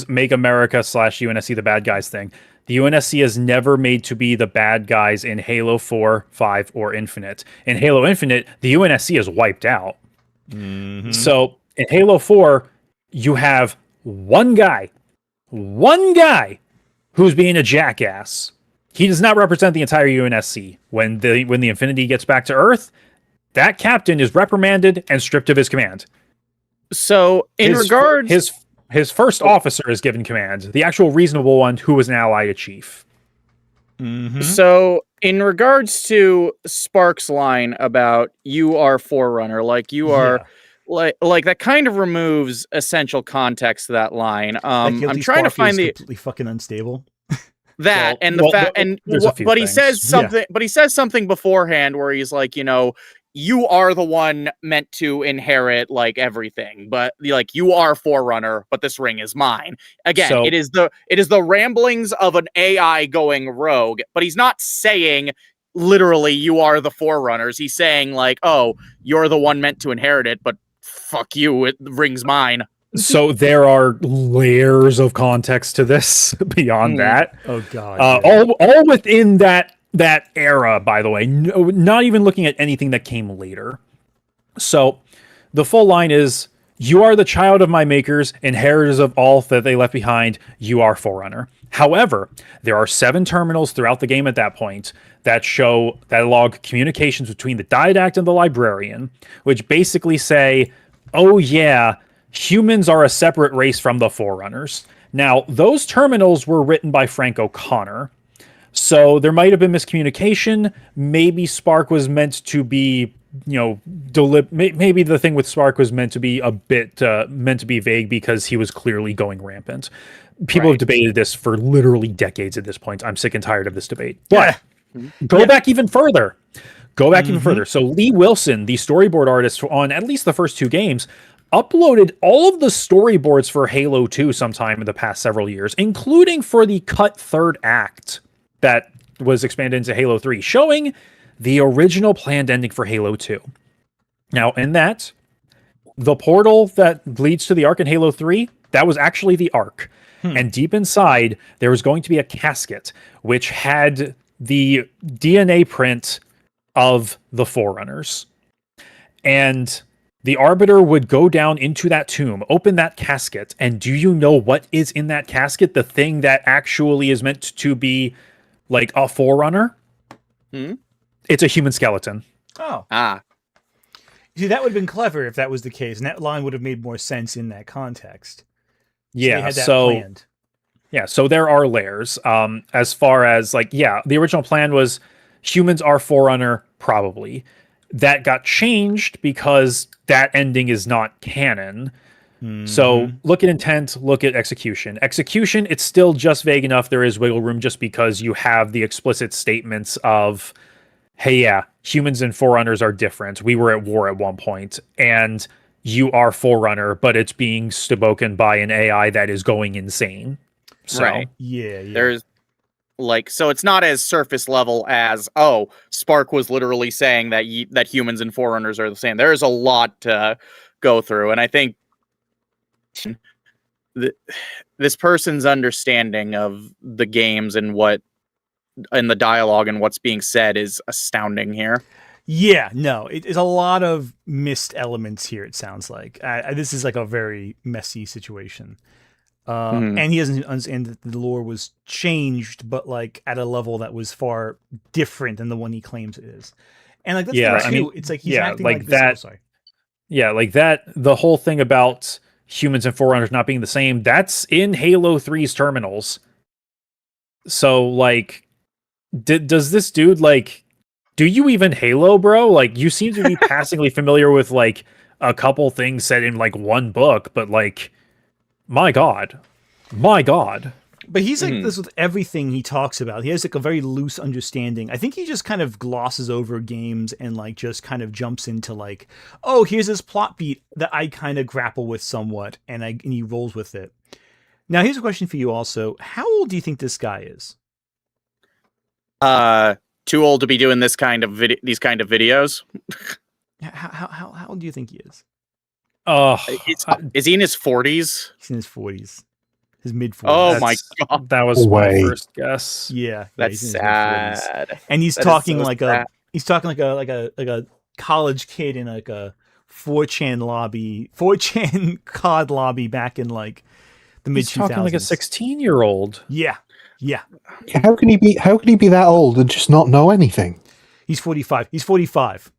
Make America / UNSC the bad guys thing, the UNSC is never made to be the bad guys in Halo 4, 5, or Infinite. In Halo Infinite, the UNSC is wiped out. Mm-hmm. So in Halo 4, you have one guy who's being a jackass. He does not represent the entire UNSC. When the Infinity gets back to Earth, that captain is reprimanded and stripped of his command. So, his first officer is given command, the actual reasonable one who was an ally to Chief. Mm-hmm. So, in regards to Spark's line about you are Forerunner, like you are, like that kind of removes essential context to that line. I'm trying to find the completely fucking unstable. That but he says something. But he says something beforehand where he's like, you are the one meant to inherit like everything, but like you are Forerunner, but this ring is mine. Again, it is the ramblings of an AI going rogue, but he's not saying literally you are the Forerunners. He's saying like, oh, you're the one meant to inherit it, but fuck you, the ring's mine. So there are layers of context to this beyond that. Oh god. All within that era, by the way, not even looking at anything that came later. So the full line is, you are the child of my makers, inheritors of all that they left behind. You are Forerunner. However, there are 7 terminals throughout the game at that point that log communications between the Didact and the Librarian, which basically say, oh yeah, humans are a separate race from the Forerunners. Now, those terminals were written by Frank O'Connor, so there might have been miscommunication. Maybe Spark was meant to be, maybe the thing with Spark was meant to be a bit meant to be vague because he was clearly going rampant. People have debated this for literally decades at this point. I'm sick and tired of this debate. But go back even further. Even further. So Lee Wilson, the storyboard artist on at least the first 2 games, uploaded all of the storyboards for Halo 2 sometime in the past several years, including for the cut 3rd act that was expanded into Halo 3, showing the original planned ending for Halo 2. Now, in that, the portal that leads to the Ark in Halo 3, that was actually the Ark. And deep inside, there was going to be a casket, which had the DNA print of the Forerunners. And the Arbiter would go down into that tomb, open that casket, and do you know what is in that casket? The thing that actually is meant to be like a Forerunner? It's a human skeleton. Oh. See, that would have been clever if that was the case, and that line would have made more sense in that context. Planned. Yeah, so there are layers. As far as the original plan was humans are Forerunner, probably. That got changed because that ending is not canon. So look at intent, look at execution. Execution, it's still just vague enough. There is wiggle room just because you have the explicit statements of, hey, yeah, humans and Forerunners are different. We were at war at one point, and you are Forerunner, but it's being spoken by an AI that is going insane. So, right. Yeah. There's so it's not as surface level as, oh, Spark was literally saying that that humans and Forerunners are the same. There is a lot to go through, and I think this person's understanding of the games and the dialogue and what's being said is astounding here. Yeah, no, it's a lot of missed elements here, it sounds like. This is like a very messy situation. And he doesn't understand that the lore was changed, but like at a level that was far different than the one he claims it is. And like that's it's like he's acting like that. Sorry. Yeah, like that. The whole thing about humans and Forerunners not being the same, that's in Halo 3's terminals. So like, does this dude do you even Halo, bro? Like, you seem to be passingly familiar with like a couple things said in like one book, but like, my God. But he's like this with everything he talks about. He has like a very loose understanding. I think he just kind of glosses over games and like just kind of jumps into like, oh, here's this plot beat that I kind of grapple with somewhat, and he rolls with it. Now, here's a question for you also. How old do you think this guy is? Too old to be doing these kind of videos. How old do you think he is? Is he in his 40s? He's in his 40s. His mid-40s. Oh my God. That was my first guess. Yeah. That's sad. And he's talking like a college kid in like a 4chan COD lobby back in like the mid-2000s. He's talking like a 16-year-old. Yeah. Yeah. How can he be that old and just not know anything? He's 45. He's 45.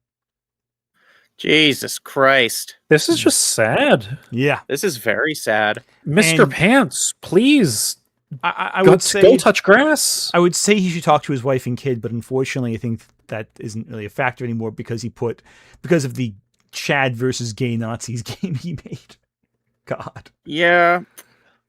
Jesus Christ. This is just sad. Yeah. This is very sad. Mr. And- Pants, please. I would say go touch grass. I would say he should talk to his wife and kid, but unfortunately, I think that isn't really a factor anymore because of the Chad versus gay Nazis game he made. God. Yeah.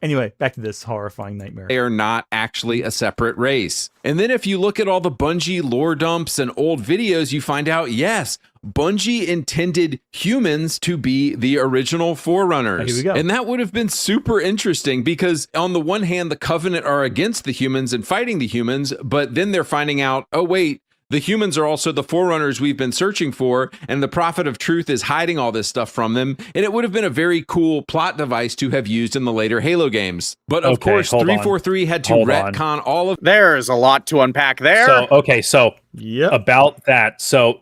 Anyway, back to this horrifying nightmare. They are not actually a separate race. And then if you look at all the Bungie lore dumps and old videos, you find out, yes, Bungie intended humans to be the original Forerunners. Here we go. And that would have been super interesting because on the one hand, the Covenant are against the humans and fighting the humans, but then they're finding out, oh wait, the humans are also the Forerunners we've been searching for, and the Prophet of Truth is hiding all this stuff from them, and it would have been a very cool plot device to have used in the later Halo games. But of course, 343 had to retcon all of... There's a lot to unpack there. So about that. So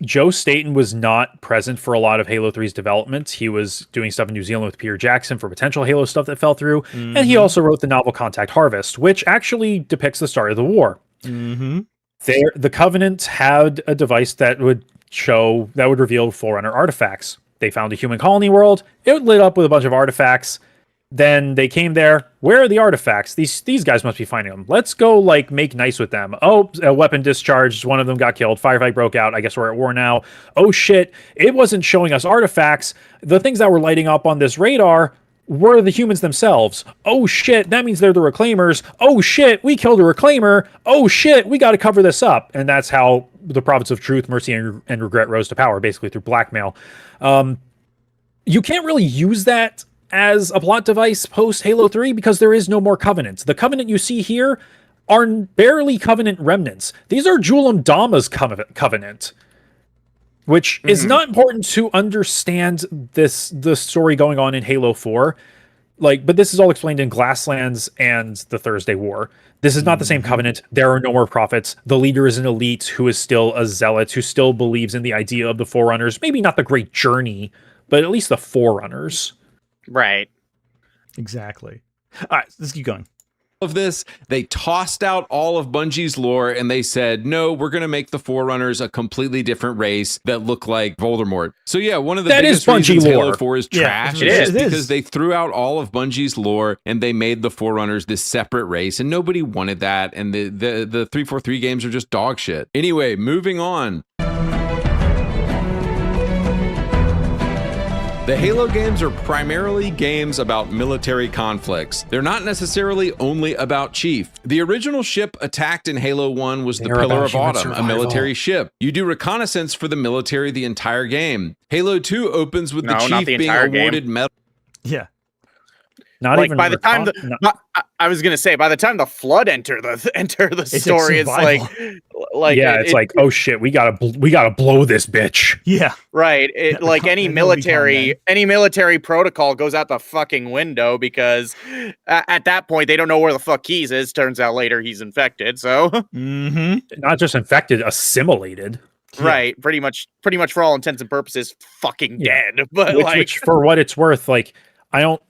Joe Staten was not present for a lot of Halo 3's development. He was doing stuff in New Zealand with Peter Jackson for potential Halo stuff that fell through, and he also wrote the novel Contact Harvest, which actually depicts the start of the war. Mm-hmm. The Covenant had a device that would reveal Forerunner artifacts. They found a human colony world. It lit up with a bunch of artifacts. Then they came there. Where are the artifacts? These guys must be finding them. Let's go make nice with them. Oh, a weapon discharged. One of them got killed. Firefight broke out. I guess we're at war now. Oh shit! It wasn't showing us artifacts. The things that were lighting up on this radar were the humans themselves. Oh shit, that means they're the Reclaimers. Oh shit, we killed a Reclaimer. Oh shit, we got to cover this up. And that's how the Prophets of Truth, Mercy, and Regret rose to power, basically through blackmail. You can't really use that as a plot device post Halo 3 because there is no more Covenants. The Covenant you see here are barely Covenant remnants. These are Julam Dama's Covenant. Which is not important to understand the story going on in Halo 4. But this is all explained in Glasslands and the Thursday War. This is not the same Covenant. There are no more prophets. The leader is an elite who is still a zealot, who still believes in the idea of the Forerunners. Maybe not the Great Journey, but at least the Forerunners. Right. Exactly. All right, let's keep going. Of this, they tossed out all of Bungie's lore and they said, no, we're going to make the Forerunners a completely different race that look like Voldemort. So yeah, one of the biggest reasons Halo 4 is trash is because they threw out all of Bungie's lore and they made the Forerunners this separate race, and nobody wanted that, and the 343 games are just dog shit. Anyway, moving on. The Halo games are primarily games about military conflicts. They're not necessarily only about Chief. The original ship attacked in Halo 1 was the Pillar of Autumn, a military ship. You do reconnaissance for the military the entire game. Halo 2 opens with the Chief being awarded medal. Yeah. Not even by the time I was gonna say, by the time the Flood enter the story, it's like oh shit, we gotta blow this bitch. Yeah, right. Any military protocol goes out the fucking window because at that point they don't know where the fuck Keys is. Turns out later he's infected. So not just infected, assimilated. Right, pretty much for all intents and purposes, fucking dead. But which for what it's worth, I don't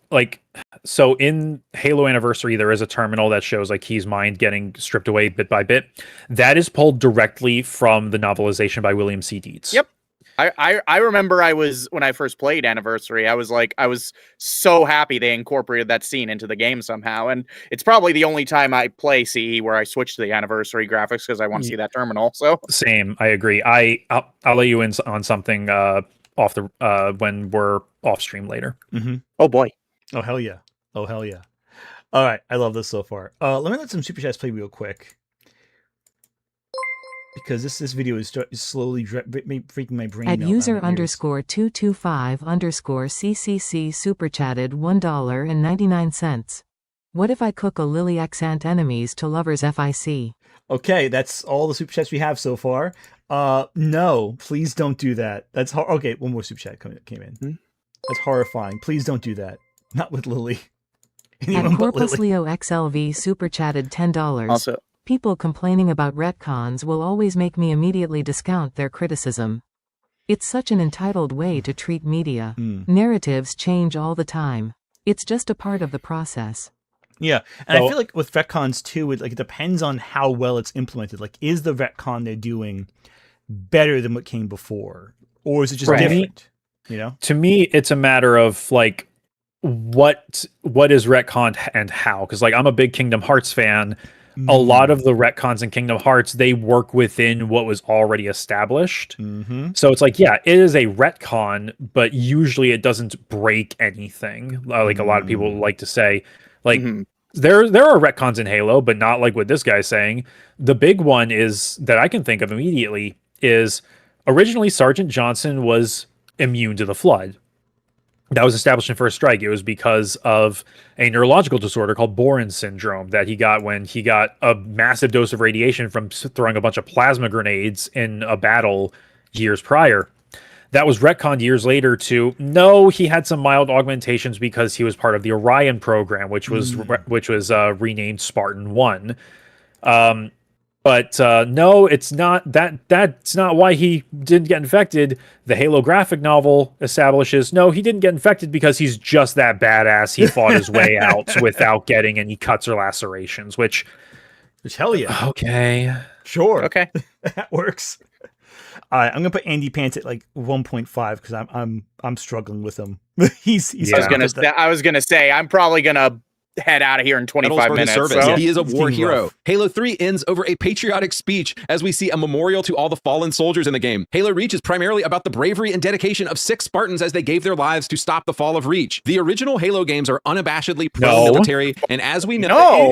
so in Halo Anniversary, there is a terminal that shows Key's mind getting stripped away bit by bit. That is pulled directly from the novelization by William C. Dietz. Yep. I remember when I first played Anniversary, I was so happy they incorporated that scene into the game somehow. And it's probably the only time I play CE where I switch to the Anniversary graphics because I want to see that terminal. So same, I agree. I'll let you in on something off the when we're off stream later. Oh boy. Oh hell yeah. Oh hell yeah. All right, I love this so far. Let me let some super chats play real quick because this video is slowly freaking my brain at out. User _225_CCC super chatted $1.99. What if I cook a Lily X ant enemies to lovers FIC? Okay, that's all the super chats we have so far. No, please don't do that. That's okay. One more super chat came in. That's horrifying. Please don't do that. Not with Lily. At Corpus Leo XLV super chatted $10. Also, people complaining about retcons will always make me immediately discount their criticism. It's such an entitled way to treat media. Narratives change all the time. It's just a part of the process. Yeah, and So- I feel like with retcons too, it depends on how well it's implemented. Like, is the retcon they're doing better than what came before, or is it just Right. different? You know, To me, it's a matter of like what is retconned and how. Because like I'm a big Kingdom Hearts fan. A lot of the retcons in Kingdom Hearts, they work within what was already established. So it's like, yeah, it is a retcon, but usually it doesn't break anything. Like a lot of people like to say, like there are retcons in Halo, but not like what this guy's saying. The big one is that I can think of immediately is originally Sergeant Johnson was immune to the Flood. That was established in First Strike. It was because of a neurological disorder called Boren syndrome that he got when he got a massive dose of radiation from throwing a bunch of plasma grenades in a battle years prior. That was retconned years later to no, he had some mild augmentations because he was part of the Orion program, which was renamed Spartan 1. But no, it's not that. That's not why he didn't get infected. The Halo graphic novel establishes no, he didn't get infected because he's just that badass. He fought his way out without getting any cuts or lacerations. Which hell yeah. Okay, Sure. Okay. That works. All right, I'm gonna put AndyPants at like 1.5 because I'm struggling with him. he's I was gonna say I'm probably gonna head out of here in 25 minutes. So. He is a war hero. Rough. Halo 3 ends over a patriotic speech as we see a memorial to all the fallen soldiers in the game. Halo Reach is primarily about the bravery and dedication of 6 Spartans as they gave their lives to stop the fall of Reach. The original Halo games are unabashedly pro-military, and as we know...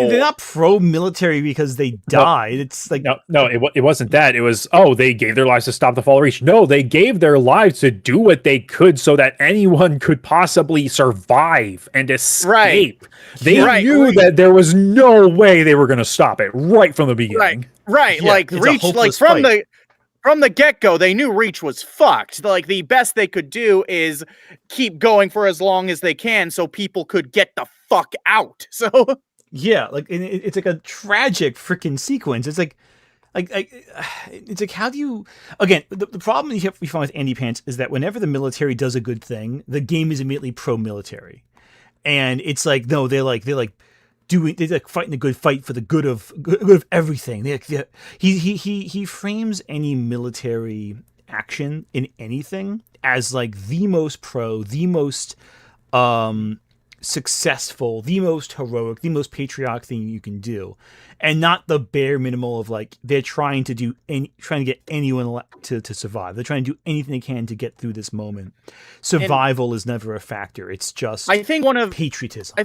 They're not pro-military because they died. It's like... No, it wasn't that. It was, they gave their lives to stop the fall of Reach. No, they gave their lives to do what they could so that anyone could possibly survive and escape. They knew that there was no way they were going to stop it right from the beginning. Right. Yeah, like Reach, like from the get-go, they knew Reach was fucked. Like the best they could do is keep going for as long as they can so people could get the fuck out. So yeah, like it's like a tragic freaking sequence. It's like it's like, how do you, again, the problem we find with AndyPants is that whenever the military does a good thing, the game is immediately pro-military. And it's like, no, they're like fighting a good fight for the good of everything. He frames any military action in anything as like the most pro, the most successful, the most heroic, the most patriotic thing you can do, and not the bare minimal of like they're trying to get anyone to survive. They're trying to do anything they can to get through this moment. Survival is never a factor. It's just patriotism. I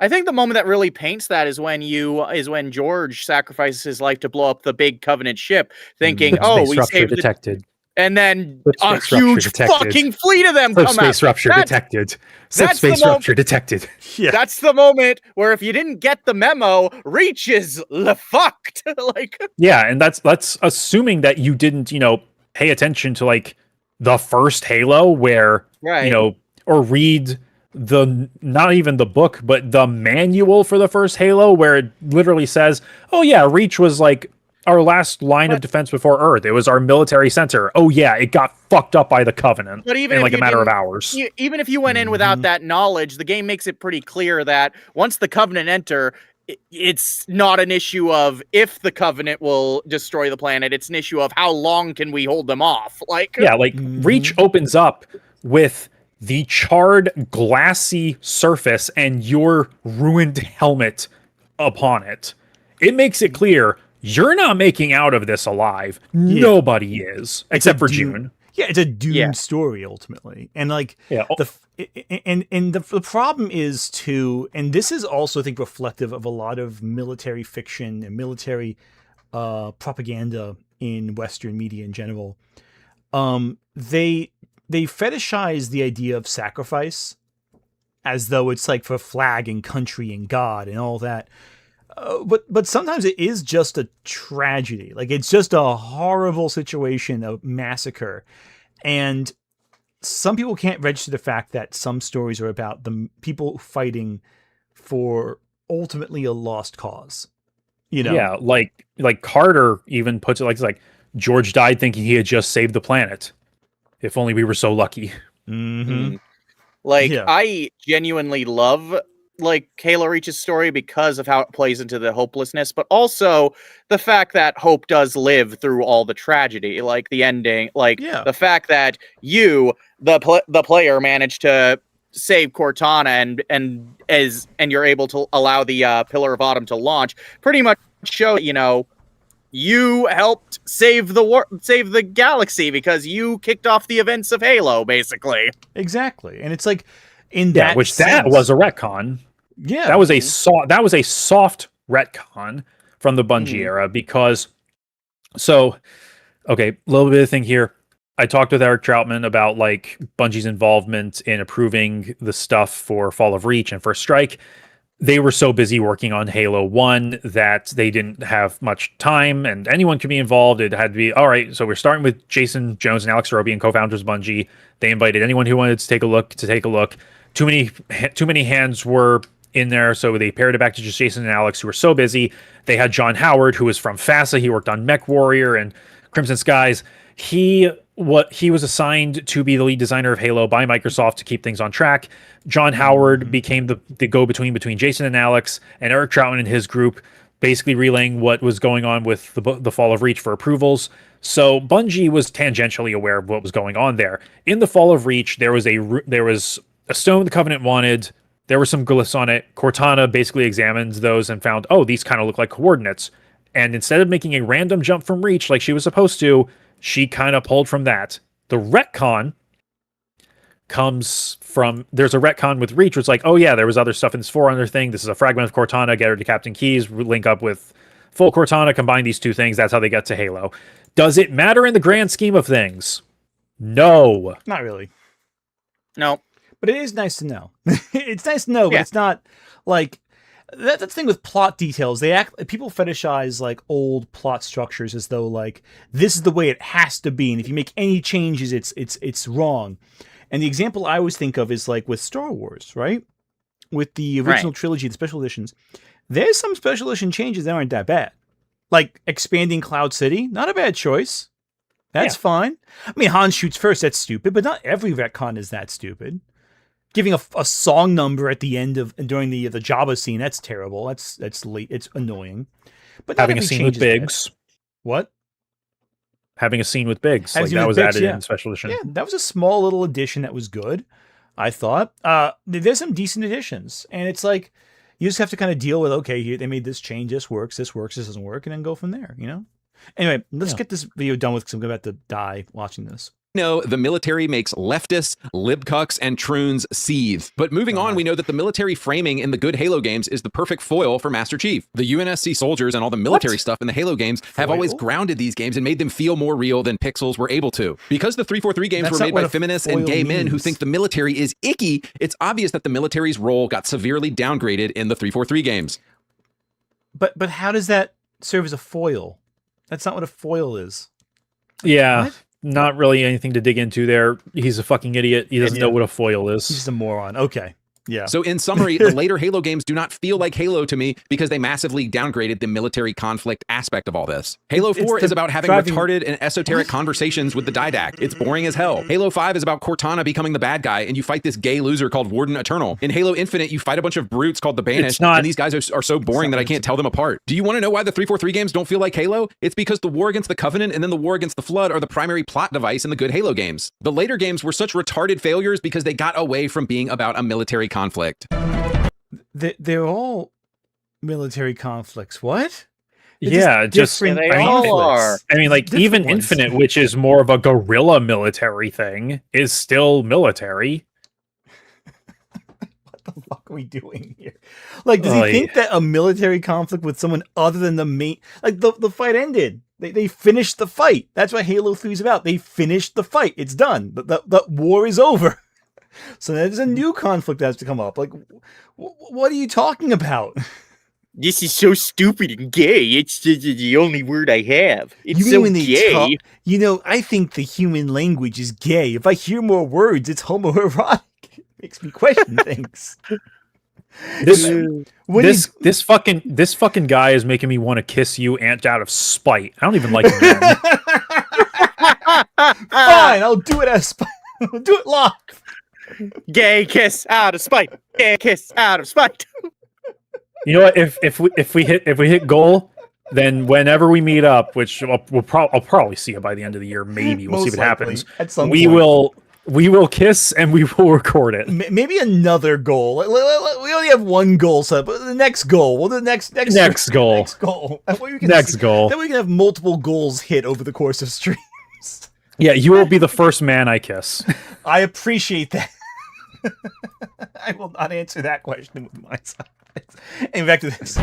think the moment that really paints that is when George sacrifices his life to blow up the big Covenant ship, thinking, we saved detected. And then a huge fucking fleet of them come out. Subspace rupture detected. Subspace rupture detected. Yeah. That's the moment where if you didn't get the memo, Reach is fucked. Yeah, and that's assuming that you didn't, pay attention to like the first Halo where or read not even the book, but the manual for the first Halo where it literally says, oh yeah, Reach was like our last line of defense before Earth. It was our military center. Oh yeah, it got fucked up by the Covenant in like a matter of hours. Even if you went in without that knowledge, the game makes it pretty clear that once the Covenant enter, it's not an issue of if the Covenant will destroy the planet. It's an issue of how long can we hold them off. Reach opens up with the charred, glassy surface and your ruined helmet upon it. It makes it clear you're not making out of this alive. Yeah. Nobody is, except for June. Yeah, it's a doomed story ultimately, and the problem is too, and this is also I think reflective of a lot of military fiction and military propaganda in Western media in general. They fetishize the idea of sacrifice as though it's like for flag and country and God and all that. But sometimes it is just a tragedy. Like it's just a horrible situation, a massacre. And some people can't register the fact that some stories are about the people fighting for ultimately a lost cause. Yeah, like Carter even puts it like George died thinking he had just saved the planet. If only we were so lucky. Mm-hmm. I genuinely love like Halo Reach's story because of how it plays into the hopelessness, but also the fact that hope does live through all the tragedy, like the ending, like the fact that you, the player, managed to save Cortana and you're able to allow the Pillar of Autumn to launch, pretty much show, you know, you helped save the galaxy because you kicked off the events of Halo, basically. Exactly, and it's like in that which sense, that was a retcon. Yeah, that was a soft retcon from the Bungie era because. So, okay, a little bit of thing here. I talked with Eric Troutman about like Bungie's involvement in approving the stuff for Fall of Reach and First Strike. They were so busy working on Halo 1 that they didn't have much time, and anyone could be involved. It had to be, all right, so we're starting with Jason Jones and Alex Robian, co-founders of Bungie. They invited anyone who wanted to take a look. Too many hands were in there, so they paired it back to just Jason and Alex, who were so busy. They had John Howard, who was from FASA. He worked on Mech Warrior and Crimson Skies. He was assigned to be the lead designer of Halo by Microsoft to keep things on track. John Howard became the go-between between Jason and Alex, and Eric Troutman and his group, basically relaying what was going on with the Fall of Reach for approvals. So Bungie was tangentially aware of what was going on there. In the Fall of Reach, there was a stone the Covenant wanted. There were some glyphs on it. Cortana basically examined those and found, oh, these kind of look like coordinates. And instead of making a random jump from Reach like she was supposed to, she kind of pulled from that. The retcon comes from, there's a retcon with Reach, where it's like, oh yeah, there was other stuff in this Forerunner thing. This is a fragment of Cortana, get her to Captain Keyes, link up with full Cortana, combine these two things. That's how they get to Halo. Does it matter in the grand scheme of things? No. Not really. No. But it is nice to know. It's nice to know, but it's not like that's the thing with plot details. People fetishize like old plot structures as though like this is the way it has to be, and if you make any changes, it's wrong. And the example I always think of is like with Star Wars, right? With the original trilogy, the special editions, there's some special edition changes that aren't that bad. Like expanding Cloud City, not a bad choice. That's fine. I mean, Han shoots first, that's stupid, but not every retcon is that stupid. Giving a song number at the end of during the Jabba scene, that's terrible. That's late. It's annoying. But having a scene with Biggs. What? Having a scene with Biggs. Like that was added in special edition. Yeah, that was a small little addition that was good, I thought. There's some decent additions. And it's like, you just have to kind of deal with, okay, they made this change, this works, this doesn't work, and then go from there, you know? Anyway, let's get this video done with because I'm about to die watching this. No, the military makes leftists, libcucks, and troons seethe. But moving on, we know that the military framing in the good Halo games is the perfect foil for Master Chief. The UNSC soldiers and all the military stuff in the Halo games have always grounded these games and made them feel more real than Pixels were able to. Because the 343 games were made by feminists and gay men who think the military is icky, it's obvious that the military's role got severely downgraded in the 343 games. But how does that serve as a foil? That's not what a foil is. Yeah. What? Not really anything to dig into there. He's a fucking idiot. He doesn't know what a foil is. He's just a moron. Okay. Yeah. So in summary, the later Halo games do not feel like Halo to me because they massively downgraded the military conflict aspect of all this. Halo 4 is about having retarded and esoteric conversations with the Didact. It's boring as hell. Halo 5 is about Cortana becoming the bad guy and you fight this gay loser called Warden Eternal. In Halo Infinite, you fight a bunch of brutes called the Banished, and these guys are so boring that I can't tell them apart. Do you want to know why the 343 games don't feel like Halo? It's because the war against the Covenant and then the war against the Flood are the primary plot device in the good Halo games. The later games were such retarded failures because they got away from being about a military conflict. They're all military conflicts. What? They all are. I mean, like even Infinite, which is more of a guerrilla military thing, is still military. What the fuck are we doing here? Like, does he think that a military conflict with someone other than the main, like the fight ended? They finished the fight. That's what Halo 3 is about. They finished the fight. It's done. The war is over. So there's a new conflict that has to come up. Like, what are you talking about? This is so stupid and gay. It's the only word I have. It's you so gay. You know, I think the human language is gay. If I hear more words, it's homoerotic. It makes me question things. This fucking guy is making me want to kiss you, Ant, out of spite. I don't even like him. Fine, I'll do it as spite. Do it live. Gay kiss out of spite. Gay kiss out of spite. You know what? If we hit goal, then whenever we meet up, which I'll probably see it by the end of the year. Maybe we'll see what happens. At some we point. will kiss and we will record it. Maybe another goal. We only have one goal set, but the next goal. Well, the next goal. Next goal. Goal. Then we can have multiple goals hit over the course of streams. Yeah, you will be the first man I kiss. I appreciate that. I will not answer that question with my side. And back to this.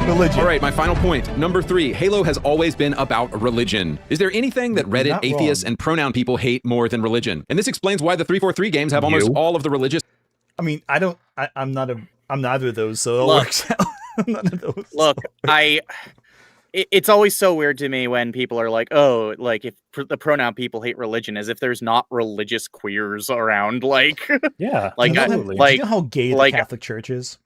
Religion. All right, my final point. Number 3, Halo has always been about religion. Is there anything that Reddit, atheists, and pronoun people hate more than religion? And this explains why the 343 games have almost all of the religious... I mean, I'm neither of those, so it works out. I'm none of those. Look, it's always so weird to me when people are like, oh, like if the pronoun people hate religion, as if there's not religious queers around. Like, yeah, like, do you know how gay the Catholic Church is?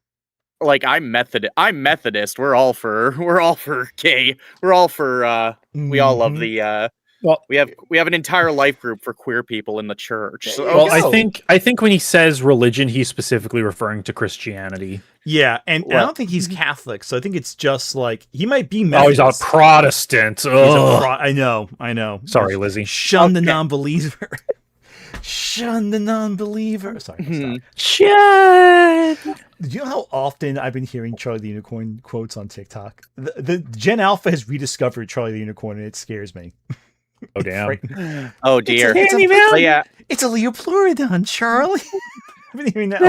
Like I'm Methodist. We're all for gay. We're all for. We all love the. Well, we have an entire life group for queer people in the church. So, well, I think when he says religion, he's specifically referring to Christianity. Yeah, and I don't think he's Catholic, so I think it's just like he might be Methodist. Oh, he's a Protestant. I know. Sorry, Lizzie. Shun the non-believer. Shun the non-believer. Sorry. Shun. Do you know how often I've been hearing Charlie the Unicorn quotes on TikTok? The Gen Alpha has rediscovered Charlie the Unicorn, and it scares me. Oh damn! Oh dear! It's a Leopleurodon, Charlie. I've been hearing that.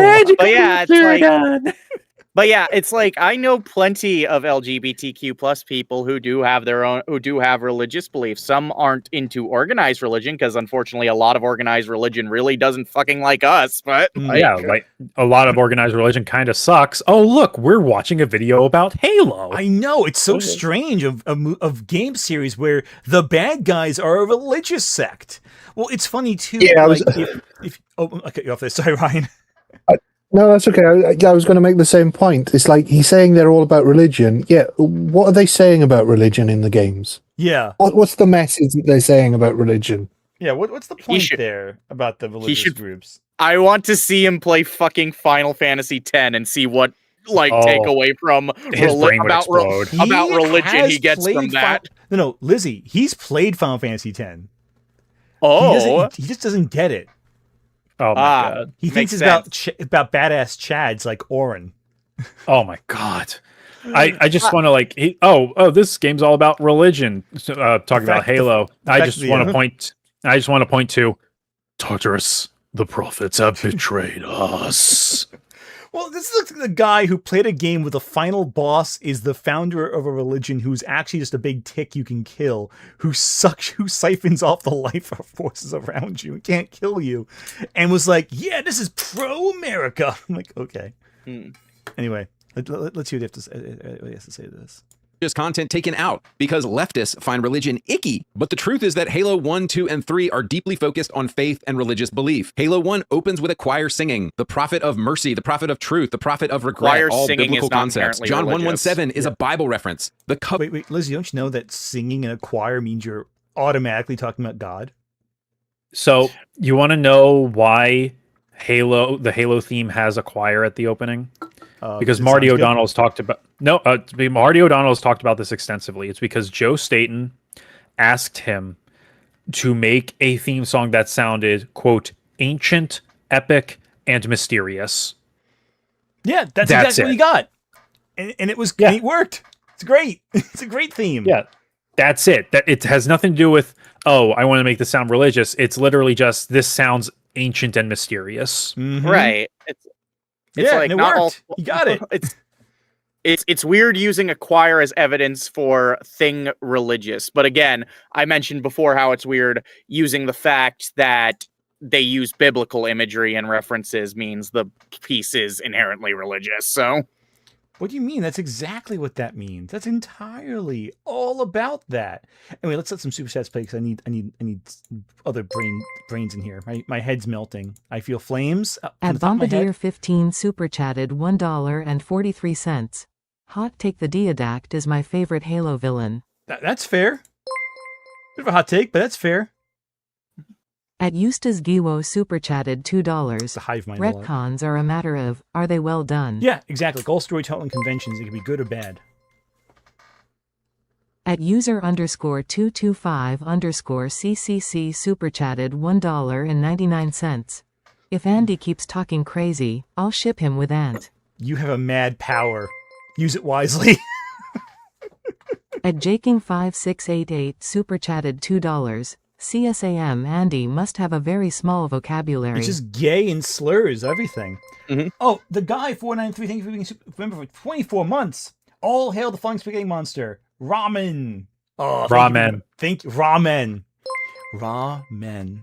But yeah, it's like I know plenty of LGBTQ plus people who do have religious beliefs. Some aren't into organized religion because unfortunately a lot of organized religion really doesn't fucking like us. But like a lot of organized religion kind of sucks. Oh look, we're watching a video about Halo. I know, it's so strange of game series where the bad guys are a religious sect. Well, it's funny too. Yeah, okay, you're off this. Sorry, Ryan. No, that's okay. I was going to make the same point. It's like he's saying they're all about religion. Yeah, what are they saying about religion in the games? Yeah. What's the message that they're saying about religion? Yeah, what's the point there about the religious groups? I want to see him play fucking Final Fantasy X and see what takeaway from about religion he gets from that. No, Lizzie, he's played Final Fantasy X. Oh, he just doesn't get it. Oh my god! He thinks it's about badass Chads like Orin. Oh my god! I just want to this game's all about religion. Talking about Halo. I just want to point to Tartarus. The prophets have betrayed us. Well, this is the guy who played a game where the final boss is the founder of a religion who's actually just a big tick you can kill, who siphons off the life forces around you and can't kill you, and was like, yeah, this is pro-America. I'm like, okay. Anyway, let's hear what he has to say to this. Just content taken out because leftists find religion icky. But the truth is that Halo 1, 2, and 3 are deeply focused on faith and religious belief. Halo 1 opens with a choir singing, the prophet of mercy, the prophet of truth, the prophet of regret, all biblical concepts. John 1:17 is a Bible reference. Wait, Lizzie, don't you know that singing in a choir means you're automatically talking about God? So you want to know why the Halo theme has a choir at the opening? Because Marty O'Donnell's talked about Marty O'Donnell's talked about this extensively. It's because Joe Staten asked him to make a theme song that sounded, quote, ancient, epic, and mysterious. Yeah, that's exactly what he got. And it worked. It's great. It's a great theme. Yeah. That's it. That it has nothing to do with, I want to make this sound religious. It's literally just this sounds ancient and mysterious. Mm-hmm. Right. It's like and it worked. You got it. It's weird using a choir as evidence for thing religious. But again, I mentioned before how it's weird using the fact that they use biblical imagery and references means the piece is inherently religious. So what do you mean? That's exactly what that means. That's entirely all about that. Anyway, let's let some super chats play because I need other brains in here. My head's melting. I feel flames. At Bombardier 15 super chatted $1.43. Hot take: the Deodact is my favorite Halo villain. That's fair. Bit of a hot take, but that's fair. At Eustace Giwo super chatted $2. The hive mind. Retcons are a matter of, are they well done? Yeah, exactly. Like all storytelling conventions, it can be good or bad. At user_225_CCC super chatted $1.99. If Andy keeps talking crazy, I'll ship him with Ant. You have a mad power. Use it wisely. At Jaking5688 super chatted $2. CSAM Andy must have a very small vocabulary. It's just gay and slurs, everything. Mm-hmm. Oh, the guy 493, thank you for being a member for 24 months. All hail the flying spaghetti monster. Ramen. Oh, Ramen. Thank you. Ramen. Ramen.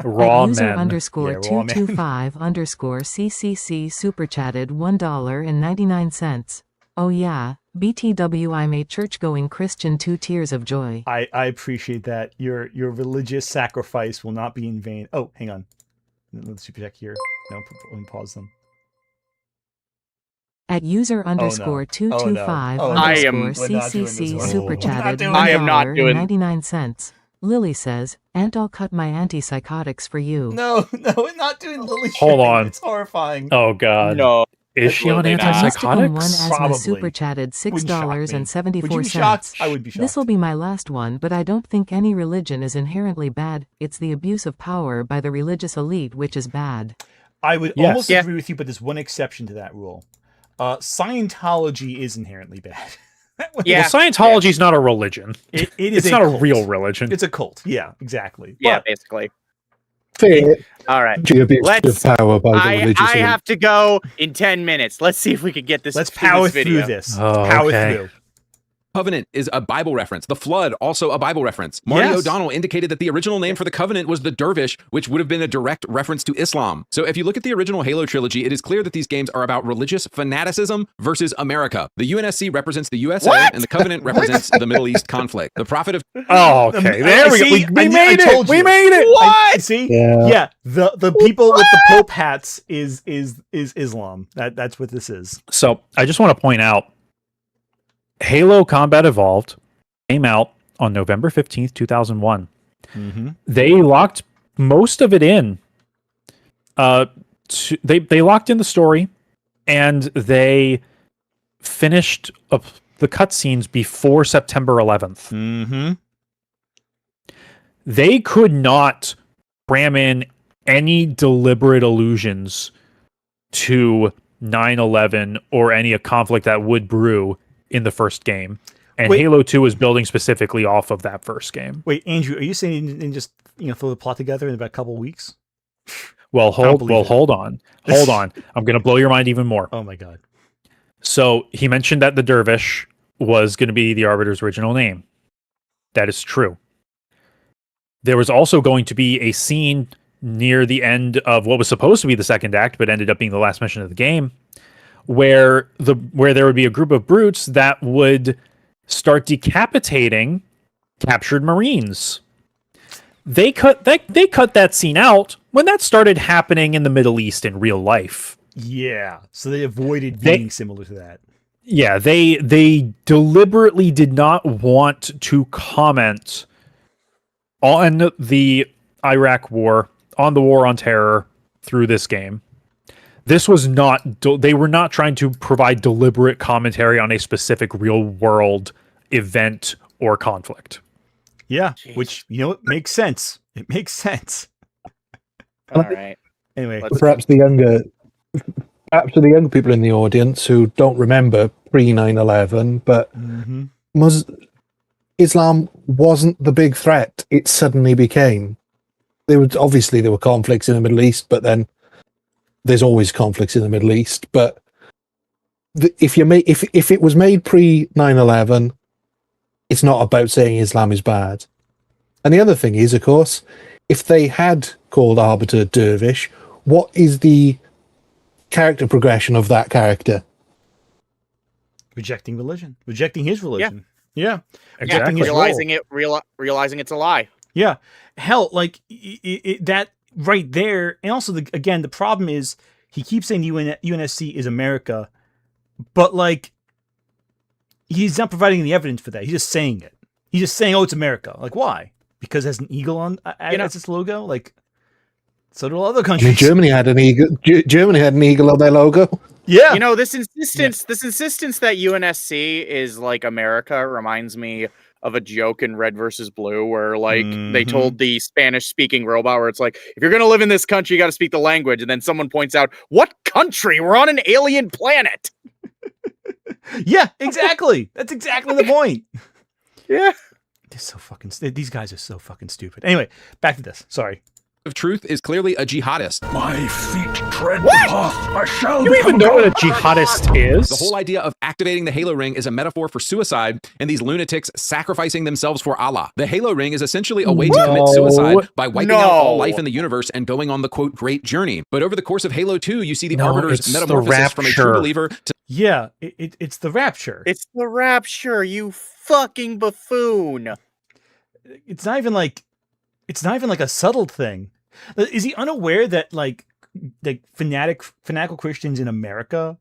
Raw user men. _225_CCC super chatted $1.99. Oh yeah, BTW I'm a church-going Christian 2 tears of joy. I appreciate that. Your religious sacrifice will not be in vain. Oh, hang on. Let's super check here. No, let me pause them. At user_225_CCC super chatted $1.99. Lily says, Ant, I'll cut my antipsychotics for you. No, we're not doing Lily. Hold on. It's horrifying. Oh god. No. Is she on Mystical one antipsychotics? Asma super chatted $6.74. Would you be shocked? I would be shocked. This'll be my last one, but I don't think any religion is inherently bad. It's the abuse of power by the religious elite which is bad. I would almost agree with you, but there's one exception to that rule. Scientology is inherently bad. Well, Scientology is not a religion. It's not cult. a real religion. It's a cult. Yeah, exactly. Yeah, But basically. Fair. All right. Let's. Power by the religious I elite. have to go in 10 minutes. Let's see if we can get this. Let's power video. through this. Oh, Power okay. through. Covenant is a Bible reference. The flood, also a Bible reference. Marty Yes. O'Donnell indicated that the original name for the covenant was the dervish, which would have been a direct reference to Islam. So if you look at the original Halo trilogy, it is clear that these games are about religious fanaticism versus America. The UNSC represents the USA, and the covenant represents the Middle East conflict. The prophet of... Oh, okay. There we go. We made it. We made it. What? See? Yeah. The people with the Pope hats is Islam. That's what this is. So I just want to point out, Halo Combat Evolved came out on November 15th, 2001. Mm-hmm. They locked most of it in. They locked in the story, and they finished up the cutscenes before September 11th. Mm-hmm. They could not cram in any deliberate allusions to 9/11 or any conflict that would brew in the first game. And Halo 2 is building specifically off of that first game. Wait, Andrew, are you saying you didn't just throw the plot together in about a couple of weeks? Well, hold on. I'm going to blow your mind even more. Oh my god. So he mentioned that the Dervish was going to be the Arbiter's original name. That is true. There was also going to be a scene near the end of what was supposed to be the second act, but ended up being the last mission of the game, where there would be a group of brutes that would start decapitating captured Marines. They cut that scene out when that started happening in the Middle East in real life. Yeah, so they avoided being similar to that. Yeah, they deliberately did not want to comment on the Iraq war, on the war on terror through this game. This was not, they were not trying to provide deliberate commentary on a specific real world event or conflict. Yeah, which, it makes sense. It makes sense. All right. Anyway, perhaps the younger people in the audience who don't remember pre 9/11, but Islam wasn't the big threat. It suddenly became. There were conflicts in the Middle East, but then there's always conflicts in the Middle East. But if it was made pre 9/11, it's not about saying Islam is bad. And the other thing is, of course, if they had called Arbiter Dervish, what is the character progression of that character? Rejecting religion. Rejecting his religion. Yeah. Exactly. Realizing it's a lie. Yeah. Hell, like, that right there. And also, the problem is, he keeps saying UNSC is America, but, like, he's not providing any evidence for that. He's just saying it. He's just saying, oh, it's America. Like, why? because it has an eagle on You know- as its logo. Like, so do all other I countries. mean, Germany had an eagle. Germany had an eagle on their logo. Yeah. You know, this insistence that UNSC is like America reminds me of a joke in Red versus Blue where like they told the Spanish speaking robot where it's like, if you're going to live in this country, you got to speak the language. And then someone points out, what country? We're on an alien planet. Yeah, exactly. That's exactly the point. Yeah. They're so fucking. These guys are so fucking stupid. Anyway, back to this. Sorry. Of truth is clearly a jihadist. My feet tread the path. I shall You even know what a jihadist is? The whole idea of activating the Halo ring is a metaphor for suicide and these lunatics sacrificing themselves for Allah. The Halo ring is essentially a way to commit suicide by wiping out all life in the universe and going on the quote great journey. But over the course of Halo 2, you see the Arbiter's metamorphosis from a true believer to Yeah, it's the rapture. It's the rapture, you fucking buffoon. It's not even like a subtle thing. Is he unaware that like fanatical Christians in America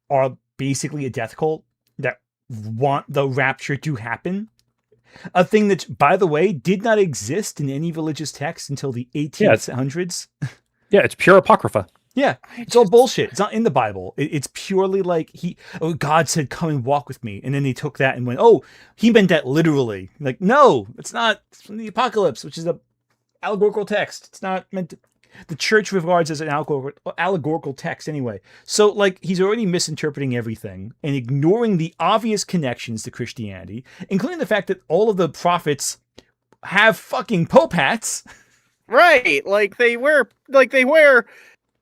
are basically a death cult that want the rapture to happen? A thing that, by the way, did not exist in any religious text until the 1800s. Yeah, it's pure apocrypha. Yeah, it's all bullshit. It's not in the Bible. It's purely like God said, "Come and walk with me," and then they took that and went, "Oh, he meant that literally." Like, no, it's not. It's from the Apocalypse, which is a allegorical text. It's not meant to. The church regards as an allegorical text anyway. So, like, he's already misinterpreting everything and ignoring the obvious connections to Christianity, including the fact that all of the prophets have fucking pope hats. Right, like they wear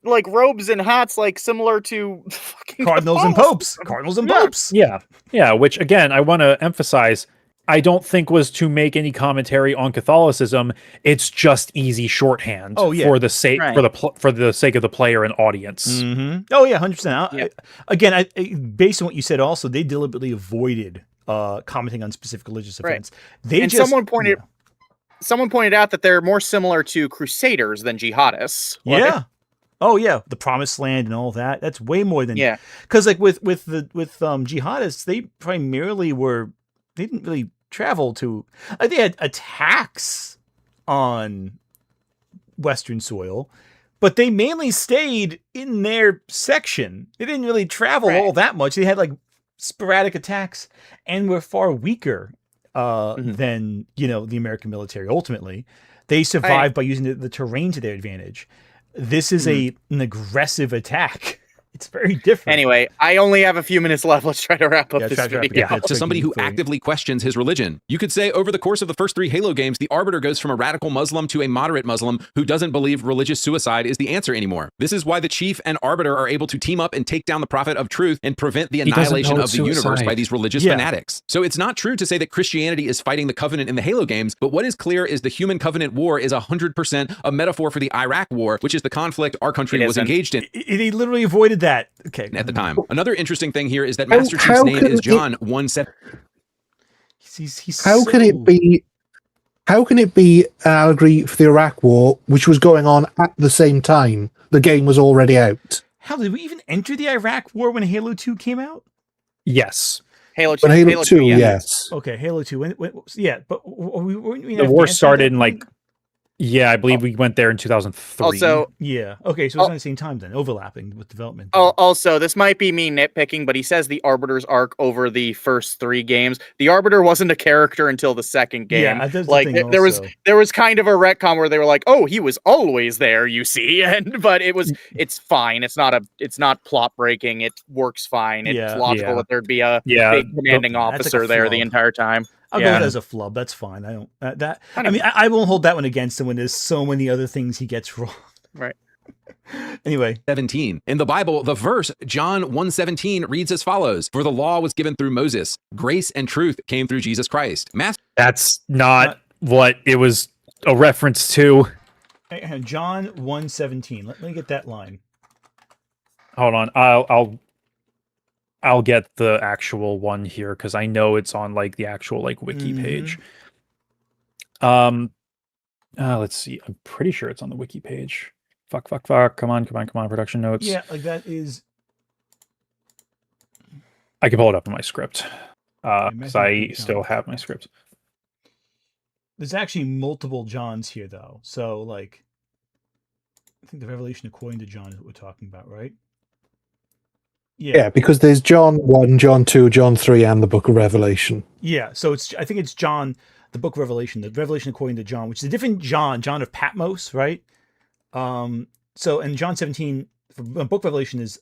like robes and hats like similar to fucking Cardinals and popes. Cardinals and popes. Yeah, which again, I want to emphasize, I don't think was to make any commentary on Catholicism. It's just easy shorthand for the sake for the sake of the player and audience. Mm-hmm. Oh yeah, 100%. Again, based on what you said, also they deliberately avoided commenting on specific religious events. Someone pointed out that they're more similar to crusaders than jihadists. Yeah. Oh yeah, the Promised Land and all that. That's way more than because like with jihadists, they primarily they didn't really travel to. They had attacks on Western soil, but they mainly stayed in their section. They didn't really travel all that much. They had like sporadic attacks and were far weaker than the American military. Ultimately, they survived by using the terrain to their advantage. This is an aggressive attack. It's very different. Anyway, I only have a few minutes left. Let's try to wrap up this video. To somebody who actively questions his religion. You could say over the course of the first 3 Halo games, the Arbiter goes from a radical Muslim to a moderate Muslim who doesn't believe religious suicide is the answer anymore. This is why the Chief and Arbiter are able to team up and take down the Prophet of Truth and prevent the annihilation of the universe by these religious fanatics. So it's not true to say that Christianity is fighting the Covenant in the Halo games, but what is clear is the Human Covenant War is 100% a metaphor for the Iraq War, which is the conflict our country was engaged in. He literally avoided that. Okay. At the time. Another interesting thing here is that Master Chief's name is John 17. How can it be an allegory for the Iraq War, which was going on at the same time the game was already out? How did we even enter the Iraq War when Halo 2 came out? Yes. Halo 2. Halo 2, yes. Okay, Halo 2. But the war started in like. Yeah, I believe we went there in 2003. Also, okay, so it's on the same time then, overlapping with development. Also, this might be me nitpicking, but he says the Arbiter's arc over the first 3 games. The Arbiter wasn't a character until the second game. Yeah, that's like the thing there was kind of a retcon where they were like, "Oh, he was always there," you see, but it's fine. It's not plot breaking. It works fine. It's logical that there'd be a big commanding officer there the entire time. I'll go with that as a flub. That's fine. I don't I won't hold that one against him when there's so many other things he gets wrong. Right. Anyway, 17. In the Bible, the verse John 1:17 reads as follows: "For the law was given through Moses, grace and truth came through Jesus Christ." That's not what it was a reference to. John 1:17. Let me get that line. Hold on. I'll get the actual one here because I know it's on like the actual like wiki page. Let's see. I'm pretty sure it's on the wiki page. Fuck. Come on. Production notes. Yeah, like that is. I can pull it up in my script because I still have my script. there's actually multiple Johns here, though. So, like, I think the revelation according to John is what we're talking about, right? Yeah, because there's John 1, John 2, John 3, and the Book of Revelation. Yeah, so I think it's John, the Book of Revelation, the Revelation according to John, which is a different John of Patmos, right? So in John 17, the Book of Revelation is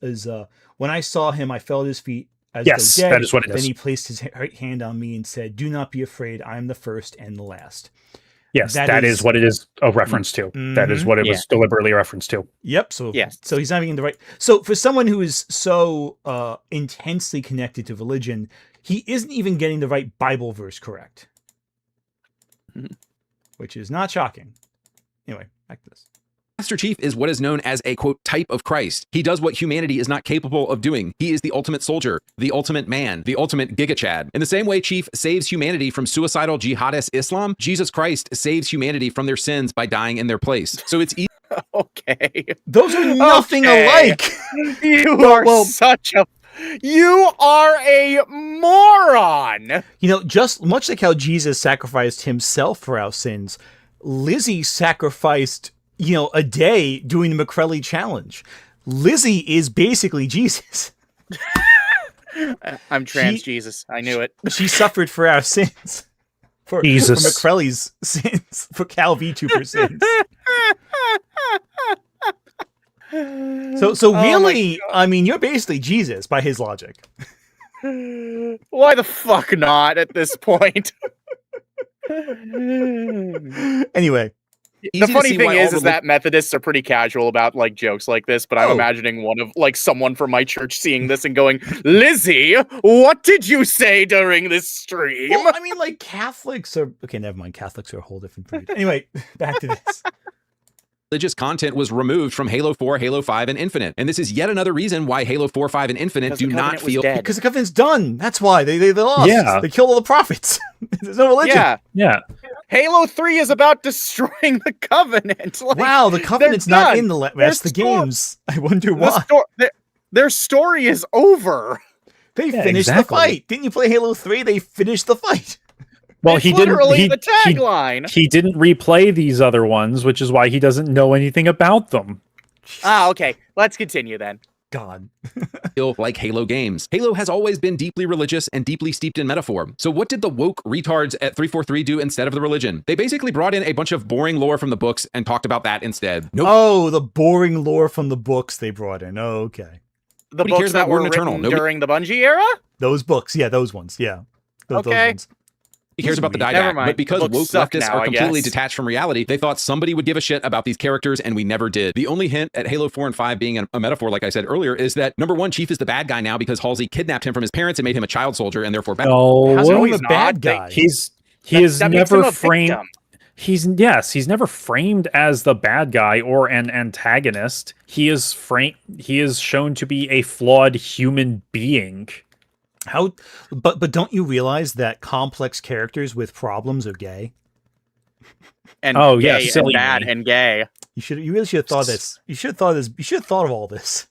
when I saw him, I fell at his feet as Yes, though dead. that is what it is. Then he placed his right hand on me and said, "Do not be afraid. I am the first and the last." Yes, that is what it is a reference to. That is what it was deliberately a reference to. Yep. So so he's not even the right. So for someone who is so intensely connected to religion, he isn't even getting the right Bible verse correct, which is not shocking. Anyway, back to this. Master Chief is what is known as a, quote, type of Christ. He does what humanity is not capable of doing. He is the ultimate soldier, the ultimate man, the ultimate Giga Chad. In the same way Chief saves humanity from suicidal jihadist Islam, Jesus Christ saves humanity from their sins by dying in their place. So it's easy. Okay. Those are nothing alike. You are such a... You are a moron! You know, just much like how Jesus sacrificed himself for our sins, Lizzie sacrificed, you know, a day doing the McCrelly challenge. Lizzie is basically Jesus. I'm trans Jesus. I knew it. She suffered for our sins. For McCrelly's sins. For Cal VTuber sins. So really, I mean, you're basically Jesus by his logic. Why the fuck not at this point? Anyway. The funny thing is that Methodists are pretty casual about like jokes like this, but I'm imagining someone from my church seeing this and going, "Lizzie, what did you say during this stream?" Well, I mean, like Catholics are okay. Never mind. Catholics are a whole different breed. Anyway, back to this. Religious content was removed from Halo 4, Halo 5, and Infinite. And this is yet another reason why Halo 4, 5, and Infinite do not feel... Because the Covenant's done. That's why. They lost. Yeah. They killed all the prophets. There's no religion. Yeah. Halo 3 is about destroying the Covenant. Like, wow, the Covenant's not in the rest of the games. I wonder why. Their story is over. They finished the fight. Didn't you play Halo 3? They finished the fight. Well, it's literally the tagline. He didn't replay these other ones, which is why he doesn't know anything about them. Okay. Let's continue then. God. Feel like Halo games. Halo has always been deeply religious and deeply steeped in metaphor. So what did the woke retards at 343 do instead of the religion? They basically brought in a bunch of boring lore from the books and talked about that instead. Nope. Oh, the boring lore from the books they brought in. Oh, okay. The books that were written during the Bungie era? Those books. Yeah, those ones. Yeah. Those ones. He cares about the didactic, but because woke leftists are completely detached from reality, they thought somebody would give a shit about these characters, and we never did. The only hint at Halo 4 and 5 being a metaphor, like I said earlier, is that number one, Chief is the bad guy now because Halsey kidnapped him from his parents and made him a child soldier, and therefore bad. How's he a bad guy? He is never framed. He's never framed as the bad guy or an antagonist. He is shown to be a flawed human being. But don't you realize that complex characters with problems are gay? And gay and bad and gay. You really should have thought this. You should have thought of all this.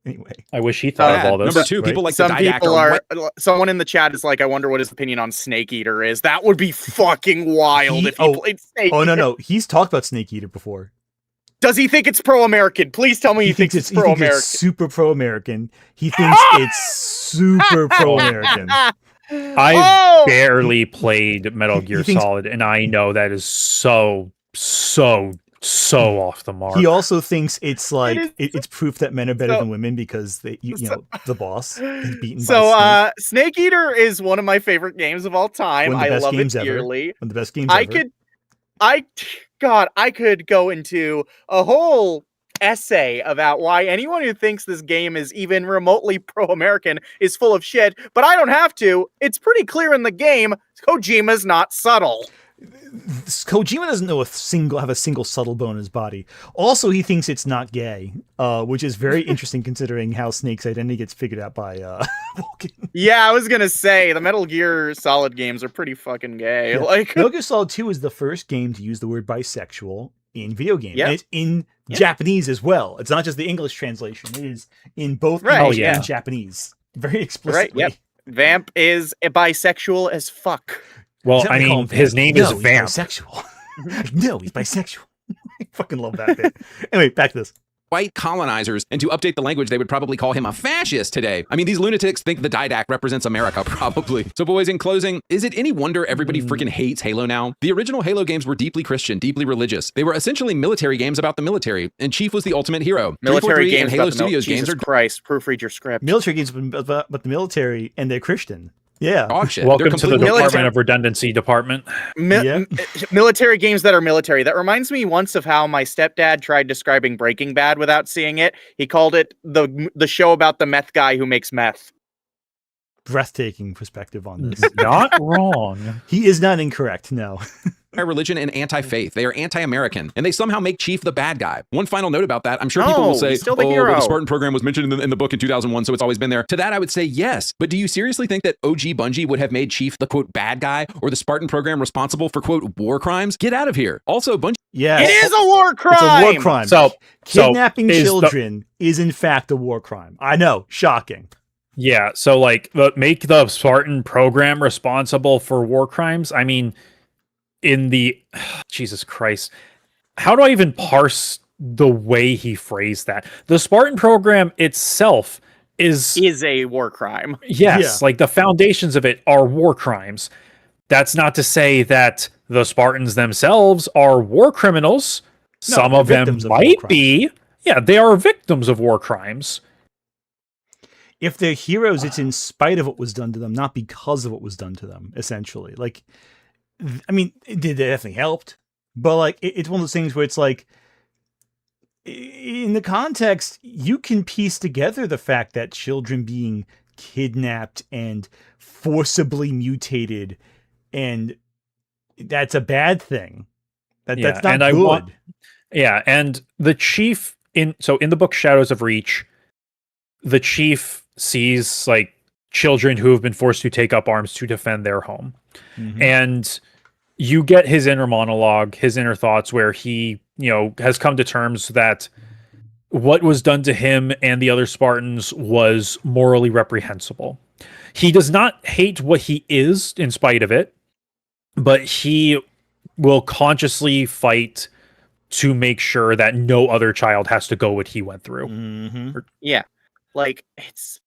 Anyway, I wish he thought of all this. Number two, people like some people are. Someone in the chat is like, I wonder what his opinion on Snake Eater is. That would be fucking wild if he played Snake Eater. Oh no, he's talked about Snake Eater before. Does he think it's pro-American? Please tell me he thinks it's pro-American. He thinks it's super pro-American. He thinks it's super pro-American. I barely played Metal Gear Solid, and I know that is so off the mark. He also thinks it's like it's proof that men are better than women because they, you know, the boss is beaten. So, Snake Eater is one of my favorite games of all time. I love it dearly. One of the best games ever. I could go into a whole essay about why anyone who thinks this game is even remotely pro-American is full of shit, but I don't have to. It's pretty clear in the game, Kojima's not subtle. Kojima doesn't have a single subtle bone in his body. Also, he thinks it's not gay, which is very interesting considering how Snake's identity gets figured out by Vulcan. Yeah, I was gonna say the Metal Gear Solid games are pretty fucking gay. Yeah. Like Metal Gear Solid 2 is the first game to use the word bisexual in video games. And it's in Japanese as well. It's not just the English translation. It is in both English and Japanese. Very explicitly. Right, yep. Vamp is bisexual as fuck. Well, Is that I what they call mean, him? his name No, is he's Vamp. bisexual. No, he's bisexual. I fucking love that bit. Anyway, back to this. White colonizers, and to update the language, they would probably call him a fascist today. I mean, these lunatics think the Didact represents America, probably. So boys, in closing, is it any wonder everybody freaking hates Halo now? The original Halo games were deeply Christian, deeply religious. They were essentially military games about the military, and Chief was the ultimate hero. Military 343 games and Halo about the Studios games Jesus are Christ, proofread your script. Military games about the military, and they're Christian. Yeah. dog shit. Welcome They're to the completely- Department of Redundancy Department. Military games that are military. That reminds me once of how my stepdad tried describing Breaking Bad without seeing it. He called it the show about the meth guy who makes meth. Breathtaking perspective on this. Not wrong. He is not incorrect, no. Religion and anti-faith. They are anti-American, and they somehow make Chief the bad guy. One final note about that: I'm sure people will say, he's still the "Oh, hero." well, the Spartan program was mentioned in the book in 2001, so it's always been there." To that, I would say yes. But do you seriously think that OG Bungie would have made Chief the quote bad guy, or the Spartan program responsible for quote war crimes? Get out of here. Also, Bungie. Yeah, It is a war crime. It's a war crime. So Kidnapping is children is in fact a war crime. I know, shocking. Yeah, so like make the Spartan program responsible for war crimes. I mean, in the Jesus Christ, how do I even parse the way he phrased that? The Spartan program itself is a war crime. Yes, like the foundations of it are war crimes. That's not to say that the Spartans themselves are war criminals. No, Some they're of them victims of war might crimes. be. Yeah, they are victims of war crimes. If they're heroes, it's in spite of what was done to them, not because of what was done to them, essentially. Like, I mean, it definitely helped, but like, it's one of those things where it's like, in the context, you can piece together the fact that children being kidnapped and forcibly mutated, and that's a bad thing. That's not good. And the Chief in the book Shadows of Reach, the Chief sees like children who have been forced to take up arms to defend their home. Mm-hmm. And you get his inner monologue, his inner thoughts, where he, has come to terms that what was done to him and the other Spartans was morally reprehensible. He does not hate what he is in spite of it, but he will consciously fight to make sure that no other child has to go what he went through. Mm-hmm. Yeah. Like, it's,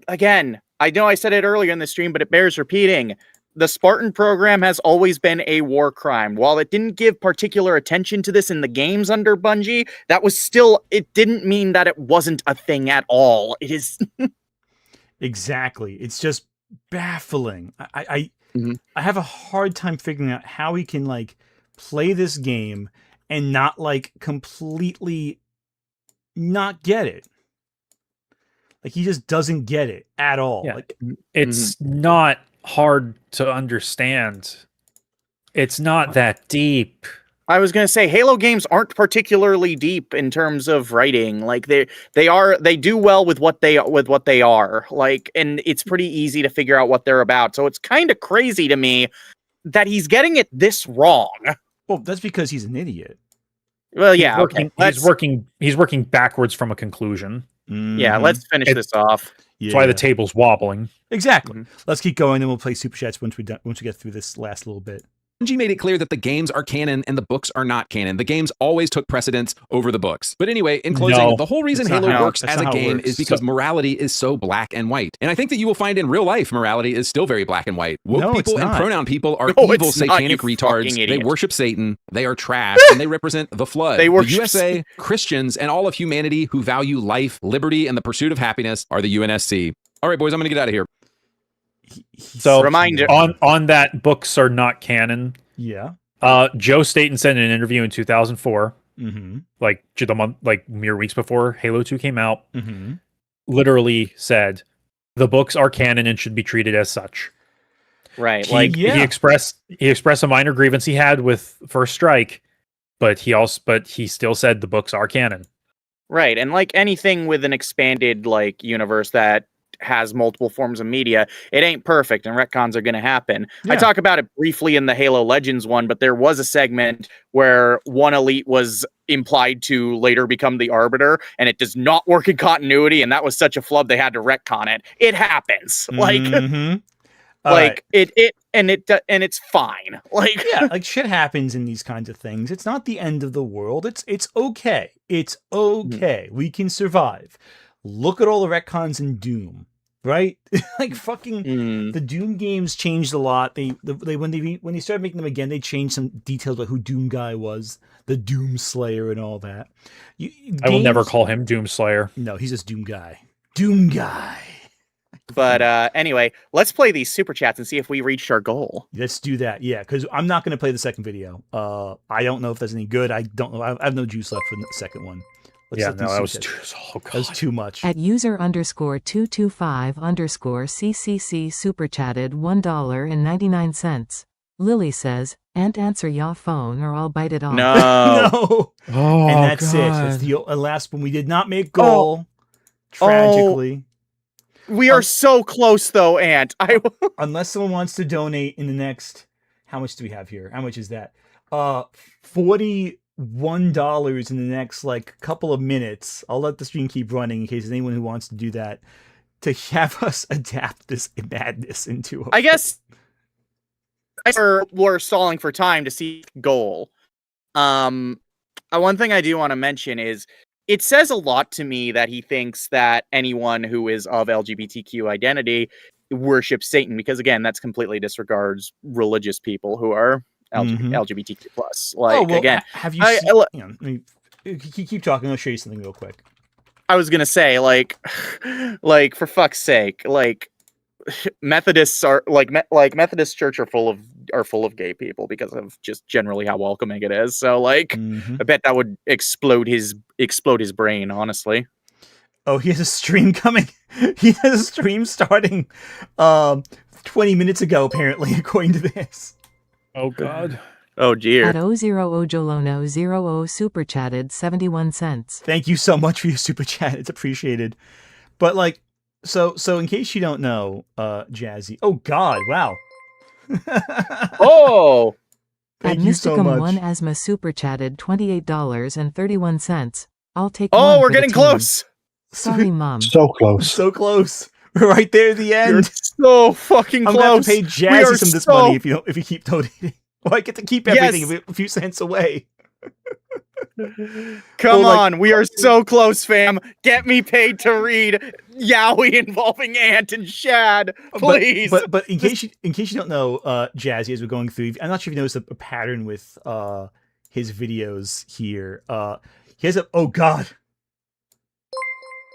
again, I know I said it earlier in the stream, but it bears repeating. The Spartan program has always been a war crime. While it didn't give particular attention to this in the games under Bungie, it didn't mean that it wasn't a thing at all. It is. Exactly. It's just baffling. I have a hard time figuring out how he can like play this game and not like completely not get it. Like he just doesn't get it at all. Yeah. Like it's not hard to understand. It's not that deep. I was going to say Halo games aren't particularly deep in terms of writing. Like they do well with what they are. Like, and it's pretty easy to figure out what they're about. So it's kind of crazy to me that he's getting it this wrong. Well, that's because he's an idiot. Well, yeah, He's working backwards from a conclusion. Yeah, let's finish this off. That's why the table's wobbling. Exactly. Let's keep going, and we'll play Super Chats once we get through this last little bit. Bungie made it clear that the games are canon and the books are not canon. The games always took precedence over the books. But anyway, in closing, the whole reason Halo works as a game is because morality is so black and white. And I think that you will find in real life, morality is still very black and white. Woke people and pronoun people are evil, satanic retards. They worship Satan. They are trash, and they represent the flood. The USA, Christians, and all of humanity who value life, liberty, and the pursuit of happiness are the UNSC. All right, boys, I'm going to get out of here. So reminder on that, books are not canon. Yeah. Joe Staten said in an interview in 2004, like mere weeks before Halo 2 came out, literally said the books are canon and should be treated as such. Right. He expressed a minor grievance he had with First Strike, but he still said the books are canon. Right. And like anything with an expanded like universe that has multiple forms of media, it ain't perfect and retcons are going to happen. I talk about it briefly in the Halo Legends one, but there was a segment where one elite was implied to later become the Arbiter, and it does not work in continuity, and that was such a flub they had to retcon it. It happens. Like it's fine. Like yeah, like shit happens in these kinds of things. It's not the end of the world. It's okay. It's okay. We can survive. Look at all the retcons in Doom, right? Like fucking the Doom games changed a lot. When they started making them again, they changed some details about who Doom Guy was, the Doom Slayer, and all that. I will never call him Doom Slayer. No, he's just Doom Guy. Doom Guy. But anyway, let's play these super chats and see if we reached our goal. Let's do that. Yeah, because I'm not going to play the second video. I don't know if that's any good. I don't know. I have no juice left for the second one. That was too much. At user_225_CCC super chatted $1.99. Lily says, "Ant answer your phone or I'll bite it off." No. No. Oh, and that's God. it. That's the last one. We did not make goal. Tragically. We are so close, though, Ant. Unless someone wants to donate in the next... How much do we have here? How much is that? $41 in the next, like, couple of minutes. I'll let the stream keep running in case there's anyone who wants to do that. To have us adapt this madness into... I guess we're stalling for time to see goal. One thing I do want to mention is... It says a lot to me that he thinks that anyone who is of LGBTQ identity worships Satan, because again, that's completely disregards religious people who are LGBTQ plus. Like, again, have you seen? Keep talking. I'll show you something real quick. I was gonna say, like for fuck's sake, like Methodists are Methodist Church are full of gay people because of just generally how welcoming it is. So like, I bet that would explode his brain, honestly. Oh, he has a stream coming. He has a stream starting 20 minutes ago, apparently, according to this. Oh, God. Oh, dear. At 00ojolono00 super chatted 71 cents. Thank you so much for your super chat. It's appreciated. But like, so in case you don't know, Jazzy. Oh, God. Wow. Oh. At Thank you so Mysticum much. 1 Asma super chatted $28.31. I'll take Oh, one we're for the getting team. close. Sorry, Mom. So close. So close. We're right there at the end. You're so fucking I'm close. gonna have to pay Jazzy some of this money if you keep donating. Well, I get to keep everything a few cents away. Come on, we are so close, fam. Get me paid to read yaoi involving Ant and Shad, please. But in case you don't know, Jazzy, as we're going through, I'm not sure if you noticed a pattern with his videos here. He has oh God,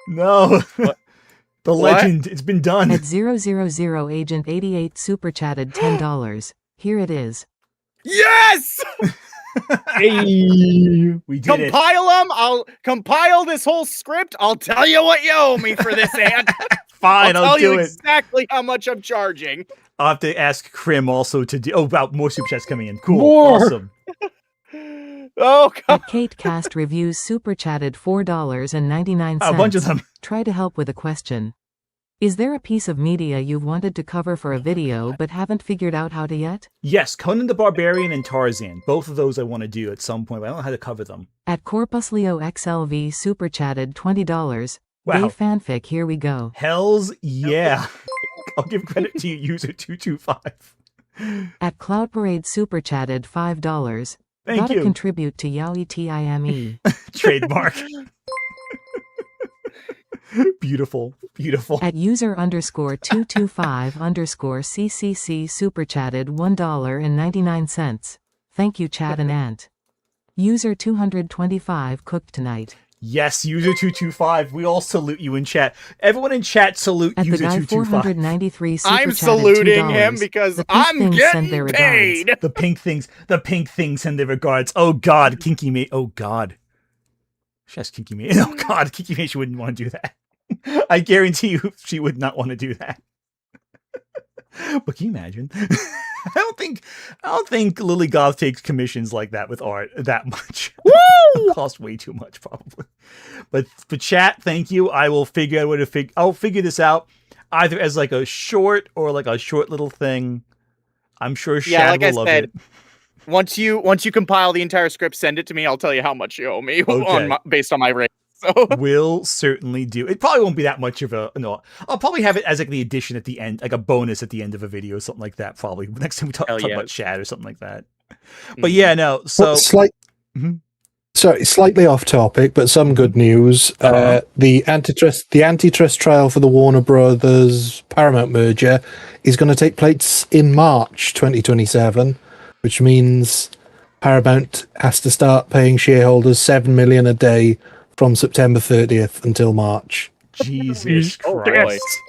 no, the legend. It's been done. At 000 Agent 88 super chatted $10. Here it is. Yes. We did compile them. I'll compile this whole script. I'll tell you what you owe me for this, Ant. Fine, I'll tell you do it. exactly how much I'm charging. I'll have to ask Krim also to do. Oh, about more super chats coming in. Cool, More. Awesome. Oh, God. At Kate Cast Reviews super chatted $4.99. A bunch of them. Try to help with a question. Is there a piece of media you've wanted to cover for a video but haven't figured out how to yet? Yes, Conan the Barbarian and Tarzan. Both of those I want to do at some point, but I don't know how to cover them. At Corpus Leo XLV super chatted $20. Wow. Gay fanfic, here we go. Hells yeah. I'll give credit to you, user 225. At Cloud Parade super chatted $5. Thank Gotta you. contribute to Yaoi TIME. Trademark. Beautiful. At user_225_CCC super chatted $1.99. Thank you, Chad and Ant. User 225 cooked tonight. Yes, user 225. We all salute you in chat. Everyone in chat salute At the user guy 225. 493 super I'm chatted saluting $2. him because The pink I'm things send their getting regards. paid. The pink things send their regards. Oh God, Kinky Mate. Oh God. She has Kinky Mate. Oh God, Kinky Mate. She wouldn't want to do that. I guarantee you, she would not want to do that. But can you imagine? I don't think Lily Goth takes commissions like that with art that much. Woo! It costs way too much, probably. But for chat, thank you. I will figure out I'll figure this out either as like a short or like a short little thing. I'm sure Shad will love it. Once you compile the entire script, send it to me. I'll tell you how much you owe me Okay. based on my rate. So will certainly do. It probably won't be that much of a no. I'll probably have it as like the addition at the end, like a bonus at the end of a video or something like that. Probably next time we talk about chat or something like that. But yeah, no. So slightly off topic, but some good news. The antitrust trial for the Warner Brothers Paramount merger is going to take place in March 2027, which means Paramount has to start paying shareholders $7 million a day from September 30th until March. Jesus Christ!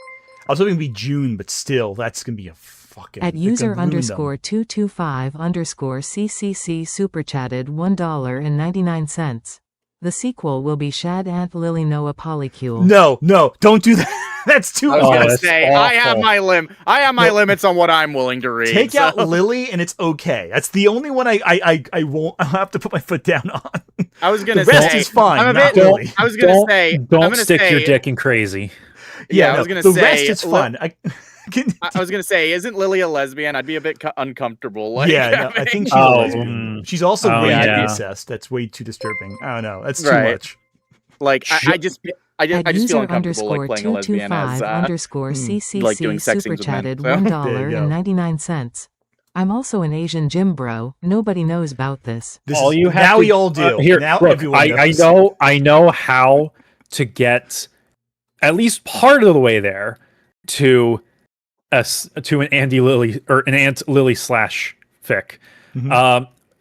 I was hoping it'd be June, but still, that's gonna be a fucking. At user_225_CCC super chatted $1.99. The sequel will be Shad Ant Lily Noah Polycule. No, don't do that. That's too. I was gonna say awful. I have my limits on what I'm willing to read. Take out Lily, and it's okay. That's the only one I won't. I'll have to put my foot down on. I was gonna the rest is fine. Lily. I was gonna say don't stick your dick in crazy. Yeah, I was gonna say the rest is fun. I was gonna say, isn't Lily a lesbian? I'd be a bit uncomfortable. Like, I think she's a lesbian. She's also way too incest. That's way too disturbing. I don't know. That's too much. Like I just feel uncomfortable like playing a lesbian as _CCC like doing sex super scenes with men. chatted $1.99. I'm also an Asian gym bro. Nobody knows about this. We all do. Now look, everyone knows. I know how to get at least part of the way there to an Andy Lily or an Aunt Lily / fic.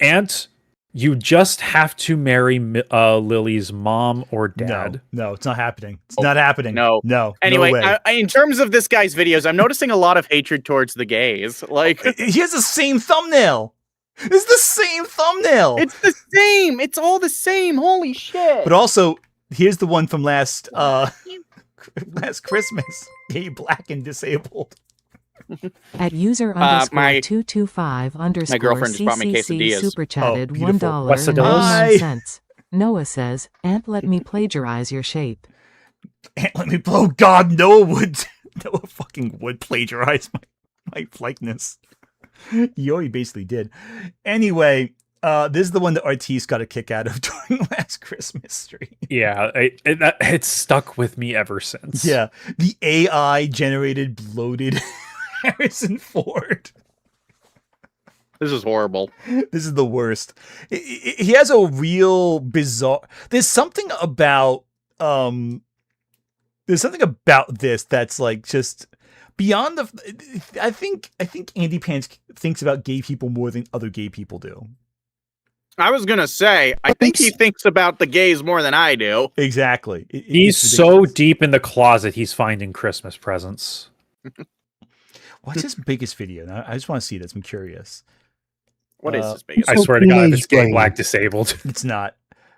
Aunt, you just have to marry Lily's mom or dad. No, it's not happening. It's not happening. No. Anyway, no way. In terms of this guy's videos, I'm noticing a lot of hatred towards the gays. Like, he has the same thumbnail. It's the same thumbnail. It's the same. It's all the same. Holy shit. But also, here's the one from last Christmas. Gay, black, and disabled. At user_225_CCC super chatted $1.99. Noah says, Aunt let me plagiarize your shape. Aunt let me blow. God, Noah fucking would plagiarize my likeness. He already basically did. Anyway, this is the one that Artis got a kick out of during last Christmas stream. Yeah, it's stuck with me ever since. Yeah, the AI generated bloated Harrison Ford. This is horrible. This is the worst. He has a real bizarre. There's something about this that's like just beyond the. I think AndyPants thinks about gay people more than other gay people do. I was gonna say, I think he thinks about the gays more than I do. Exactly. He's so deep in the closet, he's finding Christmas presents. What's his biggest video? Now, I just want to see this. I'm curious. What is his biggest? I swear to God, it's gay, black, disabled. It's not.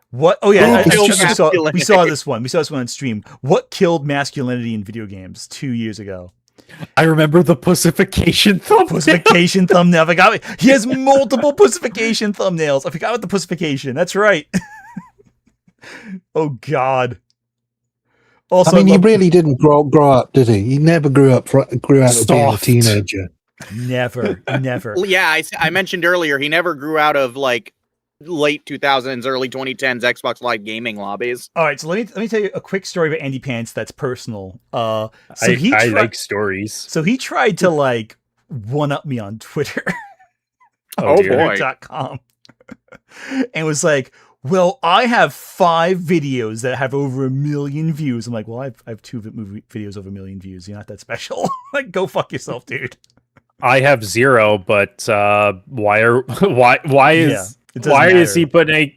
What? Oh yeah, we saw this one. We saw this one on stream. What killed masculinity in video games 2 years ago? I remember the pussification thumbnail. Pussification thumbnail. I forgot. He has multiple pussification thumbnails. I forgot about the pussification. That's right. Oh God. Also, I mean, he really didn't grow up, did he? He never grew out of being a teenager. Never. Yeah, I mentioned earlier, he never grew out of like late 2000s, early 2010s Xbox Live gaming lobbies. All right, so let me tell you a quick story about AndyPants that's personal. I like stories. So he tried to like one up me on Twitter. Oh boy. .com, and was like, well, I have 5 videos that have over 1 million views. I'm like, well, I have 2 movie videos over 1 million views. You're not that special. Like, go fuck yourself, dude. I have 0, but why is he putting a?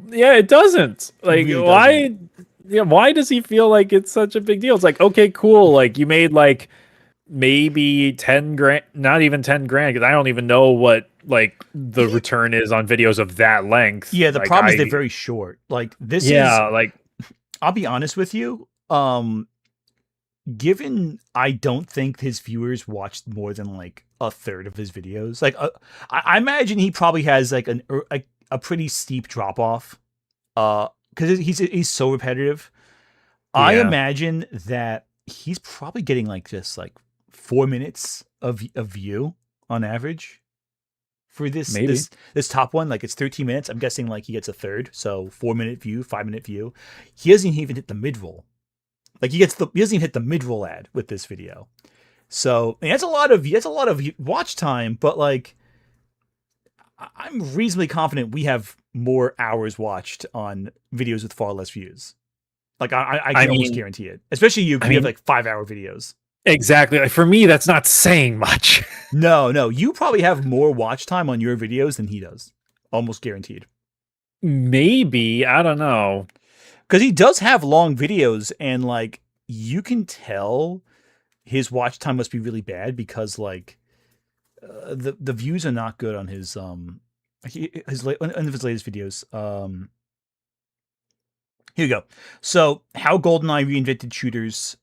Yeah, it doesn't. Like, it really why? Doesn't. Yeah, why does he feel like it's such a big deal? It's like, okay, cool. Like, you made like maybe 10 grand, not even 10 grand, because I don't even know what like the return is on videos of that length. Yeah, the problem is they're very short. Like this is like, I'll be honest with you. Given I don't think his viewers watched more than like a third of his videos. Like I imagine he probably has like a pretty steep drop off. Because he's so repetitive. Yeah. I imagine that he's probably getting like just like 4 minutes of view on average. for this Maybe. this top one. Like it's 13 minutes. I'm guessing like he gets a third, so 4-minute view, 5-minute view. He doesn't even hit the mid roll. Like he doesn't even hit the mid roll ad with this video. So that's a lot of watch time, but like I'm reasonably confident we have more hours watched on videos with far less views. Like I can almost guarantee it. Especially you have like 5-hour videos. Exactly. Like for me, that's not saying much. No, you probably have more watch time on your videos than he does. Almost guaranteed. Maybe, I don't know. Because he does have long videos, and like you can tell his watch time must be really bad because like the views are not good on his one of his latest videos. Here you go. So how GoldenEye reinvented shooters.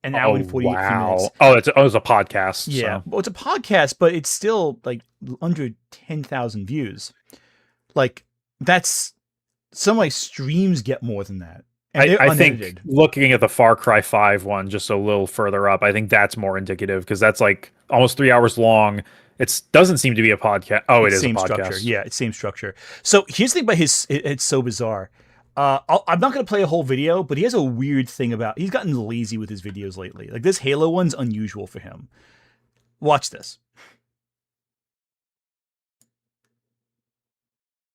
An hour and 48 minutes. Oh, it was a podcast. Yeah, So. well, it's a podcast, but it's still like under 10,000 views. Like that's some like streams get more than that. And I think looking at the Far Cry 5 one just a little further up, I think that's more indicative because that's like almost 3 hours long. It doesn't seem to be a podcast. Oh, it is a podcast. Structure. Yeah, it's same structure. So here's the thing about it's so bizarre. I'm not going to play a whole video, but he has a weird thing about he's gotten lazy with his videos lately. Like this Halo one's unusual for him. Watch this.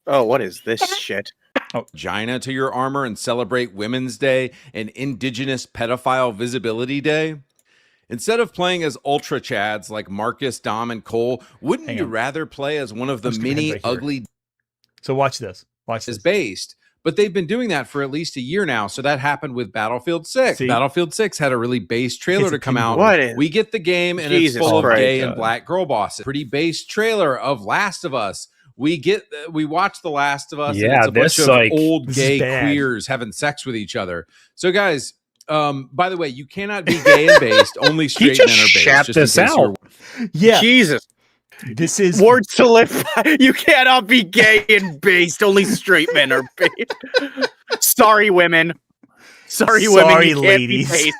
Oh, what is this shit? Vagina to your armor and celebrate Women's Day and Indigenous Pedophile Visibility Day? Instead of playing as ultra chads like Marcus, Dom, and Cole, wouldn't you rather play as one of the many ugly? So watch this. Watch this. Is based. But they've been doing that for at least a year now. So that happened with Battlefield 6. See? Battlefield 6 had a really base trailer to come out. We get the game and Jesus it's full Christ. of gay and black girl bosses. Pretty base trailer of Last of Us. We watch The Last of Us. Yeah, and it's a bunch of like, old gay queers having sex with each other. So guys, by the way, you cannot be gay and based. Only straight men are based. Just this out. Yeah. Jesus. This is words to live by. You cannot be gay and based. Only straight men are based. Sorry, women. Sorry, women. You can't ladies. Be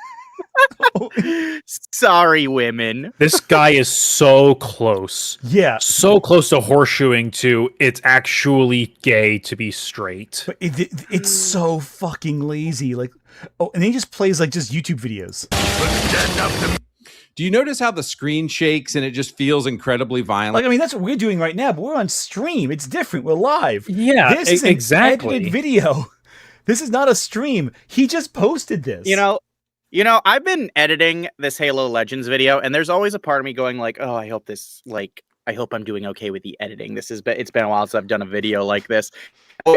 based. Sorry, women. This guy is so close. Yeah. So close to horseshoeing to it's actually gay to be straight. But it's so fucking lazy. Like, and then he just plays like just YouTube videos. Do you notice how the screen shakes and it just feels incredibly violent? Like, I mean, that's what we're doing right now, but we're on stream. It's different. We're live. Yeah, this is exactly. An edited video. This is not a stream. He just posted this. You know, I've been editing this Halo Legends video, and there's always a part of me going like, oh, I hope I'm doing okay with the editing. It's been a while since I've done a video like this,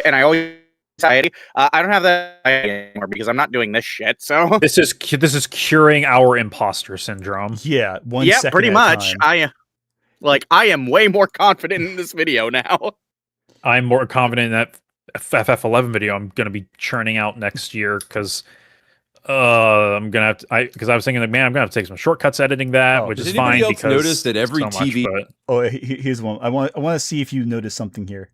and I always. I don't have that anymore because I'm not doing this shit. So this is curing our imposter syndrome. Yeah, pretty much. I am way more confident in this video now. I'm more confident in that FF11 video I'm going to be churning out next year because I'm gonna have to. Because I was thinking like, man, I'm gonna have to take some shortcuts editing that, which is fine. Because notice that every TV. Here's one. I want to see if you notice something here.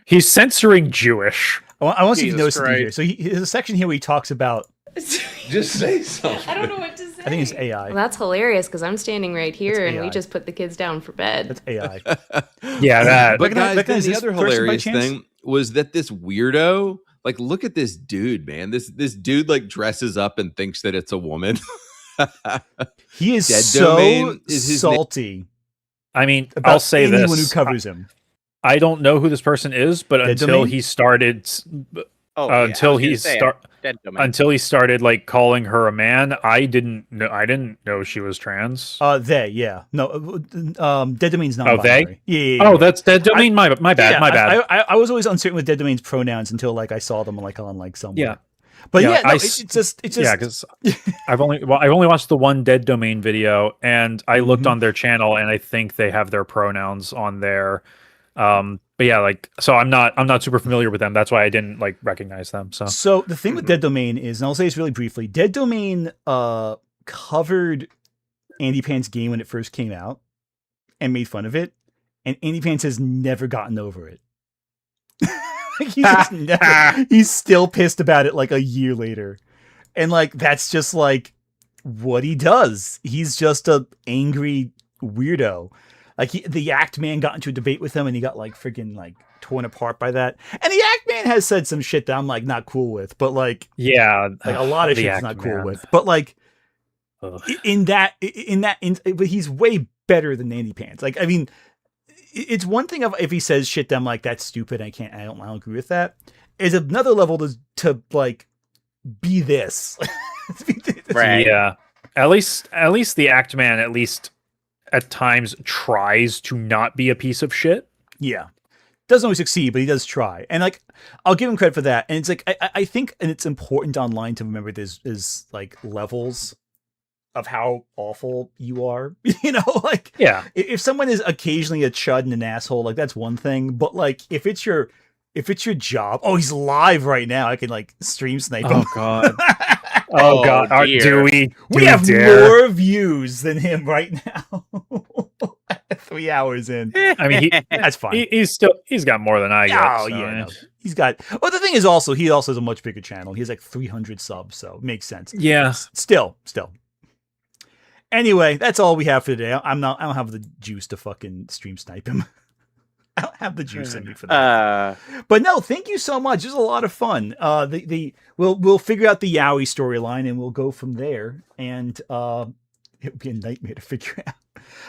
He's censoring Jewish. I want to see if you notice something here. So there's a section here where he talks about. Just say something. I don't know what to say. I think it's AI. Well, that's hilarious because I'm standing right here and we just put the kids down for bed. That's AI. Yeah, that. But guys, the other hilarious thing was that this weirdo, like, look at this dude, man. This dude like dresses up and thinks that it's a woman. He is so salty. I mean, I'll say this: anyone who covers him. I don't know who this person is, but until he started, until he started like calling her a man, I didn't know she was trans. Dead Domain's not. Oh, they? Yeah. Oh, that's Dead Domain. My bad. Yeah, my bad. I was always uncertain with Dead Domain's pronouns until like I saw them like on like somewhere. Yeah. But it's just because I've only watched the one Dead Domain video, and I looked on their channel, and I think they have their pronouns on there. But yeah, like, so I'm not super familiar with them. That's why I didn't like recognize them. So the thing with Dead Domain is, and I'll say this really briefly, Dead Domain covered AndyPants Game when it first came out and made fun of it, and AndyPants has never gotten over it. He's still pissed about it like a year later, and like that's just like what he does. He's just a angry weirdo. Like the Act Man got into a debate with him, and he got like freaking like torn apart by that. And the Act Man has said some shit that I'm like not cool with, but like like a lot of shit he's not cool with. But like but he's way better than AndyPants. Like I mean, it's one thing if he says shit that I'm like that's stupid. I don't agree with that. Is another level to like be this. Right. Yeah. At least the Act Man at least at times tries to not be a piece of shit. Yeah. Doesn't always succeed, but he does try. And like I'll give him credit for that. And it's like I think, and it's important online to remember there's like levels of how awful you are. You know, like yeah. If someone is occasionally a chud and an asshole, like that's one thing. But like if it's your job, he's live right now. I can like stream snipe him. Oh god. Oh god. Do we have more views than him right now. 3 hours in. I mean, that's fine. He's got more than I got. Oh, yeah. No. He's got. Well, the thing is also, he also has a much bigger channel. He has like 300 subs, so it makes sense. Yeah. Still. Anyway, that's all we have for today. I don't have the juice to fucking stream snipe him. I don't have the juice in me for that. But no, thank you so much. It was a lot of fun. We'll figure out the Yowie storyline and we'll go from there. And it would be a nightmare to figure out.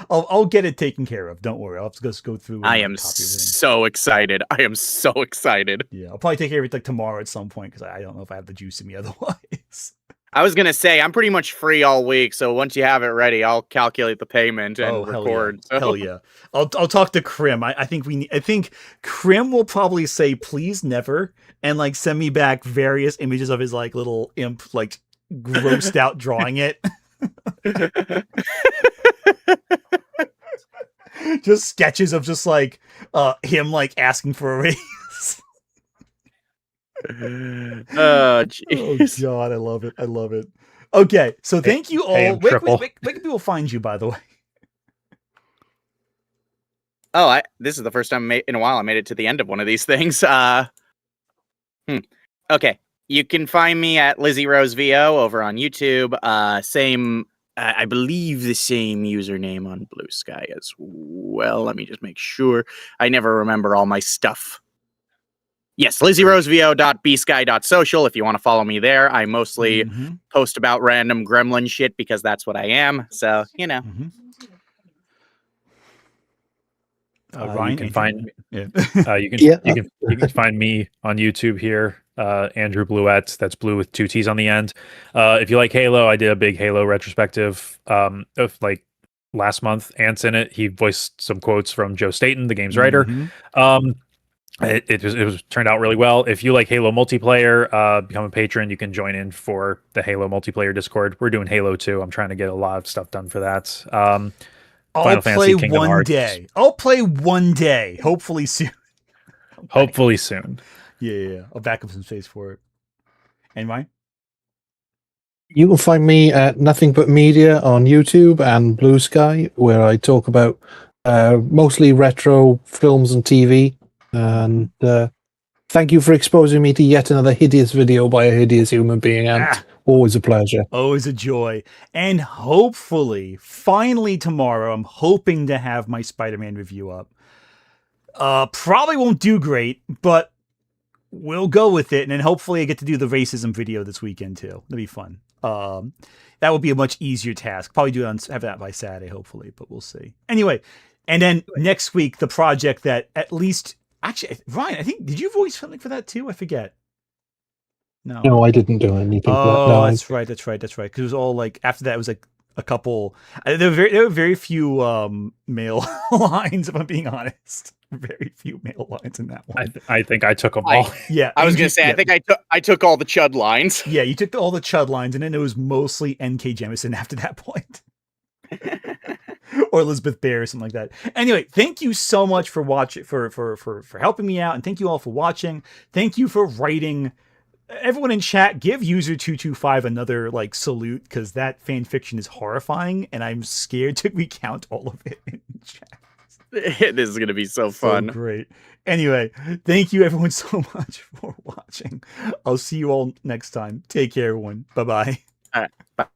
I'll get it taken care of. Don't worry. I'll just go through. I am so excited. Yeah, I'll probably take care of it like tomorrow at some point because I don't know if I have the juice in me otherwise. I was gonna say I'm pretty much free all week, so once you have it ready, I'll calculate the payment and record. Hell yeah! I'll talk to Krim. I think Krim will probably say please never and like send me back various images of his like little imp like grossed out drawing it. Just sketches of just like him like asking for a raise. Oh god, I love it. Okay, so thank you all. Where can people find you, by the way? This is the first time in a while I made it to the end of one of these things. Okay, you can find me at Lizzie Rose VO over on YouTube. Same, I believe the same username on Blue Sky as well. Let me just make sure. I never remember all my stuff. Yes, LizzieRoseVO.bsky.social if you want to follow me there. I mostly post about random gremlin shit because that's what I am. So, you know. Ryan, you can find you can find me on YouTube here, Andrew Bluette. That's blue with 2 T's on the end. If you like Halo, I did a big Halo retrospective of like last month. Ant's in it. He voiced some quotes from Joe Staten, the game's writer. It was turned out really well. If you like Halo multiplayer, become a patron. You can join in for the Halo multiplayer Discord. We're doing Halo 2. I'm trying to get a lot of stuff done for that. I'll play one day. Hopefully soon. Hopefully soon. Yeah. I'll back up some space for it. And mine? You can find me at Nothing But Media on YouTube and Blue Sky, where I talk about mostly retro films and TV. And thank you for exposing me to yet another hideous video by a hideous human being, and always a pleasure. Always a joy. And hopefully, finally tomorrow, I'm hoping to have my Spider-Man review up. Probably won't do great, but we'll go with it. And then hopefully I get to do the racism video this weekend too. That'll be fun. That would be a much easier task. Probably have that by Saturday, hopefully, but we'll see. Anyway, and then next week, the project that at least... Actually, Ryan, I think, did you voice something for that too? I forget. No, I didn't do anything for that. No, that's right. Because it was all like, after that, it was like a couple, there were very few male lines, if I'm being honest. Very few male lines in that one. I think I took them all. I was going to say, I think I took all the chud lines. Yeah, you took all the chud lines, and then it was mostly N.K. Jemisin after that point. Or Elizabeth Bear or something like that. Anyway, thank you so much for watching, for helping me out, and thank you all for watching. Thank you for writing. Everyone in chat, give user225 another like salute, because that fan fiction is horrifying, and I'm scared to recount all of it in chat. This is gonna be so fun. So great. Anyway, thank you everyone so much for watching. I'll see you all next time. Take care, everyone. Bye-bye. All right. Bye.